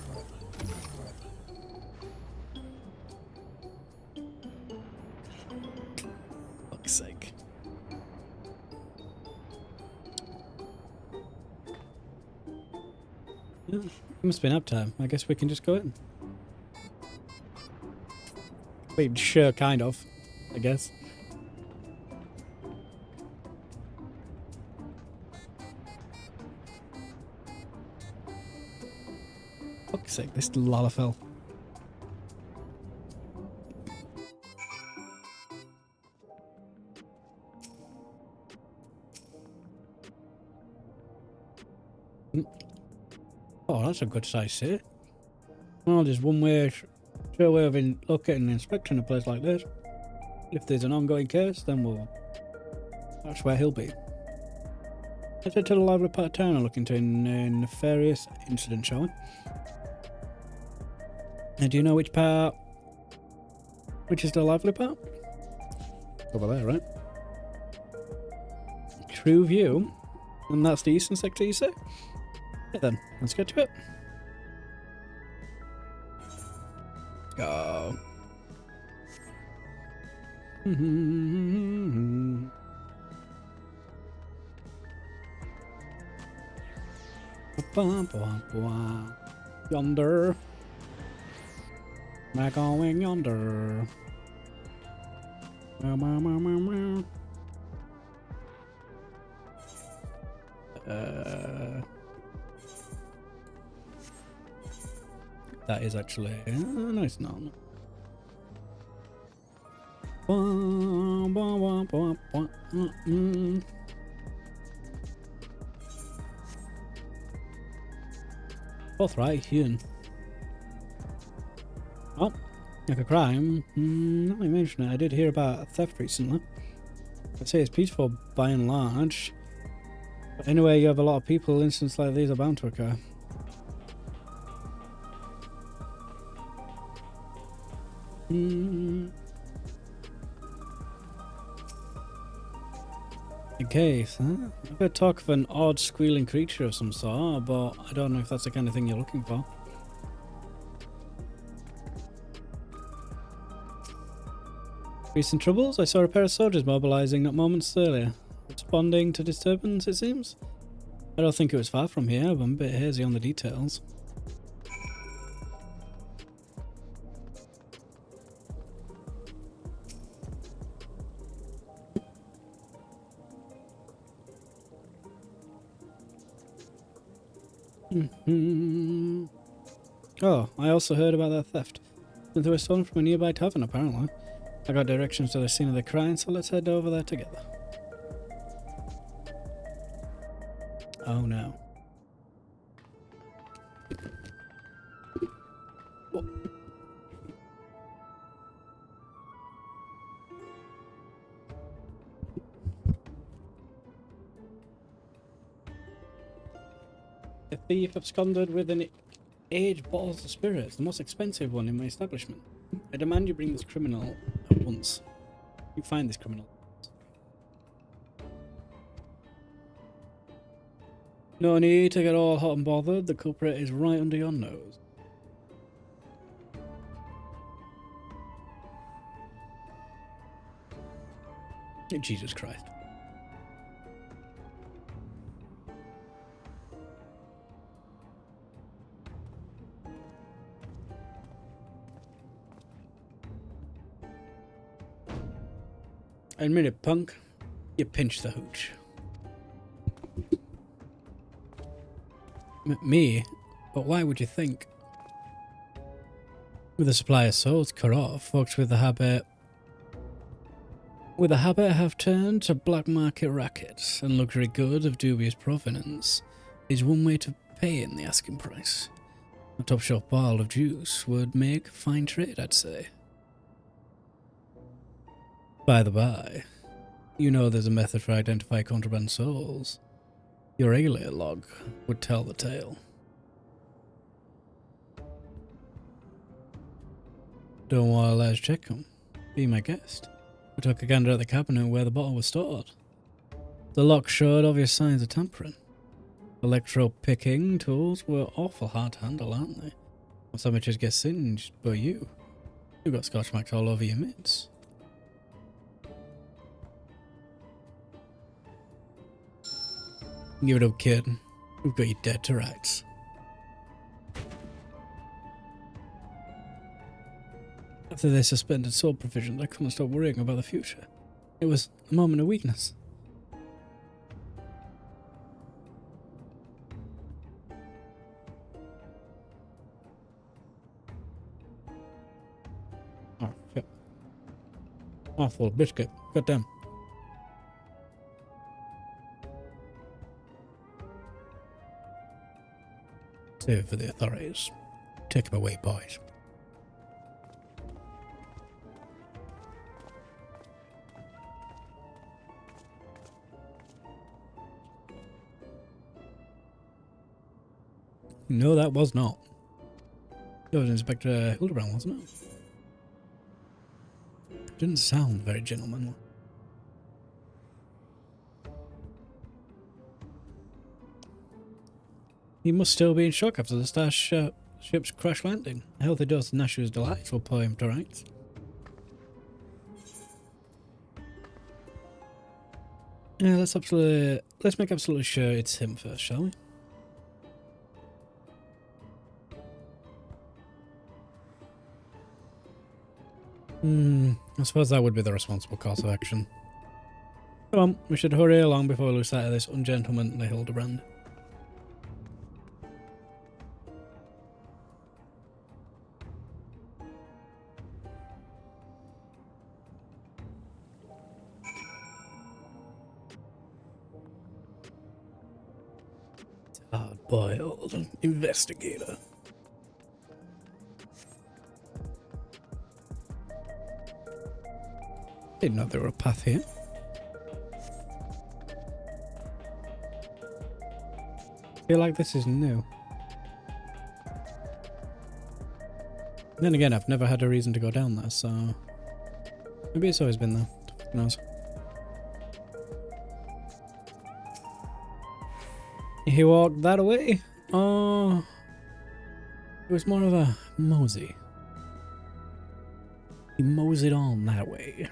Speaker 1: Fuck's sake. Yeah, it must be nap time. I guess we can just go in. Wait, sure, kind of. I guess. Fuck's sake, this Lalafell. Oh, that's a good size set. Well, there's one way, sure way of locating and inspecting a place like this. If there's an ongoing case, then that's where he'll be. Let's head to the lively part of town and look into a nefarious incident, shall we? And do you know which part? Which is the lively part? Over there, right? True View. And that's the eastern sector, you say? Yeah, then, let's get to it. Let's go. Yonder. Am I going yonder? That is actually no, it's not. Both right here. Oh, like a crime. Not me mention it. I did hear about a theft recently. I'd say it's peaceful by and large. But anyway, you have a lot of people, incidents like these are bound to occur. A case, huh? I've heard talk of an odd squealing creature of some sort, but I don't know if that's the kind of thing you're looking for. Recent troubles? I saw a pair of soldiers mobilizing not moments earlier. Responding to disturbance, it seems? I don't think it was far from here, but I'm a bit hazy on the details. Oh, I also heard about that theft. They were stolen from a nearby tavern, apparently. I got directions to the scene of the crime, so let's head over there together. Oh no. Oh. A thief absconded with an aged bottle of spirits, the most expensive one in my establishment. I demand you bring this criminal at once. You find this criminal. No need to get all hot and bothered. The culprit is right under your nose. Jesus Christ. I admit it, punk. You pinched the hooch. Me? But why would you think? With the supply of souls cut off, folks with the habit with a habit have turned to black market rackets and luxury goods of dubious provenance is one way to pay in the asking price. A top shelf bottle of juice would make fine trade, I'd say. By the by, you know there's a method for identifying contraband souls. Your alien log would tell the tale. Don't want to let us check them. Be my guest. We took a gander at the cabinet where the bottle was stored. The lock showed obvious signs of tampering. Electro-picking tools were awful hard to handle, aren't they? Most amateurs get singed, but you've got scotch marks all over your mitts. Give it up, kid. We've got you dead to rights. After they suspended soul provisions, I couldn't stop worrying about the future. It was a moment of weakness. Oh, shit. Awful biscuit. Goddamn. Save it for the authorities. Take him away, boys. No, that was not. That was Inspector Hildebrand, wasn't it? Didn't sound very gentlemanly. He must still be in shock after the starship's crash landing. A healthy dose of Nashu's delights will put him to rights. Yeah, let's make absolutely sure it's him first, shall we? I suppose that would be the responsible course of action. Come on, we should hurry along before we lose sight of this ungentlemanly Hildebrand. Hard-boiled investigator. Didn't know there were a path here. Feel like this is new. Then again, I've never had a reason to go down there, so maybe it's always been there. Who knows? He walked that way. Oh, it was more of a mosey. He moseyed on that way.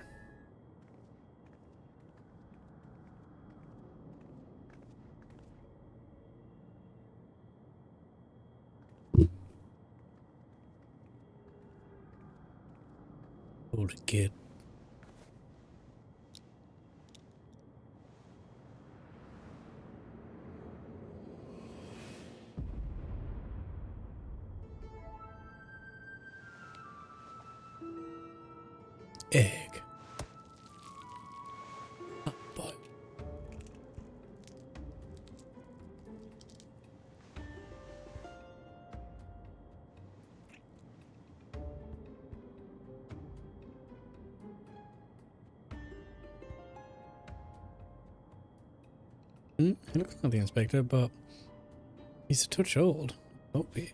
Speaker 1: Older kid. Egg. Oh boy. He looks like the inspector, but he's a touch old. Won't be.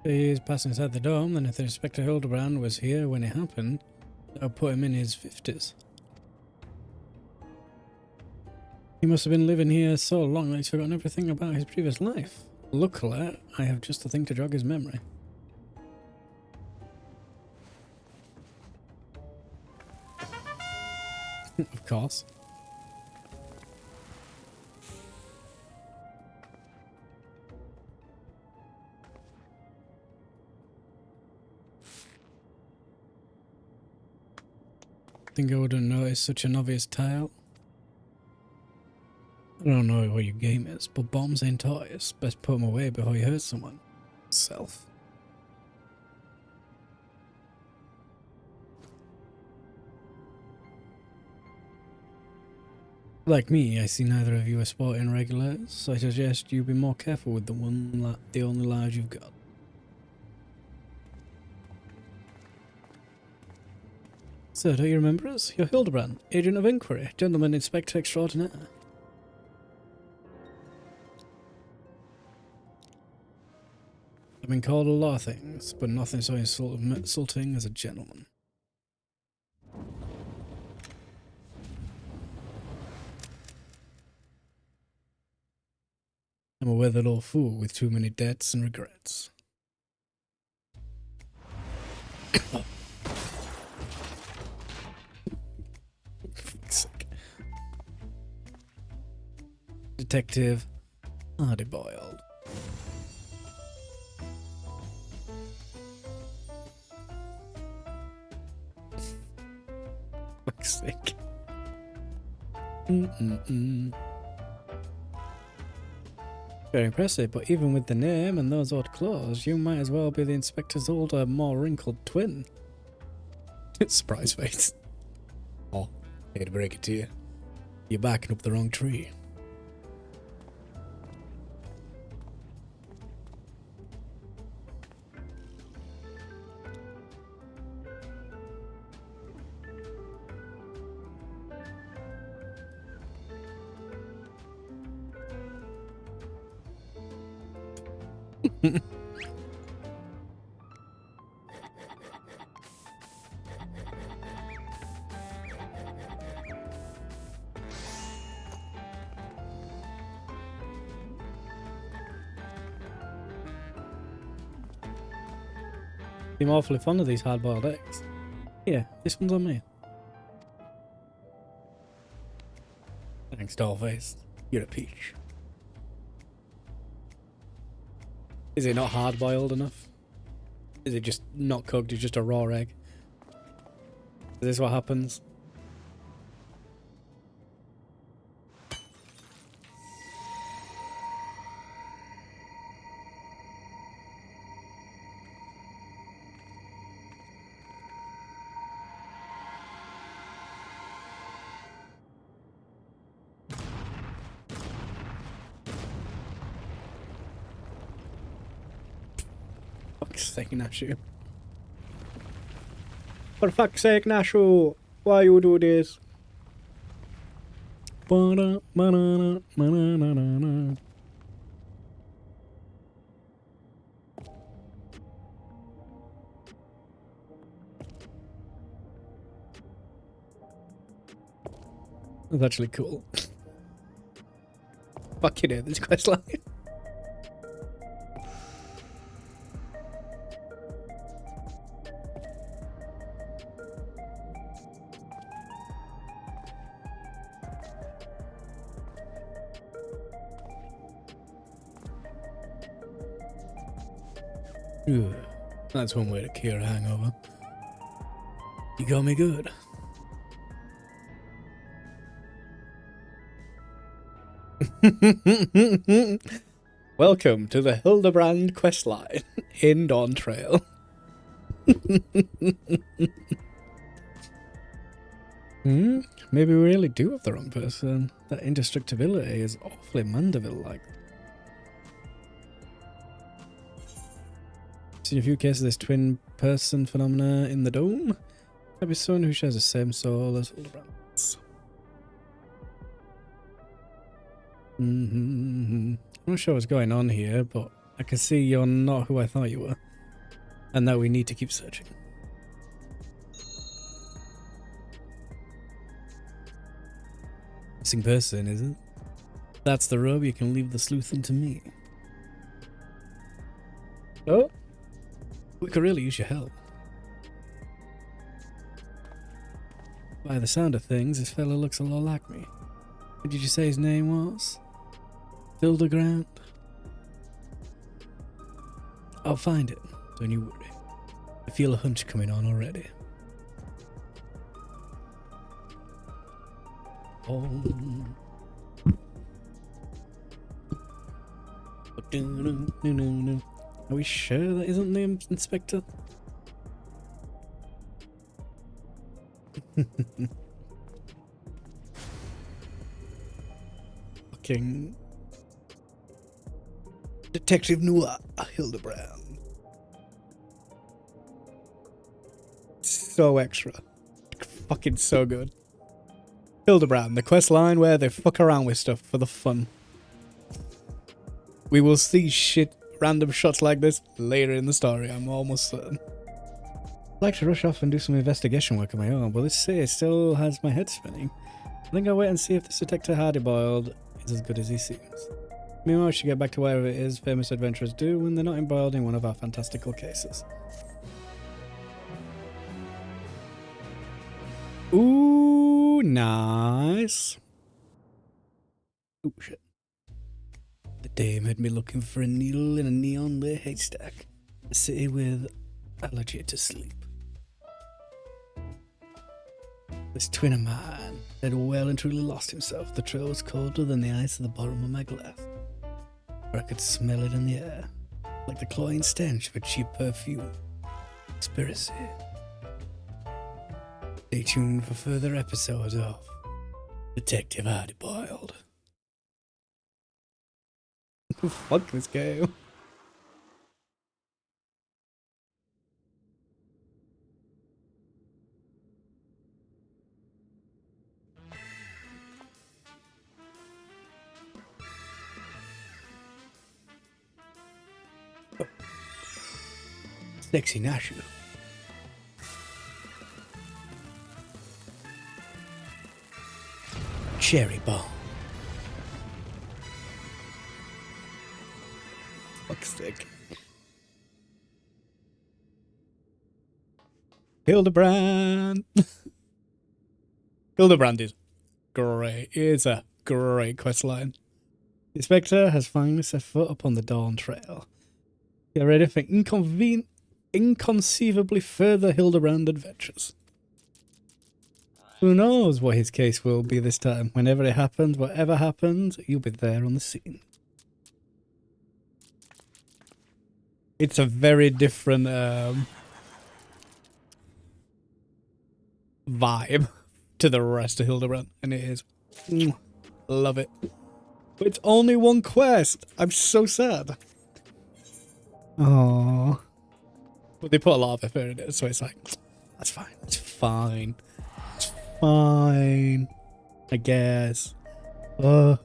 Speaker 1: He's passing inside the dome, then if the Inspector Hildebrand was here when it happened, that would put him in his 50s. He must have been living here so long that he's forgotten everything about his previous life. Luckily, I have just the thing to jog his memory. Of course. Think I wouldn't notice such an obvious tile. I don't know what your game is, but bombs ain't toys. Best put them away before you hurt someone. Self. Like me, I see neither of you as sporting regulars, so I suggest you be more careful with the only lives you've got. So, don't you remember us? You're Hildebrand, Agent of Inquiry, Gentleman Inspector Extraordinaire. I've been called a lot of things, but nothing so insulting as a gentleman. I'm a weathered old fool with too many debts and regrets. Detective Hardy-boiled. Fuck's sake. Very impressive, but even with the name and those odd claws, you might as well be the inspector's older, more wrinkled twin. Surprise face. Oh, I hate to break it to you. You're backing up the wrong tree. I'm awfully fond of these hard-boiled eggs. Yeah, this one's on me. Thanks, Dollface. You're a peach. Is it not hard-boiled enough? Is it just not cooked? It's just a raw egg? Is this what happens? Fuck's sake, Nashu. For fuck's sake, Nashu! Why you do this? That's actually cool. Fucking hell, this questline. That's one way to cure a hangover. You got me good. Welcome to the Hildebrand questline in Dawn Trail. Maybe we really do have the wrong person. That indestructibility is awfully Mandeville-like. Seen a few cases of this twin person phenomena in the dome. Might be someone who shares the same soul as Hildebrand's. I'm not sure what's going on here, but I can see you're not who I thought you were. And that we need to keep searching. Missing person, is it? That's the rub, you can leave the sleuthing to me. Oh? We could really use your help. By the sound of things, this fella looks a lot like me. What did you say his name was? Hildebrand? I'll find it, don't you worry. I feel a hunch coming on already. Oh. Are we sure that isn't the inspector? Fucking Detective Noir Hildebrand. So extra. Fucking so good. Hildebrand, the quest line where they fuck around with stuff for the fun. We will see random shots like this later in the story, I'm almost certain. I'd like to rush off and do some investigation work of my own, but this city still has my head spinning. I think I'll wait and see if this Detective Hardyboiled is as good as he seems. Meanwhile, I should get back to wherever it is famous adventurers do when they're not embroiled in one of our fantastical cases. Ooh, nice. Ooh, shit. The dame had me looking for a needle in a neon-lit haystack. A city with allergy to sleep. This twin of mine had well and truly lost himself. The trail was colder than the ice at the bottom of my glass. For I could smell it in the air, like the cloying stench of a cheap perfume. Conspiracy. Stay tuned for further episodes of Detective Hardyboiled. Fuck this game. Oh. Sexy Nashu. Cherry bomb. Fuck stick. Hildebrand. Hildebrand is great. It's a great questline. The Inspector has finally set foot upon the Dawn Trail. Get ready for inconceivably further Hildebrand adventures. Who knows what his case will be this time? Whenever it happens, whatever happens, you'll be there on the scene. It's a very different vibe to the rest of Hildebrand, and it is. Love it. But it's only one quest. I'm so sad. Oh, but they put a lot of effort in it, so it's like, that's fine. It's fine. It's fine. I guess. Right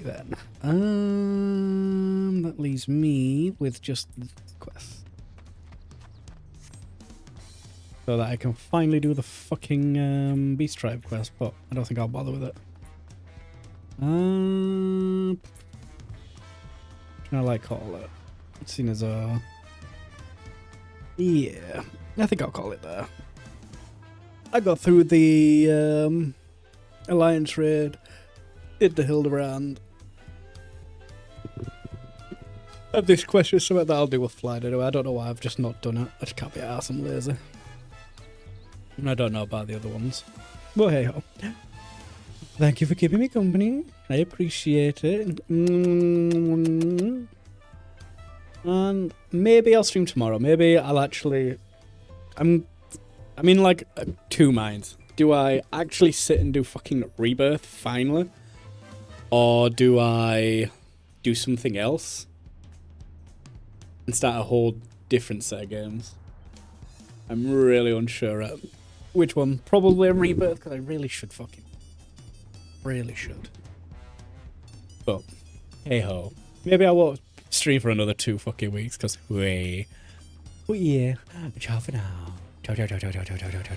Speaker 1: then. That leaves me with just the quest. So that I can finally do the fucking Beast Tribe quest, but I don't think I'll bother with it. What can I like call it? Seeing as yeah, I think I'll call it there. I got through the Alliance raid, did the Hildebrand. And this question is something that I'll do with Flight anyway. I don't know why I've just not done it. I just can't be arsed, I'm lazy. And I don't know about the other ones. Well, hey ho. Thank you for keeping me company. I appreciate it. And maybe I'll stream tomorrow. Maybe I'll actually... I'm in like two minds. Do I actually sit and do fucking Rebirth finally? Or do I do something else? And start a whole different set of games? I'm really unsure at which one. Probably a Rebirth, because I really should fucking... Really should. But, hey ho. Maybe I won't stream for another 2 fucking weeks, because oh yeah. Ciao for now. Ciao, ciao, ciao, ciao, ciao, ciao, ciao, ciao.